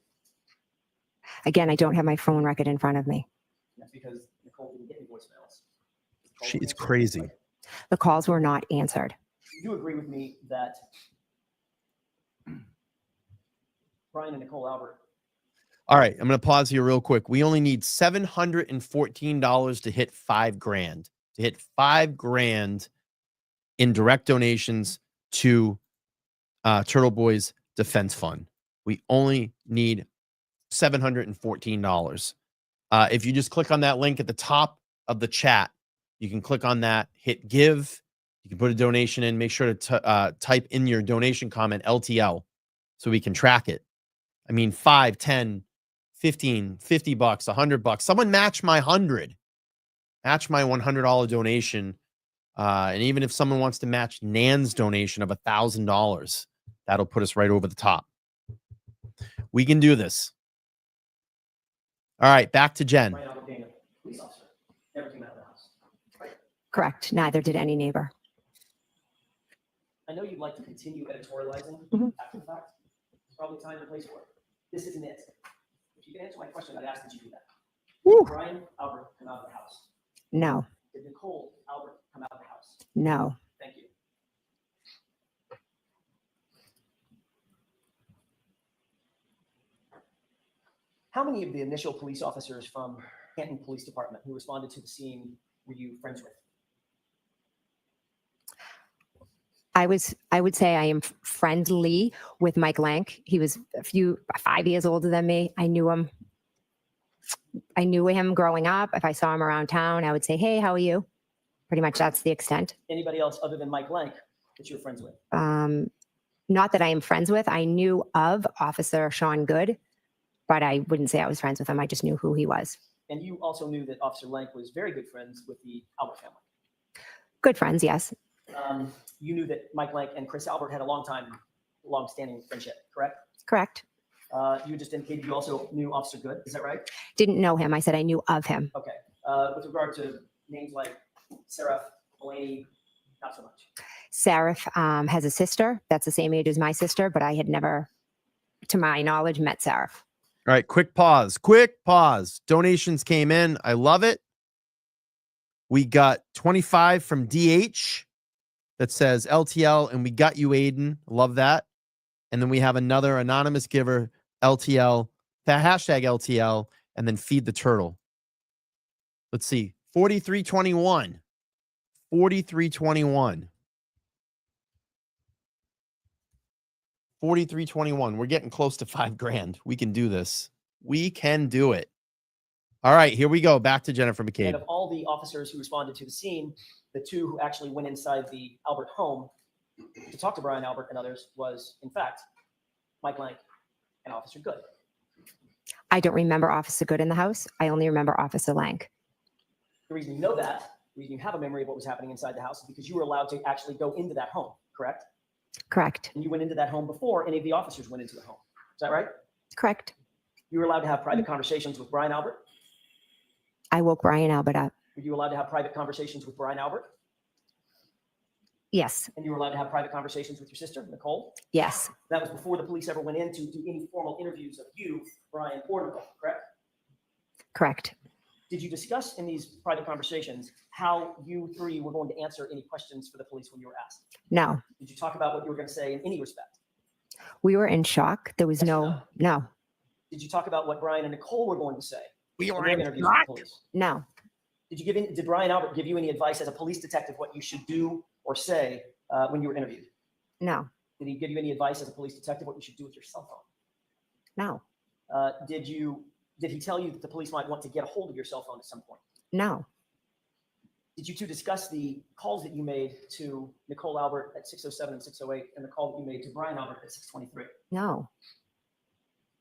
Again, I don't have my phone record in front of me. That's because Nicole didn't get any voicemails. She is crazy. The calls were not answered. You agree with me that Brian and Nicole Albert, All right, I'm going to pause here real quick. We only need $714 to hit $5,000. To hit $5,000 in direct donations to Turtleboy's Defense Fund. We only need $714. If you just click on that link at the top of the chat, you can click on that, hit give. You can put a donation in. Make sure to type in your donation comment LTL so we can track it. I mean, 5, 10, 15, $50, $100. Someone match my 100. Match my $100 donation. And even if someone wants to match Nan's donation of $1,000, that'll put us right over the top. We can do this. All right, back to Jen. Brian Albert being a police officer, never came out of the house. Right? Correct. Neither did any neighbor. I know you'd like to continue editorializing after the fact. It's probably time and place for it. This isn't it. If you can answer my question, I'd ask that you do that. Did Brian Albert come out of the house? No. Did Nicole Albert come out of the house? No. Thank you. How many of the initial police officers from Canton Police Department who responded to the scene were you friends with? I would say I am friendly with Mike Lank. He was 5 years older than me. I knew him growing up. If I saw him around town, I would say, hey, how are you? Pretty much that's the extent. Anybody else other than Mike Lank that you're friends with? Not that I am friends with. I knew of Officer Sean Good, but I wouldn't say I was friends with him. I just knew who he was. And you also knew that Officer Lank was very good friends with the Albert family. Good friends, yes. You knew that Mike Lank and Chris Albert had a long-standing friendship, correct? Correct. You just indicated you also knew Officer Good, is that right? Didn't know him. I said I knew of him. Okay. With regard to names like Seraph, Delaney, not so much. Seraph has a sister that's the same age as my sister, but I had never, to my knowledge, met Seraph. All right, quick pause. Quick pause. Donations came in. I love it. We got 25 from DH that says LTL, and we got you, Aiden. Love that. And then we have another anonymous giver, LTL, that hashtag LTL, and then feed the turtle. Let's see. 4321. 4321. 4321. We're getting close to $5,000. We can do this. We can do it. All right, here we go. Back to Jennifer McCabe. And of all the officers who responded to the scene, the 2 who actually went inside the Albert home to talk to Brian Albert and others was, in fact, Mike Lank and Officer Good. I don't remember Officer Good in the house. I only remember Officer Lank. The reason you know that, the reason you have a memory of what was happening inside the house is because you were allowed to actually go into that home, correct? Correct. And you went into that home before any of the officers went into the home. Is that right? Correct. You were allowed to have private conversations with Brian Albert? I woke Brian Albert up. Were you allowed to have private conversations with Brian Albert? Yes. And you were allowed to have private conversations with your sister, Nicole? Yes. That was before the police ever went in to do any formal interviews of you, Brian, or Nicole, correct? Correct. Did you discuss in these private conversations how you 3 were going to answer any questions for the police when you were asked? No. Did you talk about what you were going to say in any respect? We were in shock. There was Yes or no. no? No. Did you talk about what Brian and Nicole were going to say? We in were their in interviews with shock. the police? No. Did Brian Albert give you any advice as a police detective what you should do or say when you were interviewed? No. Did he give you any advice as a police detective what you should do with your cell phone? No. Did he tell you that the police might want to get a hold of your cell phone at some point? No. Did you 2 discuss the calls that you made to Nicole Albert at 6:07 and 6:08 and the call that you made to Brian Albert at 6:23? No.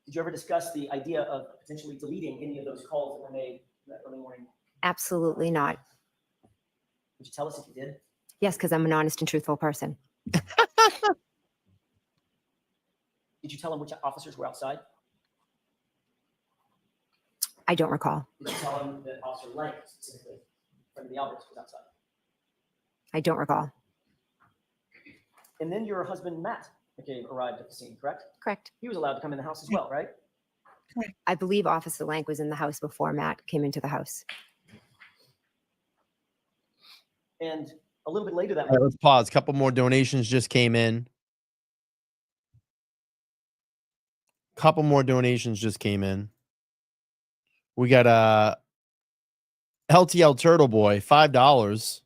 Did you ever discuss the idea of potentially deleting any of those calls that were made that early morning? Absolutely not. Would you tell us if you did? Yes, because I'm an honest and truthful person. Did you tell him which officers were outside? I don't recall. Did you tell him that Officer Lang, specifically, friend of the Alberts, was outside? I don't recall. And then your husband, Matt McCabe, arrived at the scene, correct? Correct. He was allowed to come in the house as well, right? I believe Officer Lank was in the house before Matt came into the house. And a little bit later that All right, let's pause. A couple more donations just came in. Couple more donations just came in. We got LTL Turtleboy, $5.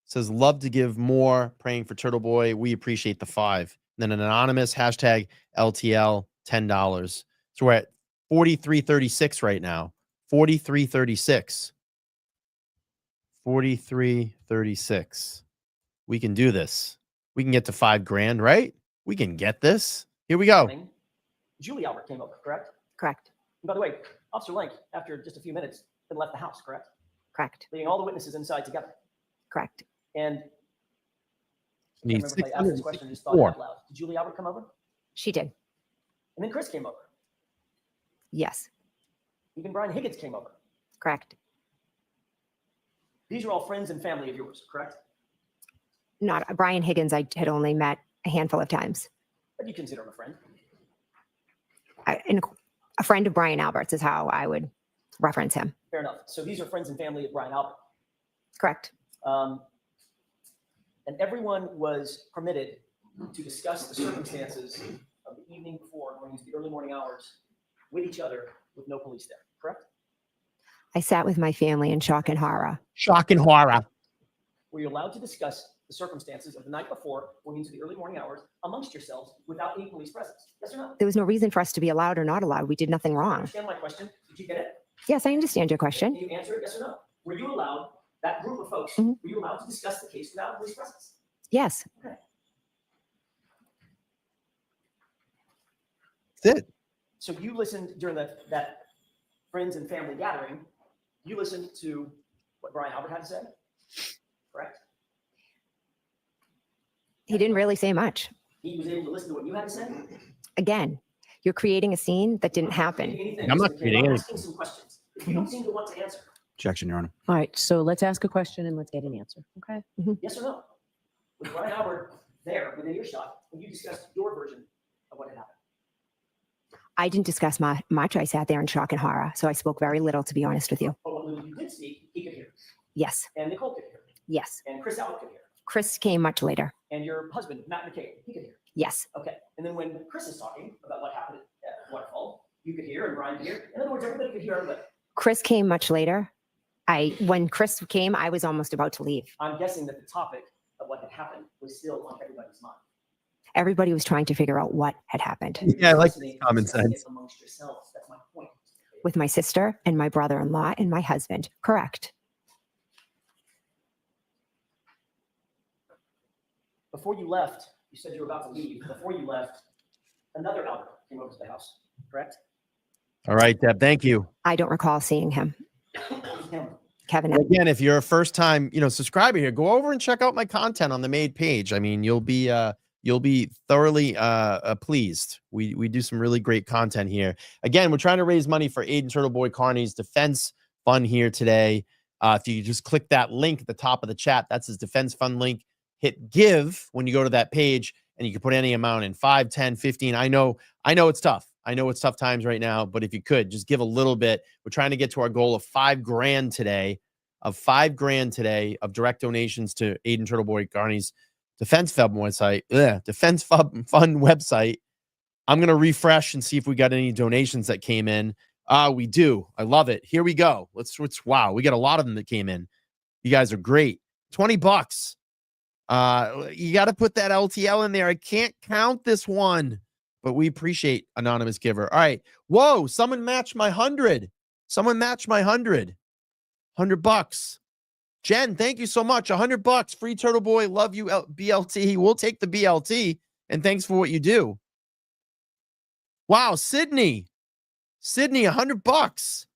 Says, love to give more, praying for Turtleboy. We appreciate the 5. Then an anonymous hashtag LTL, $10. So we're at 43.36 right now. 43.36. 43.36. We can do this. We can get to $5,000, right? We can get this. Here we go. morning, Julie Albert came over, correct? Correct. And by the way, Officer Lank, after just a few minutes, then left the house, correct? Correct. Leaving all the witnesses inside together. Correct. And I Need remember if I asked this question, I just thought it out loud. Did Julie Albert come over? She did. And then Chris came over. Yes. Even Brian Higgins came over. Correct. These are all friends and family of yours, correct? Not Brian Higgins. I had only met a handful of times. But you consider him a friend. And a friend of Brian Alberts is how I would reference him. Fair enough. So these are friends and family of Brian Albert. Correct. And everyone was permitted to discuss the circumstances of the evening before going into the early morning hours with each other with no police there, correct? I sat with my family in shock and horror. Shock and horror. Were you allowed to discuss the circumstances of the night before going into the early morning hours amongst yourselves without any police presence? Yes or no? There was no reason for us to be allowed or not allowed. We did nothing wrong. Understand my question? Did you get it? Yes, I understand your question. Can you answer it yes or no? Were you allowed, that group of folks, Mhm. were you allowed to discuss the case without police presence? Yes. That's it. So you listened during that friends and family gathering, you listened to what Brian Albert had to say, correct? He didn't really say much. He was able to listen to what you had to say? Again, you're creating a scene that didn't happen. Anything, I'm not Mr. McCabe, creating I'm asking some questions. If you don't seem to want to answer, Objection, Your Honor. All right, so let's ask a question and let's get an answer, okay? yes or no? Was Brian Albert there within earshot when you discussed your version of what had happened? I didn't discuss much. I sat there in shock and horror. So I spoke very little, to be honest with you. But what little you did speak, he could hear. Yes. And Nicole could hear. Yes. And Chris Albert could hear. Chris came much later. And your husband, Matt McCabe, he could hear. Yes. Okay. And then when Chris is talking about what happened at Waterfall, you could hear and Brian could hear. In other words, everybody could hear everybody. Chris came much later. When Chris came, I was almost about to leave. I'm guessing that the topic of what had happened was still on everybody's mind. Everybody was trying to figure out what had happened Yeah, I like Listening, common discussing sense. it amongst yourselves. That's my point. with my sister and my brother-in-law and my husband. Correct. Before you left, you said you were about to leave. Before you left, another Albert came over to the house, correct? All right, Deb. Thank you. I don't recall seeing him. Him. Kevin. Again, if you're a first time, subscriber here, go over and check out my content on the Made page. I mean, you'll be thoroughly pleased. We do some really great content here. Again, we're trying to raise money for Aiden Turtleboy Carney's defense fund here today. If you just click that link at the top of the chat, that's his defense fund link. Hit give when you go to that page, and you can put any amount in, 5, 10, 15. I know it's tough. I know it's tough times right now, but if you could just give a little bit. We're trying to get to our goal of $5,000 today, of direct donations to Aiden Turtleboy Carney's defense fund website. Defense fund website. I'm gonna refresh and see if we got any donations that came in. We do. I love it. Here we go. Wow, we got a lot of them that came in. You guys are great. $20. You got to put that LTL in there. I can't count this one, but we appreciate anonymous giver. All right. Whoa, someone matched my 100. $100. Jen, thank you so much. $100. Free Turtleboy. Love you, BLT. We'll take the BLT. And thanks for what you do. Wow, Sydney, $100.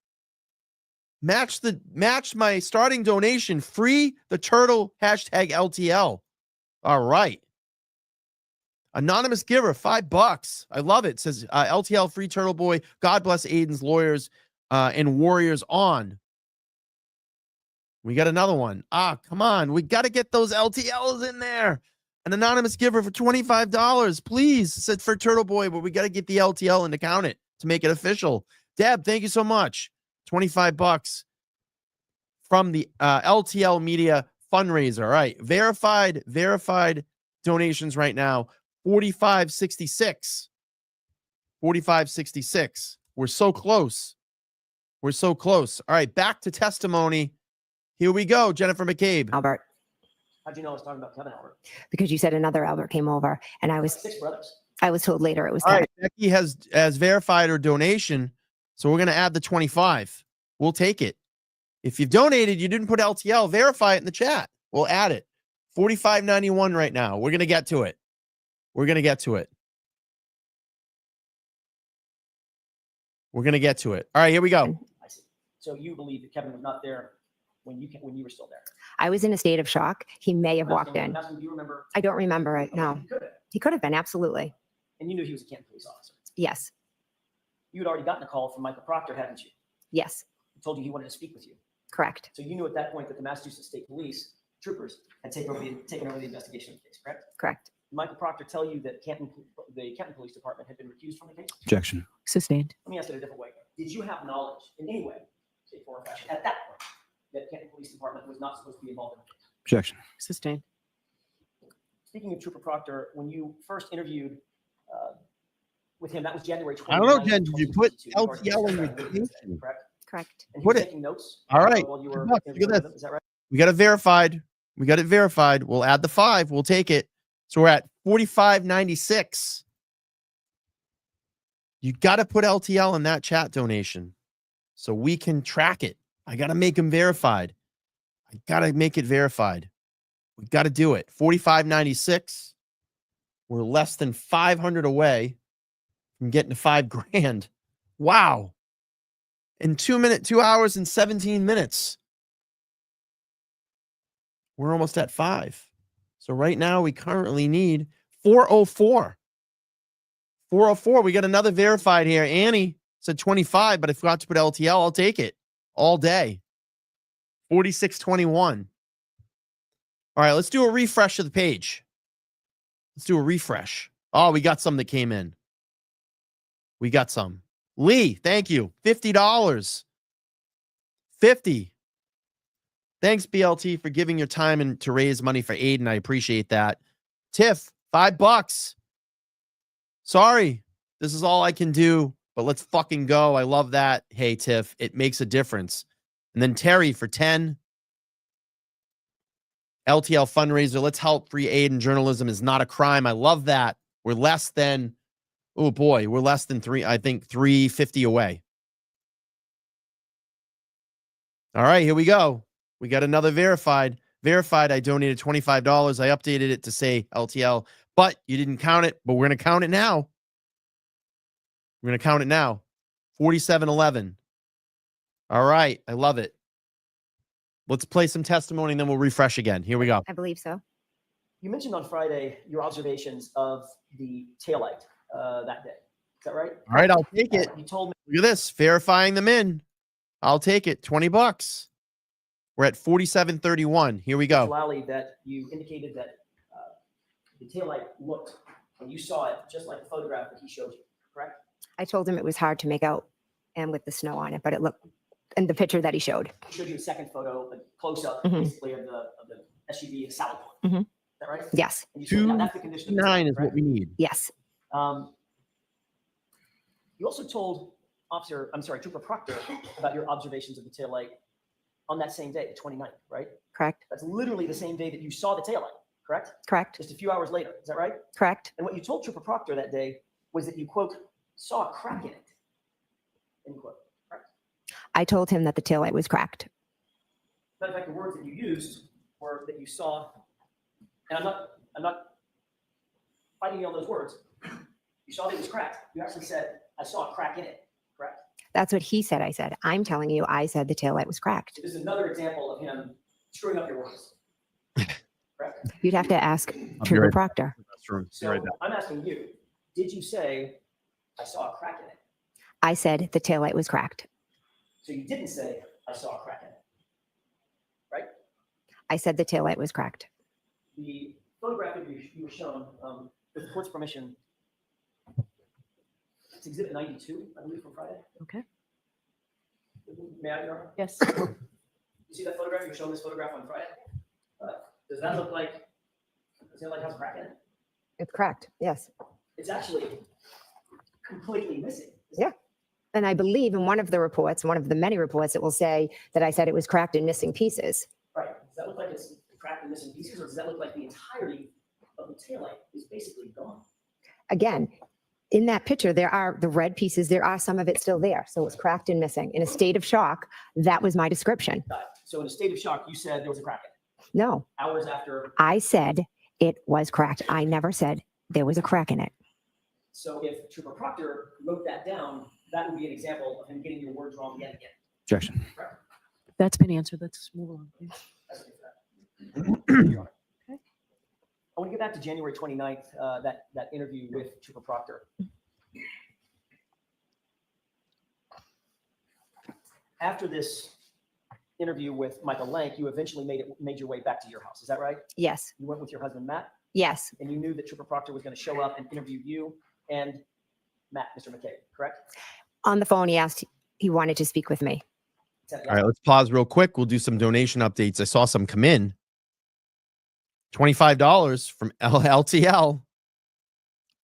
Match my starting donation. Free the turtle #LTL. All right. Anonymous giver, $5. I love it. Says LTL free Turtleboy. God bless Aiden's lawyers and warriors on. We got another one. Come on. We got to get those LTLs in there. An anonymous giver for $25. Please, said for Turtleboy, but we got to get the LTL and to count it to make it official. Deb, thank you so much. $25 from the LTL Media fundraiser. All right. Verified donations right now. 4566. 4566. We're so close. We're so close. All right, back to testimony. Here we go, Jennifer McCabe. Albert, How'd you know I was talking about Kevin Albert? because you said another Albert came over, and I was 6 brothers. told later it was All Kevin. right, Becky has verified her donation, so we're going to add the 25. We'll take it. If you've donated, you didn't put LTL, verify it in the chat. We'll add it. $45.91 right now. We're going to get to it. We're going to get to it. We're going to get to it. All right, here we go. I see. So you believe that Kevin was not there when you were still there? I was in a state of shock. He may have walked in. Do you remember? I don't remember it. No, He could have. he could have been, absolutely. And you knew he was a Canton police officer. Yes, You had already gotten a call from Michael Proctor, hadn't you? yes, He told you he wanted to speak with you. correct, So you knew at that point that the Massachusetts State Police troopers had taken over the investigation of the case, correct? correct. Did Michael Proctor tell you that the Canton Police Department had been recused from the case? Objection. Sustained. Let me ask it a different way. Did you have knowledge in any way, shape, or fashion, at that point, that Canton Police Department was not supposed to be involved in the case? Objection. Sustained. Speaking of Trooper Proctor, when you first interviewed with him, that was January 29th. I don't know, Jen, did you put 2022, LTL in your correct? donation? Correct. Correct. And he Put was it. taking notes. All right. While you were Look at interviewing this. with him, is that right? We got it verified. We got it verified. We'll add the 5. We'll take it. So we're at $45.96. You got to put LTL in that chat donation so we can track it. I got to make them verified. I got to make it verified. We got to do it. $45.96. We're less than 500 away from getting to $5,000. Wow. In 2 hours and 17 minutes. We're almost at 5. So right now we currently need 404. 404. We got another verified here. Annie said 25, but I forgot to put LTL. I'll take it all day. 4621. All right, let's do a refresh of the page. Let's do a refresh. Oh, we got some that came in. We got some. Lee, thank you. $50. 50. Thanks, BLT, for giving your time and to raise money for Aiden. I appreciate that. Tiff, $5. Sorry, this is all I can do, but let's fucking go. I love that. Hey, Tiff, it makes a difference. And then Terry for 10. LTL fundraiser. Let's help free Aiden. Journalism is not a crime. I love that. We're less than, oh boy, we're less than 350 away. All right, here we go. We got another verified. Verified, I donated $25. I updated it to say LTL, but you didn't count it, but we're going to count it now. We're going to count it now. 4711. All right, I love it. Let's play some testimony and then we'll refresh again. Here we go. I believe so. You mentioned on Friday your observations of the taillight that day. Is that right? All right, I'll take it. You told me. Look at this, verifying them in. I'll take it. $20. We're at 4731. Here we go. Lally, that you indicated that the taillight looked, when you saw it, just like the photograph that he showed you, correct? I told him it was hard to make out and with the snow on it, but it looked, and the picture that he showed. He showed you a second photo, a close-up, Mhm. basically, of the SUV Sally Point. Mhm. Is that right? Yes, And you said, yeah, that's the condition of the 9 taillight, is what correct? we need. yes, You also told Trooper Proctor about your observations of the taillight on that same day, the 29th, right? correct, That's literally the same day that you saw the taillight, correct? correct, Just a few hours later, is that right? correct. And what you told Trooper Proctor that day was that you, quote, saw a crack in it, end quote, correct? I told him that the taillight was cracked. Matter of fact, the words that you used were that you saw, and I'm not fighting you on those words. You saw that it was cracked. You actually said, I saw a crack in it, correct? That's what he said. I said, I'm telling you, I said the taillight was cracked. This is another example of him screwing up your words. Correct? You'd have to ask be Trooper right Proctor. restroom. So Be right back. I'm asking you, did you say, I saw a crack in it? I said the taillight was cracked. So you didn't say, I saw a crack in it, right? I said the taillight was cracked. The photograph that you were shown, with the court's permission, it's exhibit 92, I believe, from Friday. Okay. May I, Your Honor? Yes. You see that photograph? You were shown this photograph on Friday? Does that look like, does it like has a crack in it? It's cracked. Yes. It's actually completely missing. Yeah. And I believe in one of the reports, one of the many reports, it will say that I said it was cracked and missing pieces. Right. Does that look like it's cracked and missing pieces, or does that look like the entirety of the taillight is basically gone? Again, in that picture, there are the red pieces. There are some of it still there. So it's cracked and missing. In a state of shock, that was my description. Got it. So in a state of shock, you said there was a crack in it. No, Hours after. I said it was cracked. I never said there was a crack in it. So if Trooper Proctor wrote that down, that would be an example of him getting your words wrong again and again. Objection. Correct? That's been answered. Let's move along, please. That's what it's at. Your Honor. I want to get back to January 29th, that interview with Trooper Proctor. After this interview with Michael Lank, you eventually made your way back to your house. Is that right? Yes. You went with your husband, Matt, Yes. and you knew that Trooper Proctor was going to show up and interview you and Matt, Mr. McCabe, correct? On the phone, he wanted to speak with me. Is that All right, let's pause real quick. We'll do some donation updates. I saw some come in. $25 from LTL.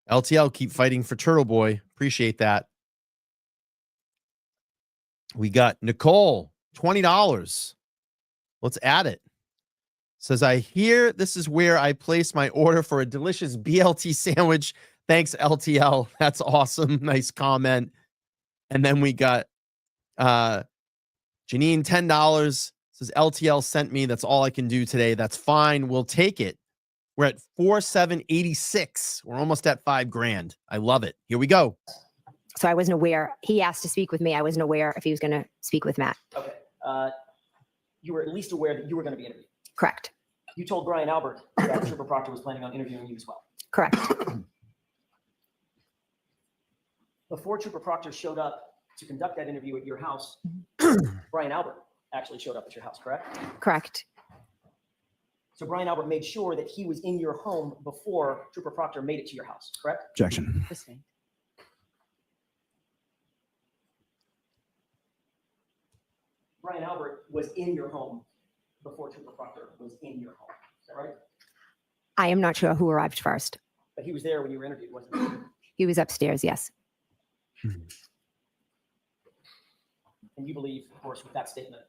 LTL, keep fighting for Turtleboy. Appreciate that. We got Nicole, $20. Let's add it. Says, I hear this is where I place my order for a delicious BLT sandwich. Thanks, LTL. That's awesome. Nice comment. And then we got Janine, $10. Says LTL sent me. That's all I can do today. That's fine. We'll take it. We're at 4,786. We're almost at $5,000. I love it. Here we go. So I wasn't aware. He asked to speak with me. I wasn't aware if he was going to speak with Matt. Okay. You were at least aware that you were going to be interviewed. Correct. You told Brian Albert that Trooper Proctor was planning on interviewing you as well. Correct. Before Trooper Proctor showed up to conduct that interview at your house, Brian Albert actually showed up at your house, correct? Correct. So Brian Albert made sure that he was in your home before Trooper Proctor made it to your house, correct? Objection. Sustained. Brian Albert was in your home before Trooper Proctor was in your home. Is that right? I am not sure who arrived first. But he was there when you were interviewed, wasn't he? He was upstairs. Yes. And you believe, of course, with that statement,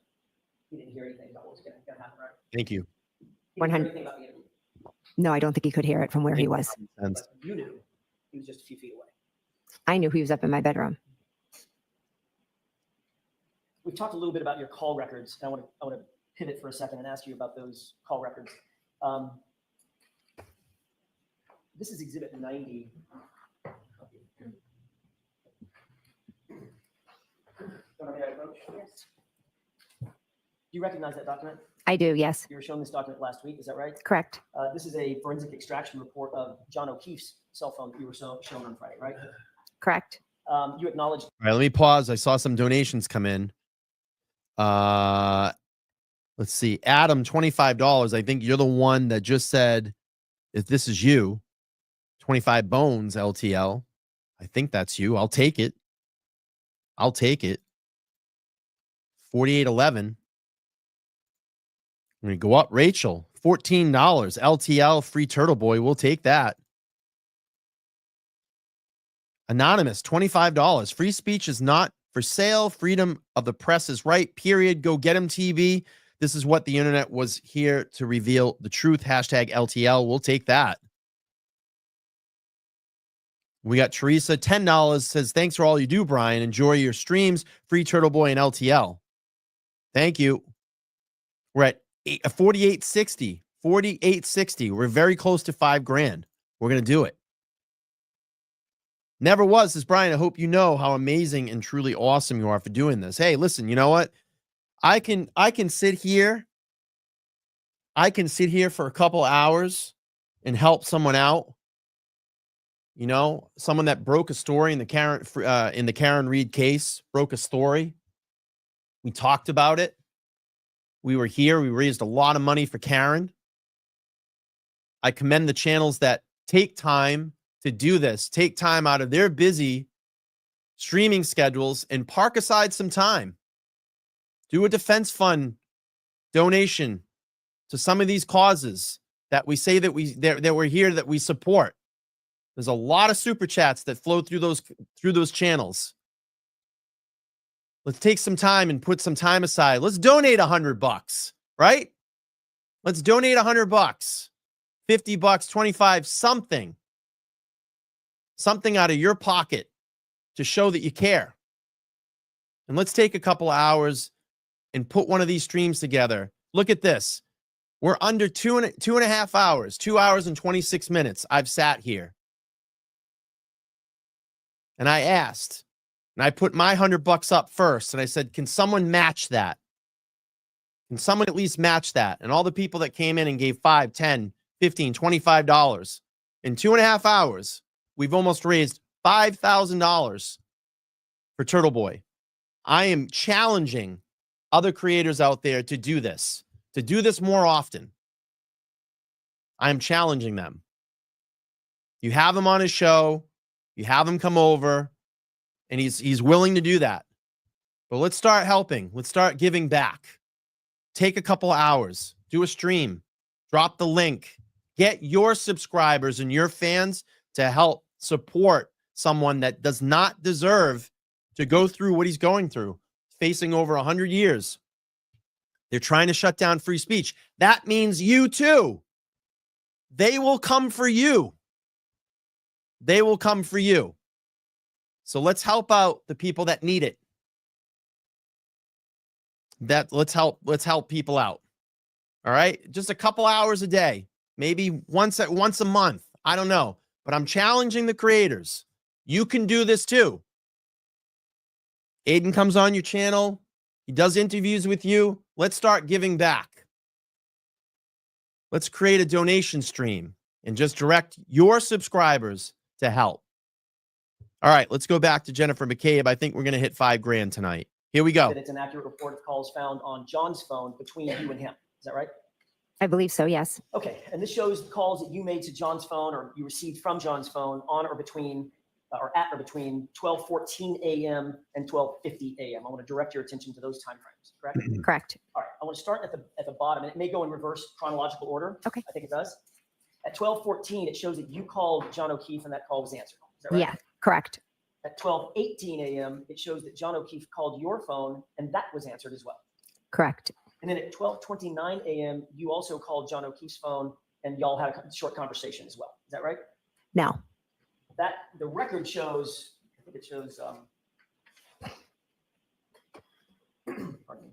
he didn't hear anything about what was going to happen, right? Thank you. He didn't hear 100 anything about the interview. No, I don't think he could hear it from where he was. But you knew he was just a few feet away. I knew he was up in my bedroom. We've talked a little bit about your call records. And I want to pivot for a second and ask you about those call records. This is Exhibit 90. Yes. Do you recognize that document? I do. Yes. You were shown this document last week. Is that right? Correct. This is a forensic extraction report of John O'Keefe's cell phone that you were shown on Friday, right? Correct. You acknowledged. All right, let me pause. I saw some donations come in. Let's see. Adam, $25. I think you're the one that just said, if this is you, 25 bones, LTL. I think that's you. I'll take it. I'll take it. 4811. I'm going to go up. Rachel, $14. LTL, free Turtleboy. We'll take that. Anonymous, $25. Free speech is not for sale. Freedom of the press is right. Period. Go get him, TV. This is what the internet was here to reveal the truth. Hashtag LTL. We'll take that. We got Teresa, $10. Says, thanks for all you do, Brian. Enjoy your streams. Free Turtleboy and LTL. Thank you. We're at 4860. 4860. We're very close to $5,000. We're going to do it. Never was, says Brian. I hope you know how amazing and truly awesome you are for doing this. Hey, listen, you know what? I can sit here. I can sit here for a couple hours and help someone out You know, someone that broke a story in the Karen Reed case, broke a story. We talked about it. We were here. We raised a lot of money for Karen. I commend the channels that take time to do this, take time out of their busy streaming schedules and park aside some time. Do a defense fund donation to some of these causes that we say that we're here, that we support. There's a lot of super chats that flow through those channels. Let's take some time and put some time aside. Let's donate $100, right? Let's donate $100, $50, 25, something out of your pocket to show that you care. And let's take a couple of hours and put one of these streams together. Look at this. We're under two and a half hours, 2 hours and 26 minutes. I've sat here. And I asked, and I put my $100 up first. And I said, can someone match that? Can someone at least match that? And all the people that came in and gave $5, $10, $15, $25 in 2.5 hours, we've almost raised $5,000 for Turtleboy. I am challenging other creators out there to do this more often. I'm challenging them. You have him on his show, you have him come over, and he's willing to do that. But let's start helping. Let's start giving back. Take a couple hours, do a stream, drop the link, get your subscribers and your fans to help support someone that does not deserve to go through what he's going through, facing over 100 years. They're trying to shut down free speech. That means you too. They will come for you. They will come for you. So let's help out the people that need it. Let's help people out. All right? Just a couple hours a day, maybe once a month. I don't know, but I'm challenging the creators. You can do this too. Aiden comes on your channel. He does interviews with you. Let's start giving back. Let's create a donation stream and just direct your subscribers to help. All right, let's go back to Jennifer McCabe. I think we're going to hit $5,000 tonight. Here we go. That it's an accurate report of calls found on John's phone between you and him. Is that right? I believe so, yes. Okay, and this shows the calls that you made to John's phone or you received from John's phone on or between or at or between 12:14 a.m. and 12:50 a.m. I want to direct your attention to those time frames, correct? Correct. All right, I want to start at the bottom, and it may go in reverse chronological order. Okay. I think it does. At 12:14, it shows that you called John O'Keefe and that call was answered. Is that right? Yeah, correct. At 12:18 a.m., it shows that John O'Keefe called your phone and that was answered as well. Correct. And then at 12:29 a.m., you also called John O'Keefe's phone and y'all had a short conversation as well. Is that right? No. That the record shows, I think it shows, pardon me,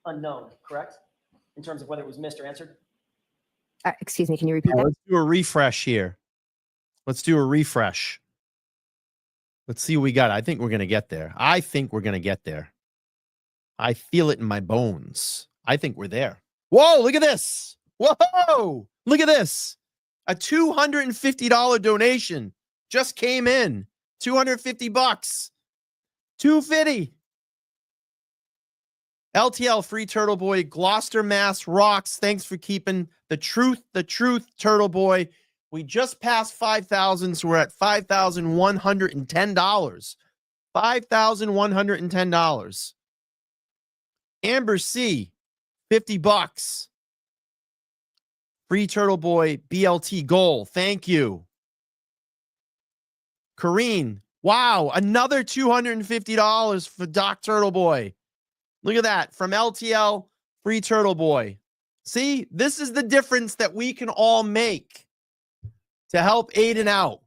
unknown, correct? In terms of whether it was missed or answered? Excuse me, can you repeat that? Let's do a refresh here. Let's do a refresh. Let's see what we got. I think we're going to get there. I feel it in my bones. I think we're there. Whoa, look at this. Whoa, look at this. A $250 donation just came in. $250. $250. LTL Free Turtleboy, Gloucester, Mass rocks. Thanks for keeping the truth, Turtleboy. We just passed 5,000, so we're at $5,110. $5,110. Amber C, $50. Free Turtleboy BLT goal. Thank you. Kareen, wow, another $250 for Doc Turtleboy. Look at that, from LTL Free Turtleboy. See, this is the difference that we can all make to help Aiden out.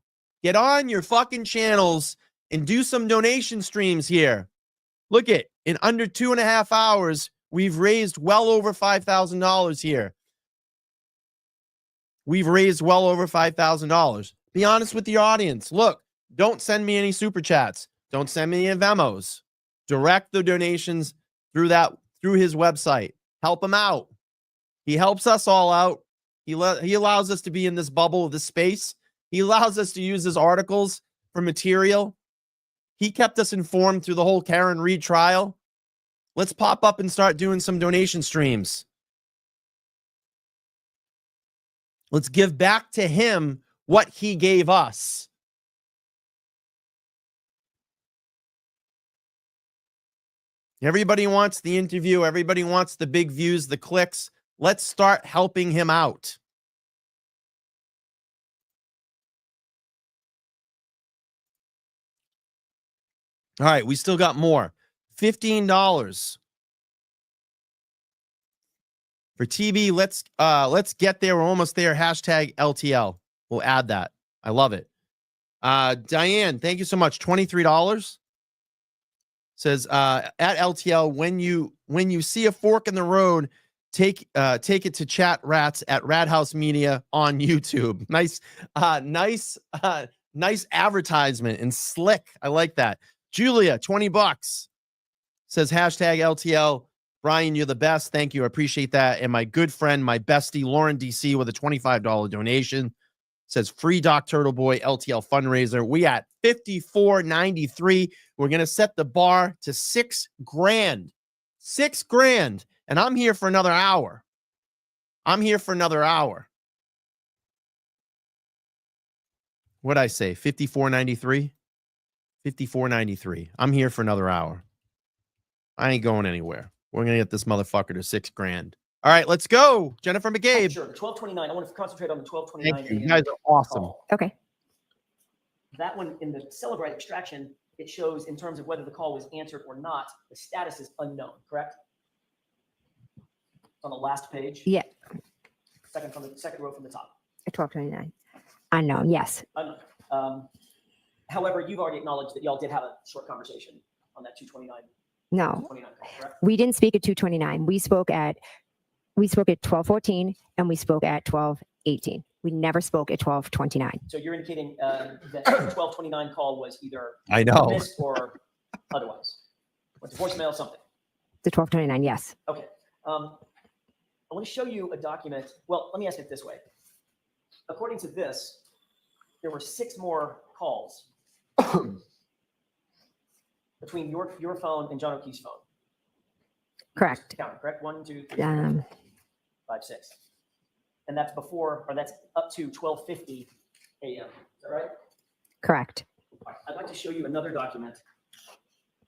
Get on your fucking channels and do some donation streams here. Look at, in under 2.5 hours, we've raised well over $5,000 here. We've raised well over $5,000. Be honest with your audience. Look, don't send me any super chats. Don't send me any Venmos. Direct the donations through his website. Help him out. He helps us all out. He allows us to be in this bubble, this space. He allows us to use his articles for material. He kept us informed through the whole Karen Reed trial. Let's pop up and start doing some donation streams. Let's give back to him what he gave us. Everybody wants the interview. Everybody wants the big views, the clicks. Let's start helping him out. All right, we still got more. $15 for TB. Let's get there. We're almost there. Hashtag LTL. We'll add that. I love it. Diane, thank you so much. $23. Says at LTL, when you see a fork in the road, take it to Chat Rats at Radhouse Media on YouTube. Nice advertisement and slick. I like that. Julia, $20. Says hashtag LTL. Brian, you're the best. Thank you. I appreciate that. And my good friend, my bestie, Lauren DC, with a $25 donation. Says free Doc Turtleboy LTL fundraiser. We at $54.93. We're gonna set the bar to $6,000. $6,000. And I'm here for another hour. What'd I say? $54.93? $54.93. I'm here for another hour. I ain't going anywhere. We're gonna get this motherfucker to $6,000. All right, let's go. Jennifer McCabe. Sure. The 1229. I want to concentrate on the 1229. Thank you. You guys are awesome. Call. Okay. That one in the Celebrite extraction, it shows in terms of whether the call was answered or not, the status is unknown, correct? On the last page. Yeah. Second row from the top. 1229. Unknown. Yes. Unknown. However, you've already acknowledged that y'all did have a short conversation on that 229. No. 229 call, correct? We didn't speak at 229. We spoke at 1214 and we spoke at 1218. We never spoke at 1229. So you're indicating that the 1229 call was either I know missed or otherwise. Went to voicemail, something. The 1229, yes. Okay. I want to show you a document. Well, let me ask it this way. According to this, there were 6 more calls between your phone and John O'Keefe's phone. Correct. Count, correct? 1, 2, 3, 4, 5, 6. And that's before, or that's up to 12:50 a.m. Is that right? Correct. All right. I'd like to show you another document.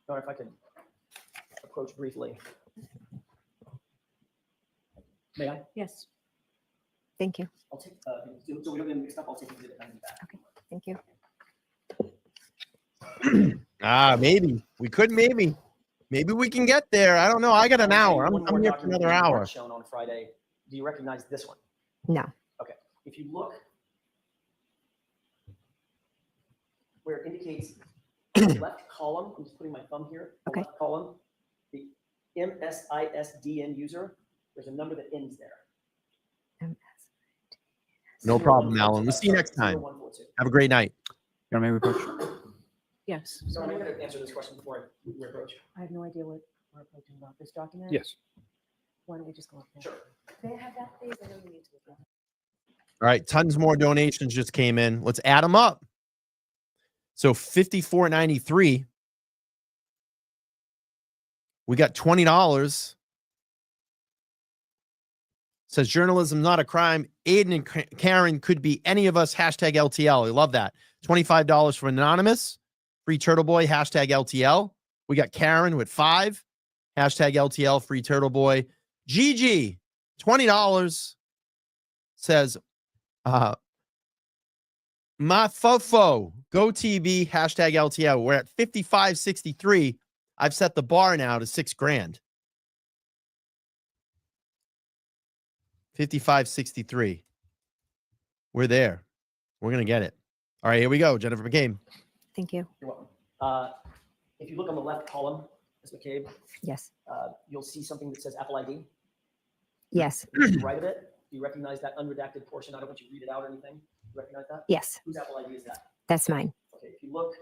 Or if I could approach briefly. May I? Yes. Thank you. I'll take, so we don't get mixed up, I'll take exhibit 90 back. Okay. Thank you. Maybe. We could maybe. Maybe we can get there. I don't know. I got an hour. I'm here for another hour. Shown on Friday. Do you recognize this one? No. Okay. If you look where it indicates the left column, I'm just putting my thumb here. The Okay. left column, the MSISDN user, there's a number that ends there. No problem, Alan. We'll see you next time. 0142. Have a great night. You want me to approach? Yes. So I'm going to answer this question before we approach. I have no idea what we're approaching about this document. Yes. Why don't we just go up there? Sure. They have that, please. I know you need to look at. All right, tons more donations just came in. Let's add them up. So $54.93. We got $20. Says journalism not a crime. Aiden and Karen could be any of us. Hashtag LTL. I love that. $25 for anonymous. Free Turtleboy. Hashtag LTL. We got Karen with 5. Hashtag LTL. Free Turtleboy. Gigi, $20. Says, my fofo. Go TB. Hashtag LTL. We're at 55.63. I've set the bar now to $6,000. 55.63. We're there. We're going to get it. All right, here we go. Jennifer McCabe. Thank you. You're welcome. If you look on the left column, Ms. McCabe, Yes. you'll see something that says Apple ID. Yes. To the right of it, do you recognize that unredacted portion? I don't want you to read it out or anything. You recognize that? Yes. Whose Apple ID is that? That's mine. Okay, if you look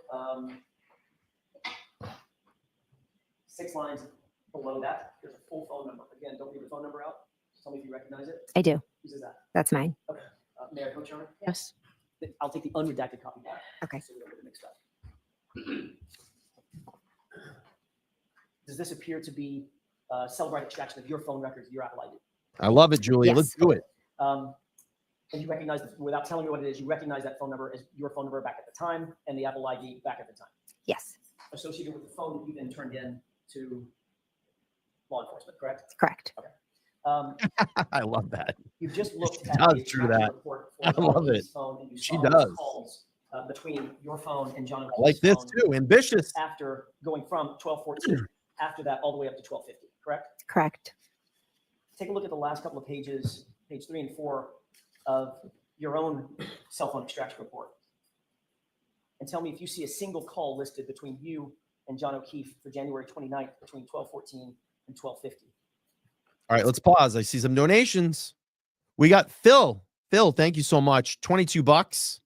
6 lines below that, there's a full phone number. Again, don't read the phone number out. Just tell me if you recognize it. I do. Whose is that? That's mine. Okay. May I approach her? Yes. I'll take the unredacted copy back. Okay. So we don't get it mixed up. Does this appear to be celebrate extraction of your phone records, your Apple ID? I love it, Julie. Yes. Let's do it. And you recognize, without telling me what it is, you recognize that phone number as your phone number back at the time and the Apple ID back at the time, Yes, associated with the phone that you then turned in to law enforcement, correct? correct. I love that. You've just looked She at does the do extraction that. report I for love O'Keefe's it. phone, and you She saw does. those calls between your phone and John I O'Keefe's like this phone too. Ambitious. after going from 12:14 after that all the way up to 12:50, correct? Correct. Take a look at the last couple of pages, page 3 and 4 of your own cell phone extraction report. And tell me if you see a single call listed between you and John O'Keefe for January 29th between 12:14 and 12:50. All right, let's pause. I see some donations. We got Phil. Phil, thank you so much. $22.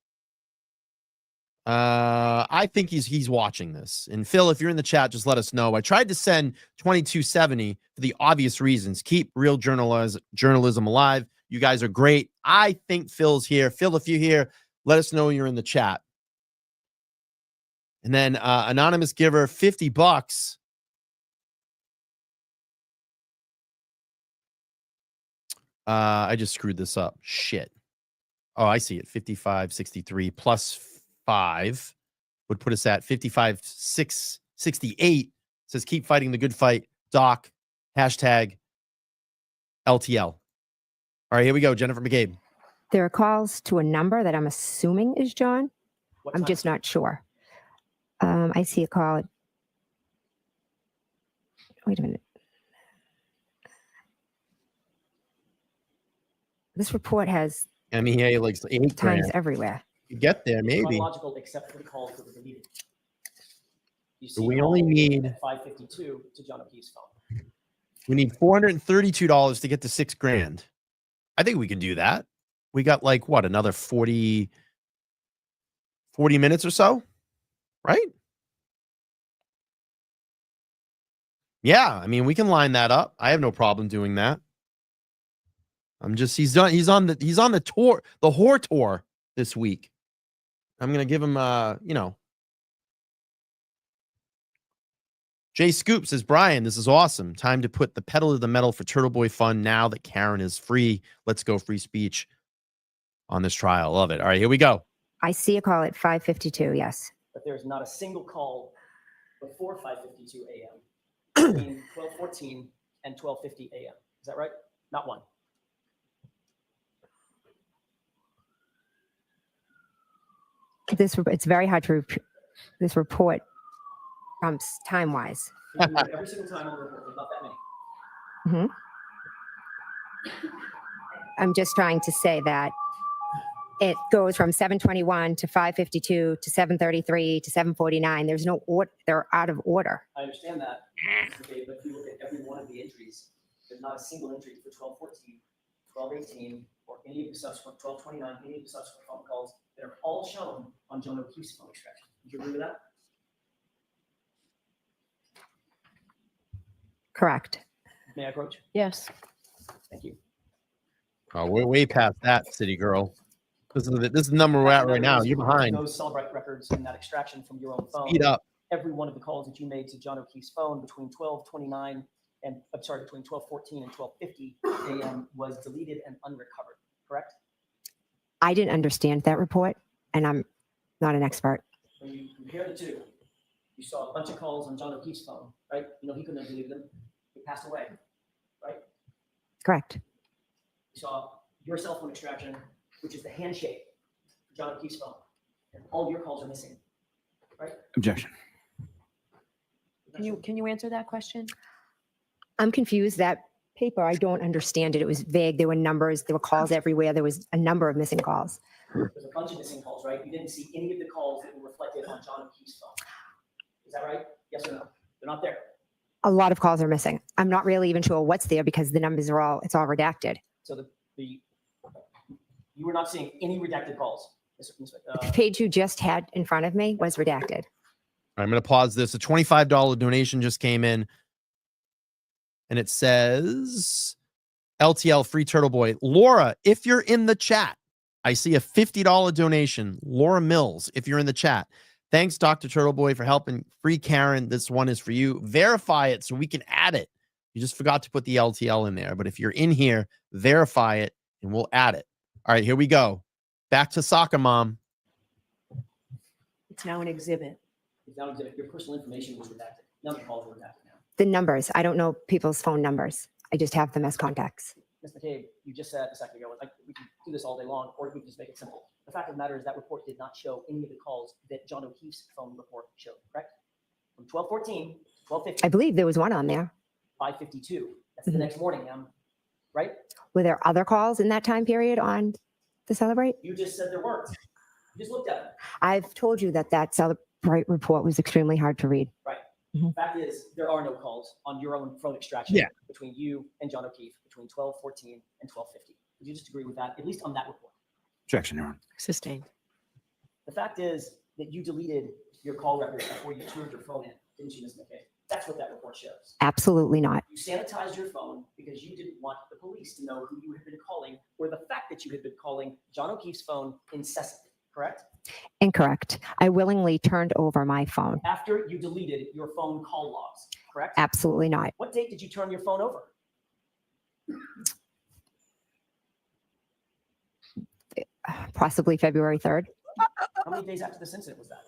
I think he's watching this. And Phil, if you're in the chat, just let us know. I tried to send 2270 for the obvious reasons. Keep real journalism alive. You guys are great. I think Phil's here. Phil, if you're here, let us know you're in the chat. And then anonymous giver, $50. I just screwed this up. Shit. Oh, I see it. 55.63 plus 5 would put us at 55.668. Says keep fighting the good fight. Doc. Hashtag LTL. All right, here we go. Jennifer McCabe. There are calls to a number that I'm assuming is John. What I'm time? just not sure. I see a call. Wait a minute. This report has MEA like 8 times grand. everywhere. You get there, maybe. Chronological except for the calls that were deleted. You see We only calls need- at 5:52 to John O'Keefe's phone. We need $432 to get to 6 grand. I think we can do that. We got like what, another 40 minutes or so, right? Yeah, I mean, we can line that up. I have no problem doing that. He's on the tour, the whore tour this week. I'm gonna give him Jay Scoop says, Brian, this is awesome. Time to put the pedal to the metal for Turtleboy Fun now that Karen is free. Let's go free speech on this trial. Love it. All right, here we go. I see a call at 5:52. Yes. But there's not a single call before 5:52 a.m. between 12:14 and 12:50 a.m. Is that right? Not one. It's very hard to this report time wise. Every single time on the report, there's not that many. I'm just trying to say that it goes from 7:21 to 5:52 to 7:33 to 7:49. There's no order. They're out of order. I understand that. Okay, but if you look at every one of the entries, there's not a single entry for 12:14, 12:18, or any of the subsequent 12:29, any of the subsequent phone calls that are all shown on John O'Keefe's phone extraction. Would you agree with that? Correct. May I approach? Yes. Thank you. Oh, we're way past that, city girl. This is the number we're at right now. You're behind. Those Celebrite records and that extraction from your own phone. Speed up. Every one of the calls that you made to John O'Keefe's phone between 12:29 and between 12:14 and 12:50 a.m. was deleted and unrecovered. Correct? I didn't understand that report, and I'm not an expert. When you compare the two, you saw a bunch of calls on John O'Keefe's phone, right? You know he couldn't have deleted them. He passed away, right? Correct. You saw your cell phone extraction, which is the handshake for John O'Keefe's phone, and all your calls are missing, right? Objection. Can you answer that question? I'm confused. That paper, I don't understand it. It was vague. There were numbers. There were calls everywhere. There was a number of missing calls. There's a bunch of missing calls, right? You didn't see any of the calls that were reflected on John O'Keefe's phone. Is that right? Yes or no? They're not there. A lot of calls are missing. I'm not really even sure what's there because the numbers are it's all redacted. So you were not seeing any redacted calls. The page you just had in front of me was redacted. I'm going to pause this. A $25 donation just came in. And it says, LTL free Turtleboy. Laura, if you're in the chat, I see a $50 donation. Laura Mills, if you're in the chat. Thanks, Dr. Turtleboy, for helping. Free Karen, this one is for you. Verify it so we can add it. You just forgot to put the LTL in there. But if you're in here, verify it and we'll add it. All right, here we go. Back to Soccer Mom. It's now an exhibit. It's now exhibit. Your personal information was redacted. None of the calls were redacted now. The numbers, I don't know people's phone numbers. I just have them as contacts. Ms. McCabe, you just said a second ago, like, we can do this all day long, or we can just make it simple. The fact of the matter is that report did not show any of the calls that John O'Keefe's phone report showed, correct? From 12:14 to 12:50. I believe there was one on there. 5:52. That's the next morning, right? Were there other calls in that time period on the Celebrate? You just said there weren't. You just looked at it. I've told you that Celebrate report was extremely hard to read. Right. Mhm. Fact is, there are no calls on your own phone extraction between you and John O'Keefe between 12:14 and 12:50. Would you just agree with that, at least on that report? Objection, Your Honor. Sustained. The fact is that you deleted your call records before you turned your phone in, didn't you, Ms. McKay? That's what that report shows. Absolutely not. You sanitized your phone because you didn't want the police to know who you had been calling or the fact that you had been calling John O'Keefe's phone incessantly, correct? Incorrect. I willingly turned over my phone. After you deleted your phone call logs, correct? Absolutely not. What date did you turn your phone over? Possibly February 3rd. How many days after this incident was that?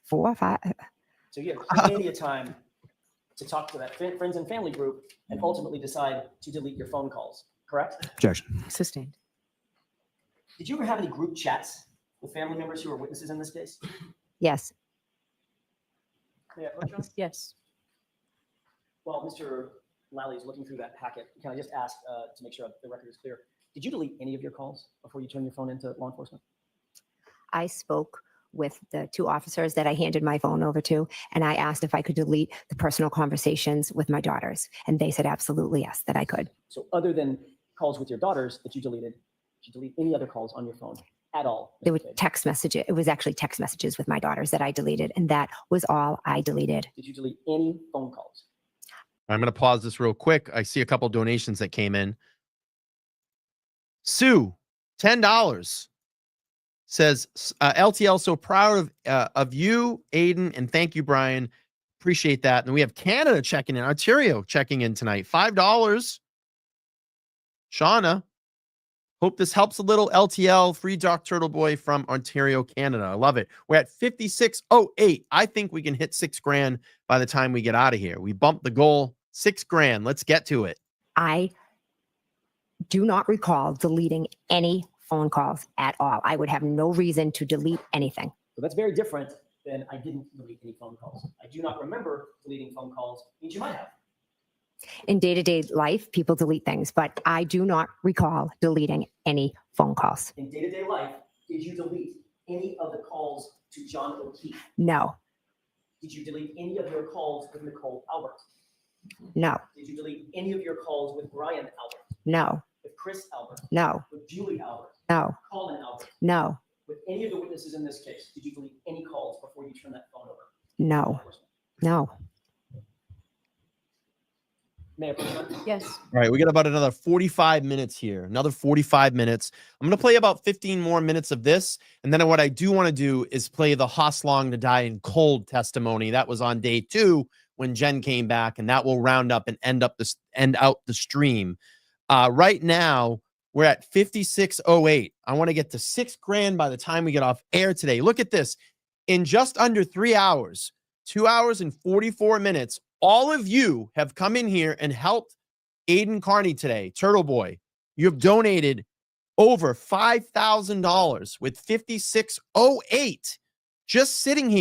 4 or 5. So you had plenty of time to talk to that friends and family group and ultimately decide to delete your phone calls, correct? Objection. Sustained. Did you ever have any group chats with family members who are witnesses in this case? Yes. Yeah, Bertram? Yes. Well, Mr. Lally is looking through that packet. Can I just ask to make sure the record is clear? Did you delete any of your calls before you turned your phone into law enforcement? I spoke with the 2 officers that I handed my phone over to, and I asked if I could delete the personal conversations with my daughters. And they said absolutely yes, that I could. So other than calls with your daughters that you deleted, did you delete any other calls on your phone at all? There were Ms. McCabe? text messages. It was actually text messages with my daughters that I deleted, and that was all I deleted. Did you delete any phone calls? I'm going to pause this real quick. I see a couple donations that came in. Sue, $10, says, LTL, so proud of you, Aiden, and thank you, Brian. Appreciate that. And we have Canada checking in, Ontario checking in tonight. $5. Shauna, hope this helps a little. LTL, free Doc Turtleboy from Ontario, Canada. I love it. We're at 5608. I think we can hit $6,000 by the time we get out of here. We bumped the goal. $6,000. Let's get to it. I do not recall deleting any phone calls at all. I would have no reason to delete anything. So that's very different than I didn't delete any phone calls. I do not remember deleting phone calls. Means you might have. In day-to-day life, people delete things, but I do not recall deleting any phone calls. In day-to-day life, did you delete any of the calls to John O'Keefe? No, Did you delete any of your calls with Nicole Albert? no, Did you delete any of your calls with Brian Albert? no, With Chris Albert? no, With Julie Albert? no, Colin Albert? no, With any of the witnesses in this case, did you delete any calls before you turned that phone over? no, no. Mayor Pro Tem? Yes. All right, we got about another 45 minutes here. Another 45 minutes. I'm going to play about 15 more minutes of this. And then what I do want to do is play the Hoslong to Die in Cold testimony. That was on day 2 when Jen came back, and that will round up and end out the stream. Right now, we're at 5608. I want to get to $6,000 by the time we get off air today. Look at this. In just under 3 hours, 2 hours and 44 minutes, all of you have come in here and helped Aiden Carney today, Turtleboy. You have donated over $5,000 with 5608. Just sitting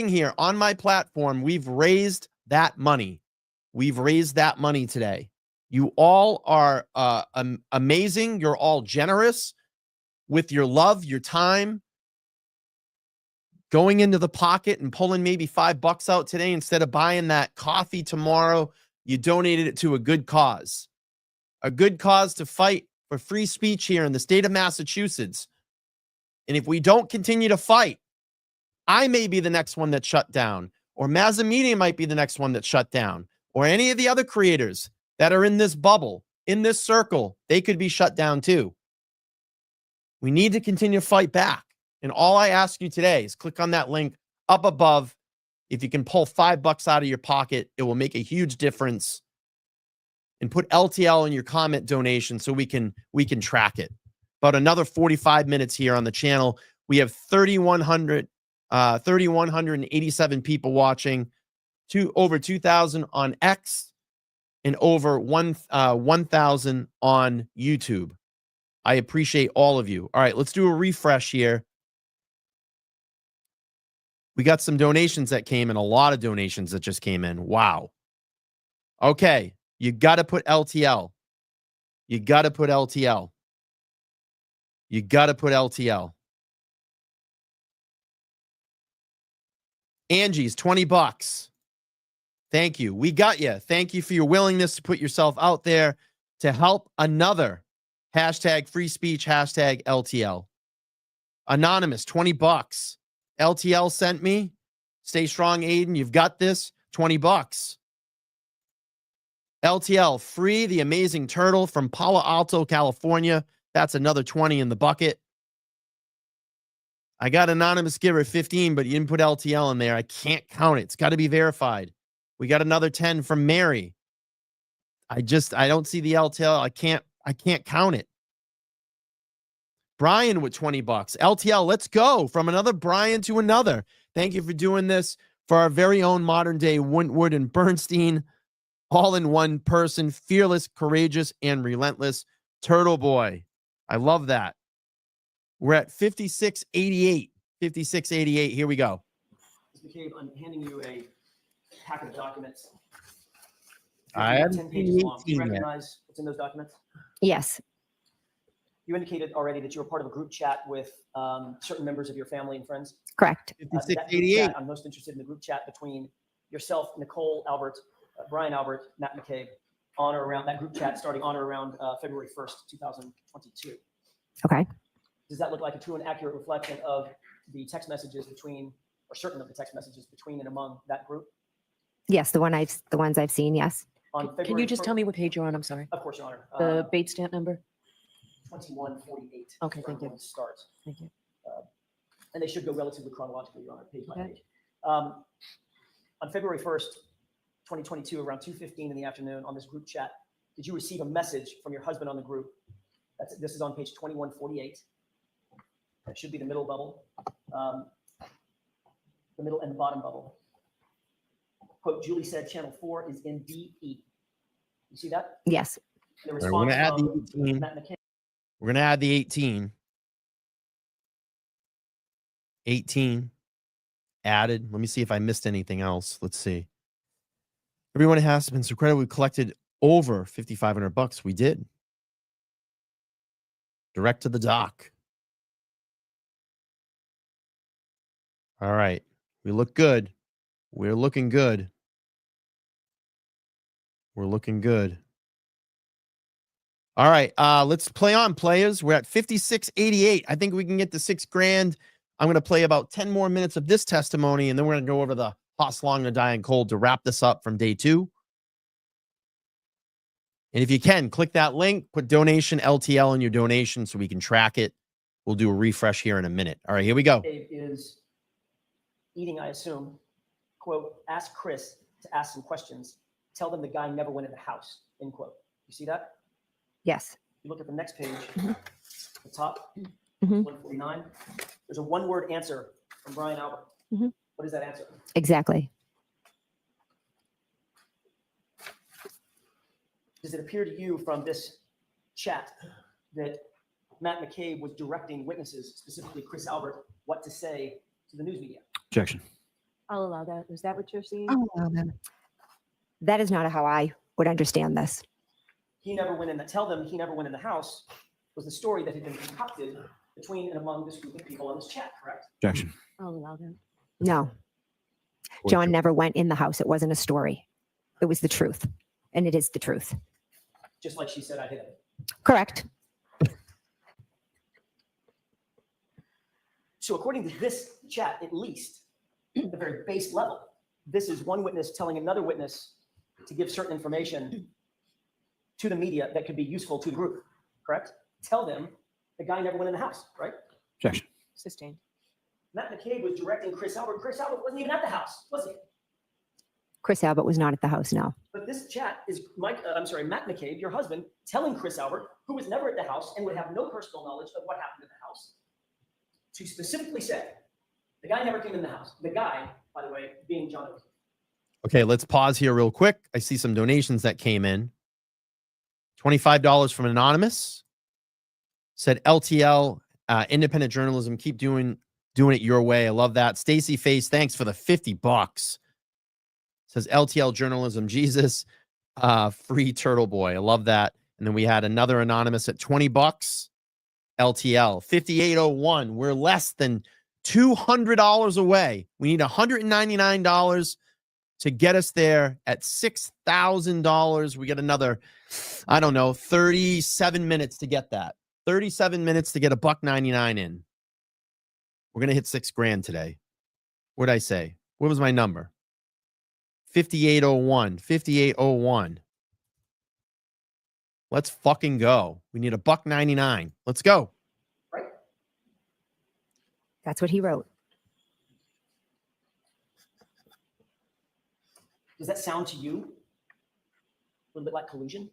here on my platform, we've raised that money. We've raised that money today. You all are amazing. You're all generous with your love, your time, going into the pocket and pulling maybe $5 out today instead of buying that coffee tomorrow. You donated it to a good cause to fight for free speech here in the state of Massachusetts. And if we don't continue to fight, I may be the next one that's shut down, or Mazza Media might be the next one that's shut down. or any of the other creators that are in this bubble, in this circle, they could be shut down too. We need to continue to fight back. And all I ask you today is click on that link up above. If you can pull $5 out of your pocket, it will make a huge difference. And put LTL in your comment donation so we can track it. About another 45 minutes here on the channel. We have 3,187 people watching, over 2,000 on X, and over 1,000 on YouTube. I appreciate all of you. All right, let's do a refresh here. We got some donations that came in, a lot of donations that just came in. Wow. Okay, you got to put LTL. You got to put LTL. You got to put LTL. Angie's $20. Thank you. We got you. Thank you for your willingness to put yourself out there to help another hashtag free speech, hashtag LTL. Anonymous, $20. LTL sent me. Stay strong, Aiden. You've got this. $20. LTL, free the amazing turtle from Palo Alto, California. That's another 20 in the bucket. I got anonymous giver 15, but you didn't put LTL in there. I can't count it. It's got to be verified. We got another 10 from Mary. I don't see the LTL. I can't count it. Brian with $20. LTL, let's go. From another Brian to another. Thank you for doing this for our very own modern day Wentworth and Bernstein. All in one person, fearless, courageous, and relentless. Turtleboy. I love that. We're at 5688. 5688. Here we go. Ms. McCabe, I'm handing you a packet of documents. I haven't 10 pages long. Do you seen recognize what's in those documents? Yes. You indicated already that you were part of a group chat with certain members of your family and friends. Correct. That group 5688. chat, I'm most interested in the group chat between yourself, Nicole Albert, Brian Albert, Matt McCabe, on or around that group chat starting on or around February 1st, 2022. Okay. Does that look like a true and accurate reflection of the text messages between, or certain of the text messages between and among that group? Yes, the ones I've seen. Yes. On Can February you just 1st tell me what page you're on? I'm sorry. Of course, Your Honor. The bait stamp number? 2148. Okay, thank you. Starts. Thank you. And they should go relatively chronologically, Your Honor, page by Okay. page. On February 1st, 2022, around 2:15 in the afternoon on this group chat, did you receive a message from your husband on the group? This is on page 2148. That should be the middle bubble, the middle and the bottom bubble. Quote, Julie said channel 4 is in DE. You see that? Yes. The We're response going to add from the 18. Matt McCabe. We're going to add the 18. 18 added. Let me see if I missed anything else. Let's see. Everyone has been so credit. We collected over $5,500. We did. Direct to the dock. All right. We look good. We're looking good. We're looking good. All right. Let's play on, players. We're at 5688. I think we can get to $6,000. I'm going to play about 10 more minutes of this testimony, and then we're going to go over the hot, long, and dying cold to wrap this up from day 2. And if you can, click that link, put donation LTL in your donation so we can track it. We'll do a refresh here in a minute. All right, here we go. Dave is eating, I assume. Quote, ask Chris to ask some questions. Tell them the guy never went in the house, end quote. You see that? Yes. You look at the next page, the top, Mhm. 149. There's a one-word answer from Brian Albert. Mhm. What is that answer? Exactly. Does it appear to you from this chat that Matt McCabe was directing witnesses, specifically Chris Albert, what to say to the news media? Objection. I'll allow that. Is that what you're seeing? That is not how I would understand this. He never went in the, tell them he never went in the house was the story that had been concocted between and among this group of people on this chat, correct? Objection. I'll allow that. No. John never went in the house. It wasn't a story. It was the truth. And it is the truth. Just like she said, I hit him. Correct. So according to this chat, at least, at the very base level, this is one witness telling another witness to give certain information to the media that could be useful to the group, correct? Tell them the guy never went in the house, right? Objection. Sustained. Matt McCabe was directing Chris Albert. Chris Albert wasn't even at the house, was he? Chris Albert was not at the house, no. But this chat is Matt McCabe, your husband, telling Chris Albert, who was never at the house and would have no personal knowledge of what happened in the house, to specifically say, the guy never came in the house. The guy, by the way, being John O'Keefe. Okay, let's pause here real quick. I see some donations that came in. $25 from Anonymous. Said LTL, independent journalism. Keep doing it your way. I love that. Stacy Face, thanks for the $50. Says LTL journalism, Jesus. Free Turtleboy. I love that. And then we had another Anonymous at $20. LTL 5801. We're less than $200 away. We need $199 to get us there at $6,000. We get another, I don't know, 37 minutes to get that. 37 minutes to get $1.99 in. We're going to hit $6,000 today. What did I say? What was my number? 5801. 5801. Let's fucking go. We need $1.99. Let's go. Right? That's what he wrote. Does that sound to you a little bit like collusion?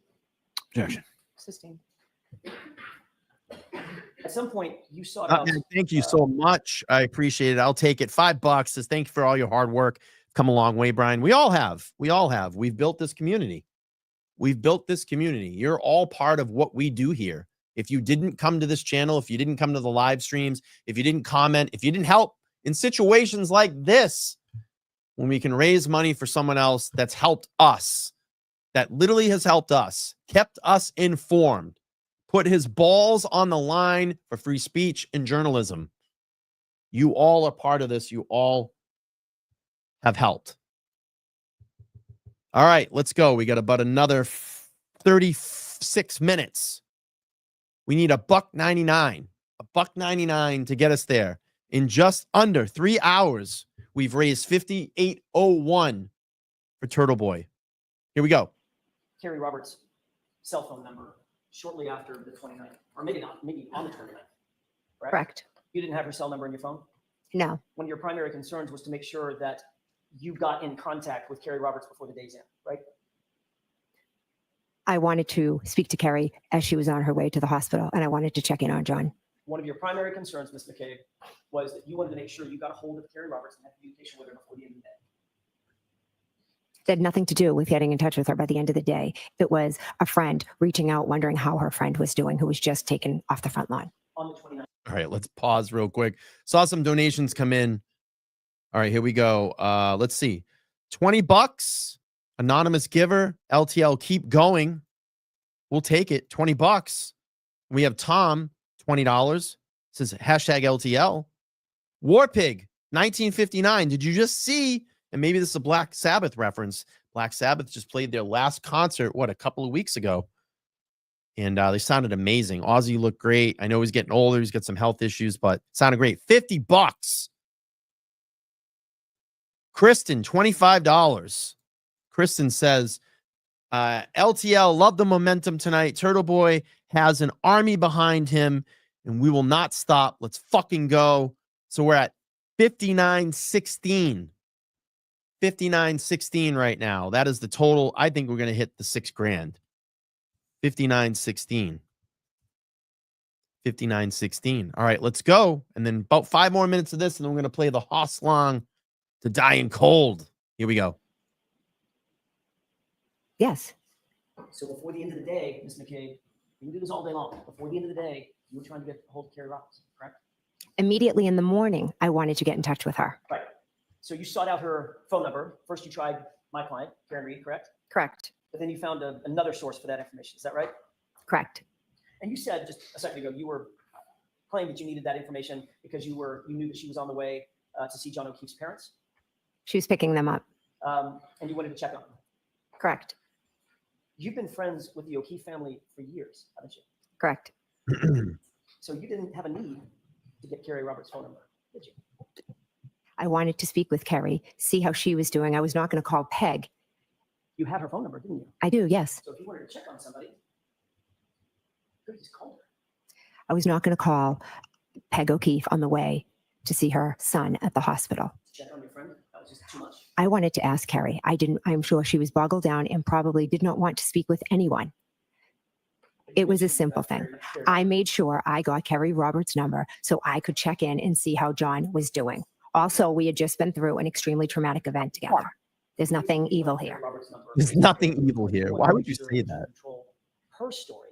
Objection. Sustained. At some point, you sought out. Thank you so much. I appreciate it. I'll take it. $5 says thank you for all your hard work. Come a long way, Brian. We all have. We all have. We've built this community. We've built this community. You're all part of what we do here. If you didn't come to this channel, if you didn't come to the live streams, if you didn't comment, if you didn't help in situations like this, when we can raise money for someone else that's helped us, that literally has helped us, kept us informed, put his balls on the line for free speech and journalism. You all are part of this. You all have helped. All right, let's go. We got about another 36 minutes. We need $1.99. $1.99 to get us there. In just under 3 hours, we've raised 5801 for Turtleboy. Here we go. Carrie Roberts' cell phone number shortly after the 29th, or maybe not, maybe on the 29th. Right? Correct. You didn't have her cell number in your phone? No. One of your primary concerns was to make sure that you got in contact with Carrie Roberts before the day's end, right? I wanted to speak to Carrie as she was on her way to the hospital, and I wanted to check in on John. One of your primary concerns, Ms. McCabe, was that you wanted to make sure you got a hold of Carrie Roberts and had communication with her before the end of the day. It had nothing to do with getting in touch with her by the end of the day. It was a friend reaching out, wondering how her friend was doing, who was just taken off the front lawn. On the 29th. All right, let's pause real quick. Saw some donations come in. All right, here we go. Let's see. $20. Anonymous giver. LTL, keep going. We'll take it. $20. We have Tom, $20. Says hashtag LTL. Warpig, 1959. Did you just see? And maybe this is a Black Sabbath reference. Black Sabbath just played their last concert, a couple of weeks ago. And they sounded amazing. Ozzy looked great. I know he's getting older. He's got some health issues, but sounded great. $50. Kristen, $25. Kristen says, LTL, love the momentum tonight. Turtleboy has an army behind him, and we will not stop. Let's fucking go. So we're at 59-16. 59-16 right now. That is the total. I think we're going to hit the $6,000. 59-16. 59-16. All right, let's go. And then about 5 more minutes of this, and then we're going to play the Hoss Long to Dying Cold. Here we go. Yes. So before the end of the day, Ms. McCabe, you can do this all day long. Before the end of the day, you were trying to get a hold of Carrie Roberts, correct? Immediately in the morning, I wanted to get in touch with her. Right. So you sought out her phone number. First, you tried my client, Karen Reed, correct? Correct. But then you found another source for that information. Is that right? Correct. And you said just a second ago, you were claiming that you needed that information because you knew that she was on the way to see John O'Keefe's parents. She was picking them up. And you wanted to check on them. Correct. You've been friends with the O'Keefe family for years, haven't you? Correct. So you didn't have a need to get Carrie Roberts' phone number, did you? I wanted to speak with Carrie, see how she was doing. I was not going to call Peg You had her phone number, didn't you? I do, yes. So if you wanted to check on somebody, you could have just called her. I was not going to call Peg O'Keefe on the way to see her son at the hospital. Check on your friend. That was just too much. I wanted to ask Carrie. I'm sure she was boggled down and probably did not want to speak with anyone. It was a simple thing. I made sure I got Kerry Roberts' number so I could check in and see how John was doing. Also, we had just been through an extremely traumatic event together. There's nothing evil here. There's nothing evil here. Why would you say that? Control her story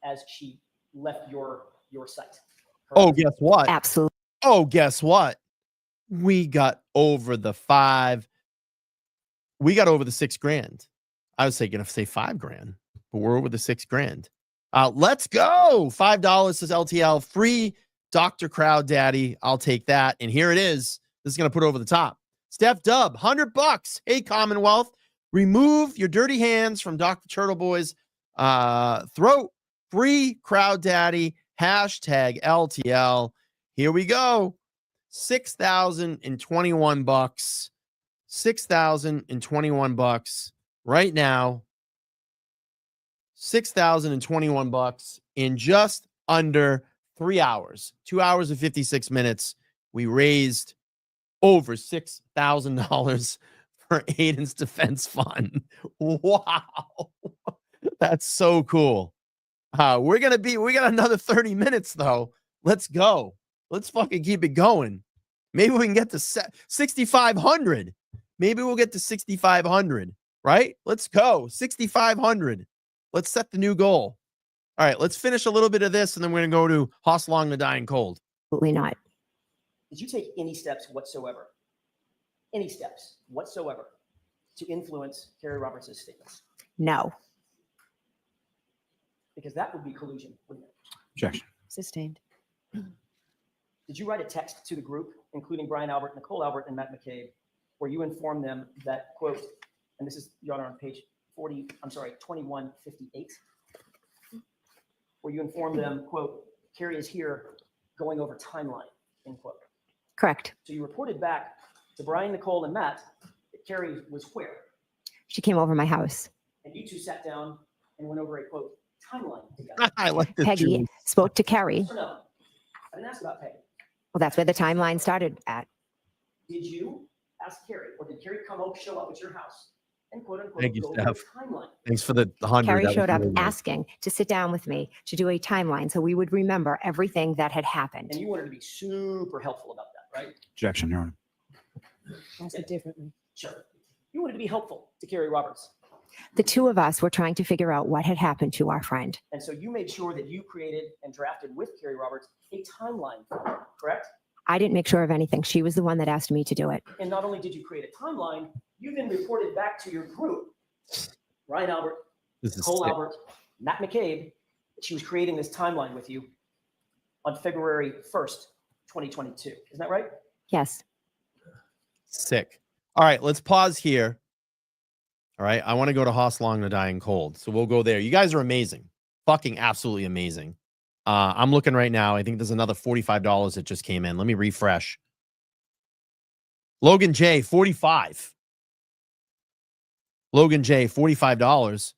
as she left your site. Oh, guess what? Absolutely. Oh, guess what? We got over the $6,000. I was going to say $5,000, but we're over the $6,000. Let's go. $5 says LTL. Free Dr. Crowd Daddy. I'll take that. And here it is. This is going to put over the top. Steph Dub, $100. Hey, Commonwealth. Remove your dirty hands from Dr. Turtleboy's throat. Free Crowd Daddy. Hashtag LTL. Here we go. $6,021. $6,021 right now. $6,021 in just under 3 hours. 2 hours and 56 minutes. We raised over $6,000 for Aiden's defense fund. Wow. That's so cool. We got another 30 minutes though. Let's go. Let's fucking keep it going. Maybe we can get to 6,500. Maybe we'll get to 6,500, right? Let's go. 6,500. Let's set the new goal. All right, let's finish a little bit of this, and then we're going to go to Hoslong the Dying Cold. Absolutely not. Did you take any steps whatsoever to influence Carrie Roberts' statements? No. Because that would be collusion, wouldn't it? Objection. Sustained. Did you write a text to the group, including Brian Albert, Nicole Albert, and Matt McCabe, where you informed them that, quote, and this is, Your Honor, on page 2158, where you informed them, quote, Carrie is here going over timeline, end quote. Correct. So you reported back to Brian, Nicole, and Matt that Carrie was where? She came over my house. And you two sat down and went over a, quote, timeline together. I like this. Peggy spoke to Carrie. Yes or no? I didn't ask about Peggy. Well, that's where the timeline started at. Did you ask Carrie, or did Carrie show up at your house and quote unquote Thank you, go over Steph. the timeline? Thanks for the 100. Carrie That was showed up really nice. asking to sit down with me to do a timeline so we would remember everything that had happened. And you wanted to be super helpful about that, right? Objection, Your Honor. Ask it differently. Sure. You wanted to be helpful to Carrie Roberts. The two of us were trying to figure out what had happened to our friend. And so you made sure that you created and drafted with Carrie Roberts a timeline for her, correct? I didn't make sure of anything. She was the one that asked me to do it. And not only did you create a timeline, you then reported back to your group, Ryan Albert, Cole sick. Albert, Matt McCabe, that she was creating this timeline with you on February 1st, 2022. Isn't that right? Yes. Sick. All right, let's pause here. All right, I want to go to Hoslong the Dying Cold. So we'll go there. You guys are amazing. Fucking absolutely amazing. I'm looking right now. I think there's another $45 that just came in. Let me refresh. Logan J, 45. Logan J, $45.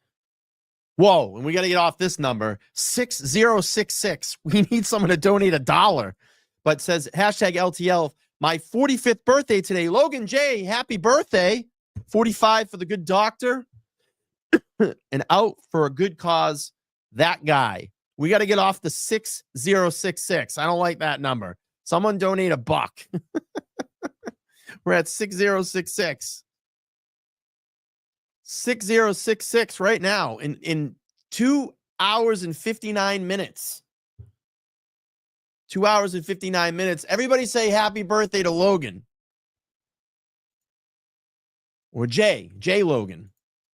Whoa, and we got to get off this number. 6066. We need someone to donate $1. But says hashtag LTL. My 45th birthday today. Logan J, happy birthday. 45 for the good doctor. And out for a good cause. That guy. We got to get off the 6066. I don't like that number. Someone donate $1. We're at 6066. 6066 right now in 2 hours and 59 minutes. 2 hours and 59 minutes. Everybody say happy birthday to Logan. Or Jay Logan.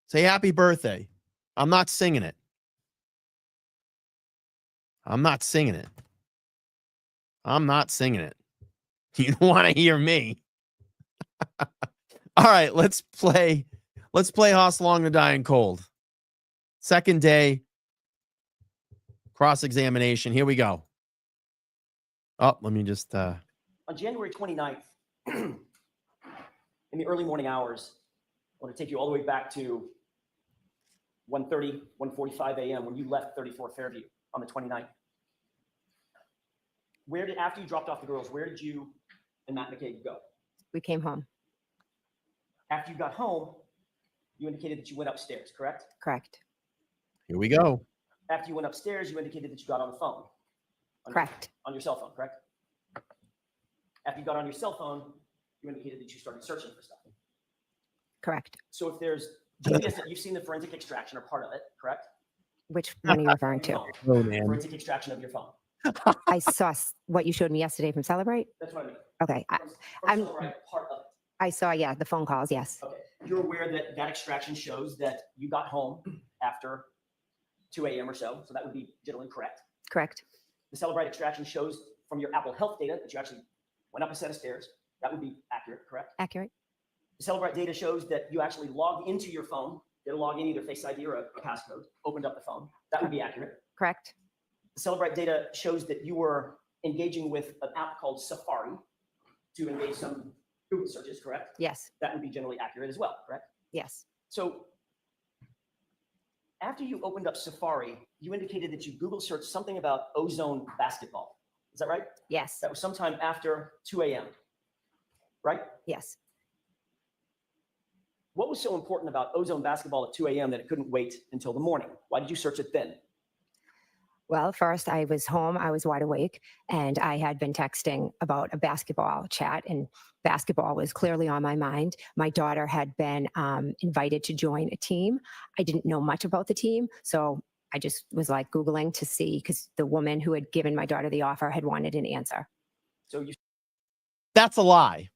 Say happy birthday. I'm not singing it. I'm not singing it. I'm not singing it. You don't want to hear me. All right, let's play Hoslong the Dying Cold. Second day cross-examination. Here we go. Oh, let me just On January 29th, in the early morning hours, I want to take you all the way back to 1:30, 1:45 a.m. when you left 34 Fairview on the 29th. After you dropped off the girls, where did you and Matt McCabe go? We came home. After you got home, you indicated that you went upstairs, correct? Correct. Here we go. After you went upstairs, you indicated that you got on the phone. Correct. On your cell phone, correct? After you got on your cell phone, you indicated that you started searching for stuff. Correct. So if there's GPS, you've seen the forensic extraction or part of it, correct? Which one are you referring to? Oh, man. Forensic extraction of your phone. I saw what you showed me yesterday from Celebrate. That's what I mean. Okay. From I'm- Celebrite, part of it. I saw, yeah, the phone calls. Yes. Okay. You're aware that that extraction shows that you got home after 2 a.m. or so. So that would be generally correct. Correct. The Celebrite extraction shows from your Apple Health data that you actually went up a set of stairs. That would be accurate, correct? Accurate. The Celebrite data shows that you actually logged into your phone, did a login, either Face ID or a passcode, opened up the phone. That would be accurate. Correct. The Celebrite data shows that you were engaging with an app called Safari to engage some Google searches, correct? Yes. That would be generally accurate as well, correct? Yes. So after you opened up Safari, you indicated that you Google searched something about Ozone basketball. Is that right? Yes. That was sometime after 2 a.m., right? Yes. What was so important about Ozone basketball at 2 a.m. that it couldn't wait until the morning? Why did you search it then? Well, first I was home, I was wide awake, and I had been texting about a basketball chat, and basketball was clearly on my mind. My daughter had been invited to join a team. I didn't know much about the team, so I just was like Googling to see, because the woman who had given my daughter the offer had wanted an answer. So you That's a lie.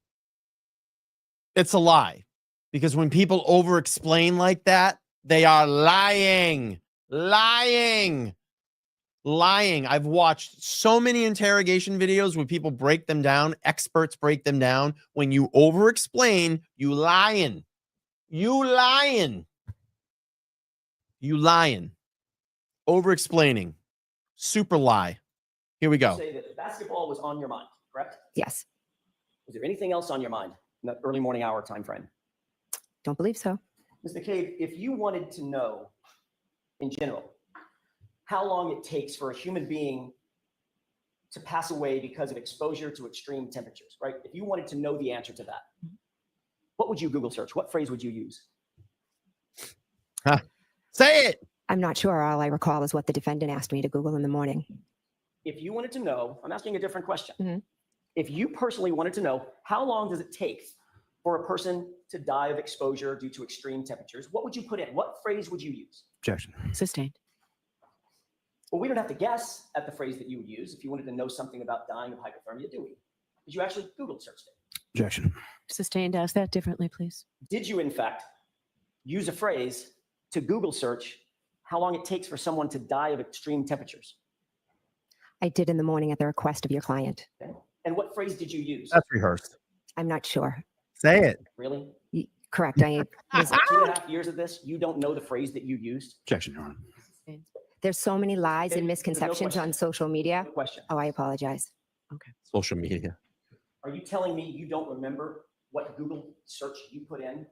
It's a lie. Because when people over explain like that, they are lying. Lying. Lying. I've watched so many interrogation videos where people break them down, experts break them down. When you over explain, you lying. You lying. You lying. Over explaining. Super lie. Here we go. say that basketball was on your mind, correct? Yes. Was there anything else on your mind in that early morning hour time frame? Don't believe so. Ms. McCabe, if you wanted to know in general how long it takes for a human being to pass away because of exposure to extreme temperatures, right? If you wanted to know the answer to that, what would you Google search? What phrase would you use? Say it. I'm not sure. All I recall is what the defendant asked me to Google in the morning. If you wanted to know, I'm asking a different question. Mhm. If you personally wanted to know how long does it take for a person to die of exposure due to extreme temperatures, what would you put in? What phrase would you use? Objection. Sustained. Well, we don't have to guess at the phrase that you would use if you wanted to know something about dying of hypothermia, do we? Did you actually Google searched it? Objection. Sustained. Ask that differently, please. Did you, in fact, use a phrase to Google search how long it takes for someone to die of extreme temperatures? I did in the morning at the request of your client. Okay. And what phrase did you use? That's rehearsed. I'm not sure. Say it. Really? Correct. I was, 2.5 years of this, you don't know the phrase that you used? Objection, Your Honor. there's so many lies Okay, and there's no misconceptions question. on social media. No question. Oh, I apologize. Social media. Are you telling me you don't remember what Google search you put in?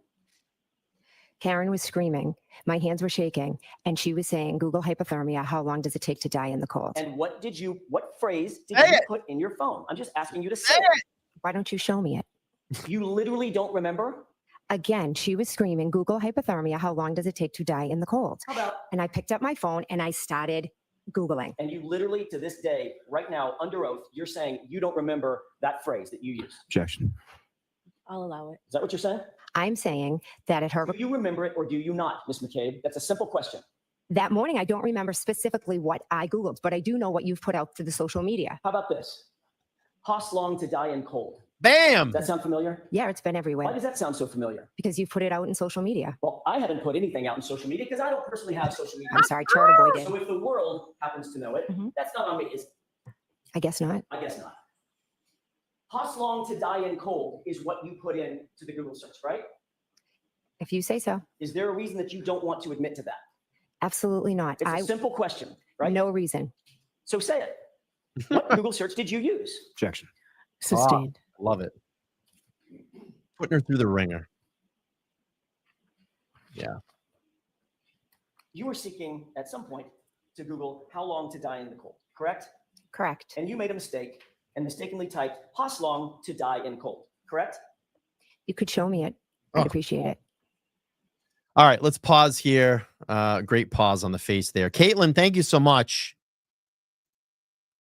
Karen was screaming. My hands were shaking. And she was saying, Google hypothermia. How long does it take to die in the cold? And what phrase did Say you it. put in your phone? I'm just asking you to say it. Why don't you show me it? You literally don't remember? Again, she was screaming, Google hypothermia. How long does it take to die in the cold? How about, And I picked up my phone and I started Googling. and you literally to this day, right now, under oath, you're saying you don't remember that phrase that you used. Objection. I'll allow it. Is that what you're saying? I'm saying that at her Do you remember it or do you not, Ms. McCabe? That's a simple question. that morning, I don't remember specifically what I Googled, but I do know what you've put out to the social media. How about this? Costs long to die in cold. Bam. Does that sound familiar? Yeah, it's been Why everywhere does that sound so familiar? because you've put it out in social media. Well, I haven't put anything out in social media because I don't personally have social media. I'm sorry, Turtleboy So did. if the world happens to know it, Mhm. that's not on me. I guess not. I guess not. Costs long to die in cold is what you put in to the Google search, right? If you say so. Is there a reason that you don't want to admit to that? Absolutely not. It's a simple question, right? No reason. So say it. What Google search did you use? Objection. Sustained. Love it. Putting her through the ringer. Yeah. you were seeking at some point to Google how long to die in the cold, correct? Correct. And you made a mistake and mistakenly typed how long to die in cold, correct? You could show me it. I'd Oh. appreciate it. All right, let's pause here. Great pause on the face there. Caitlin, thank you so much.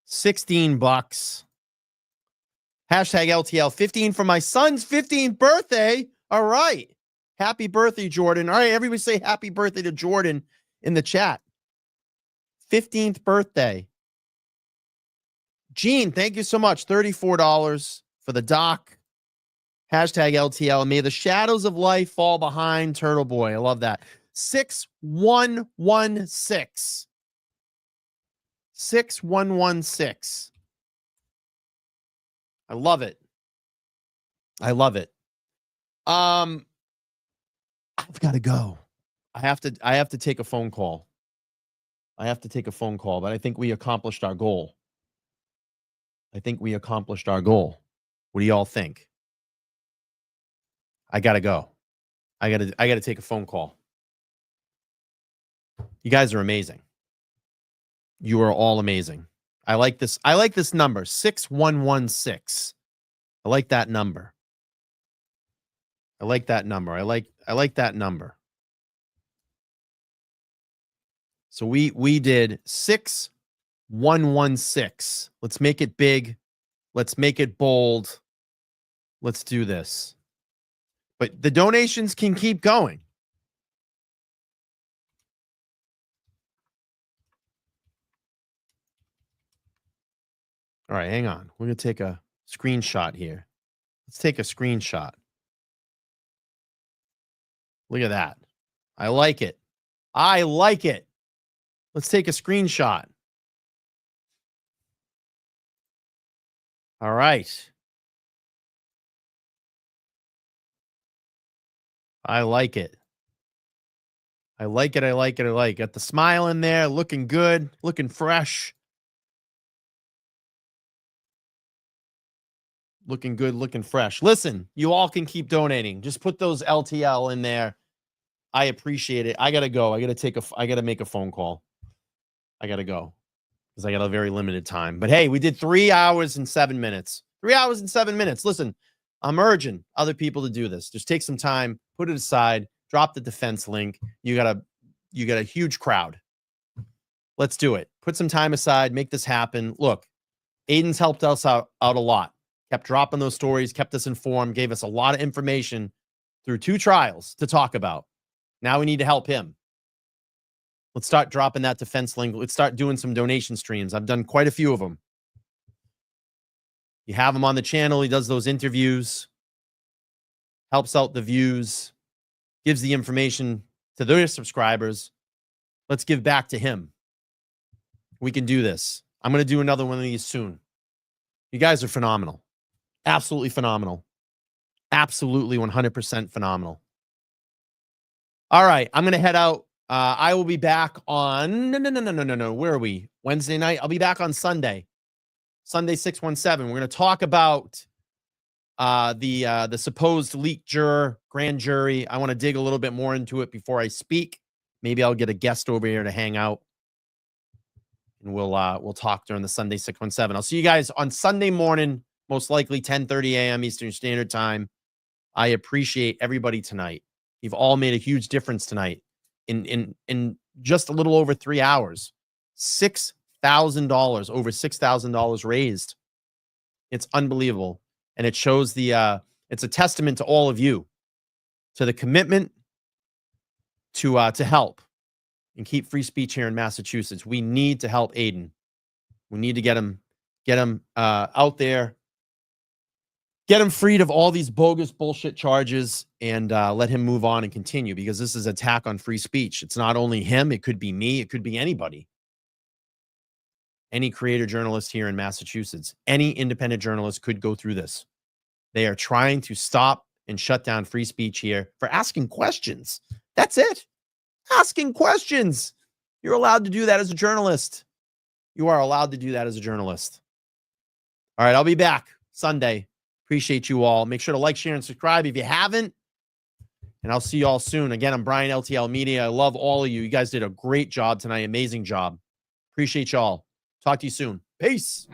$16. Hashtag LTL 15 for my son's 15th birthday. All right. Happy birthday, Jordan. All right, everybody say happy birthday to Jordan in the chat. 15th birthday. Gene, thank you so much. $34 for the doc. Hashtag LTL. May the shadows of life fall behind Turtleboy. I love that. 6116. 6116. I love it. I love it. I've got to go. I have to take a phone call. But I think we accomplished our goal. What do y'all think? I got to go. I got to take a phone call. You guys are amazing. You are all amazing. I like this number, 6116. I like that number. I like that number. So we did 6116. Let's make it big. Let's make it bold. Let's do this. But the donations can keep going. All right, hang on. We're going to take a screenshot here. Let's take a screenshot. Look at that. I like it. Let's take a screenshot. All right. I like it. Got the smile in there, looking good, looking fresh. Looking good, looking fresh. Listen, you all can keep donating. Just put those LTL in there. I appreciate it. I got to go. I got to make a phone call. I got to go because I got a very limited time. But hey, we did 3 hours and 7 minutes. 3 hours and 7 minutes. Listen, I'm urging other people to do this. Just take some time, put it aside, drop the defense link. You got a huge crowd. Let's do it. Put some time aside, make this happen. Look, Aiden's helped us out a lot. Kept dropping those stories, kept us informed, gave us a lot of information through 2 trials to talk about. Now we need to help him. Let's start dropping that defense link. Let's start doing some donation streams. I've done quite a few of them. You have him on the channel. He does those interviews, helps out the views, gives the information to their subscribers. Let's give back to him. We can do this. I'm going to do another one of these soon. You guys are phenomenal. Absolutely phenomenal. Absolutely 100% phenomenal. All right, I'm going to head out. I will be back on no. Where are we? Wednesday night. I'll be back on Sunday. Sunday 617. We're going to talk about the supposed leaked juror, grand jury. I want to dig a little bit more into it before I speak. Maybe I'll get a guest over here to hang out, and we'll talk during the Sunday 617. I'll see you guys on Sunday morning, most likely 10:30 a.m. Eastern Standard Time. I appreciate everybody tonight. You've all made a huge difference tonight in just a little over 3 hours. $6,000, over $6,000 raised. It's unbelievable. And it shows it's a testament to all of you, to the commitment to help and keep free speech here in Massachusetts. We need to help Aiden. We need to get him out there, get him freed of all these bogus bullshit charges, and let him move on and continue, because this is an attack on free speech. It's not only him. It could be me. It could be anybody. Any creator journalist here in Massachusetts, any independent journalist could go through this. They are trying to stop and shut down free speech here for asking questions. That's it. Asking questions. You're allowed to do that as a journalist. You are allowed to do that as a journalist. All right, I'll be back Sunday. Appreciate you all. Make sure to like, share, and subscribe if you haven't. And And I'll see you all soon. Again, I'm Brian, LTL Media. I love all of you. You guys did a great job tonight. Amazing job. Appreciate y'all. Talk to you soon. Peace.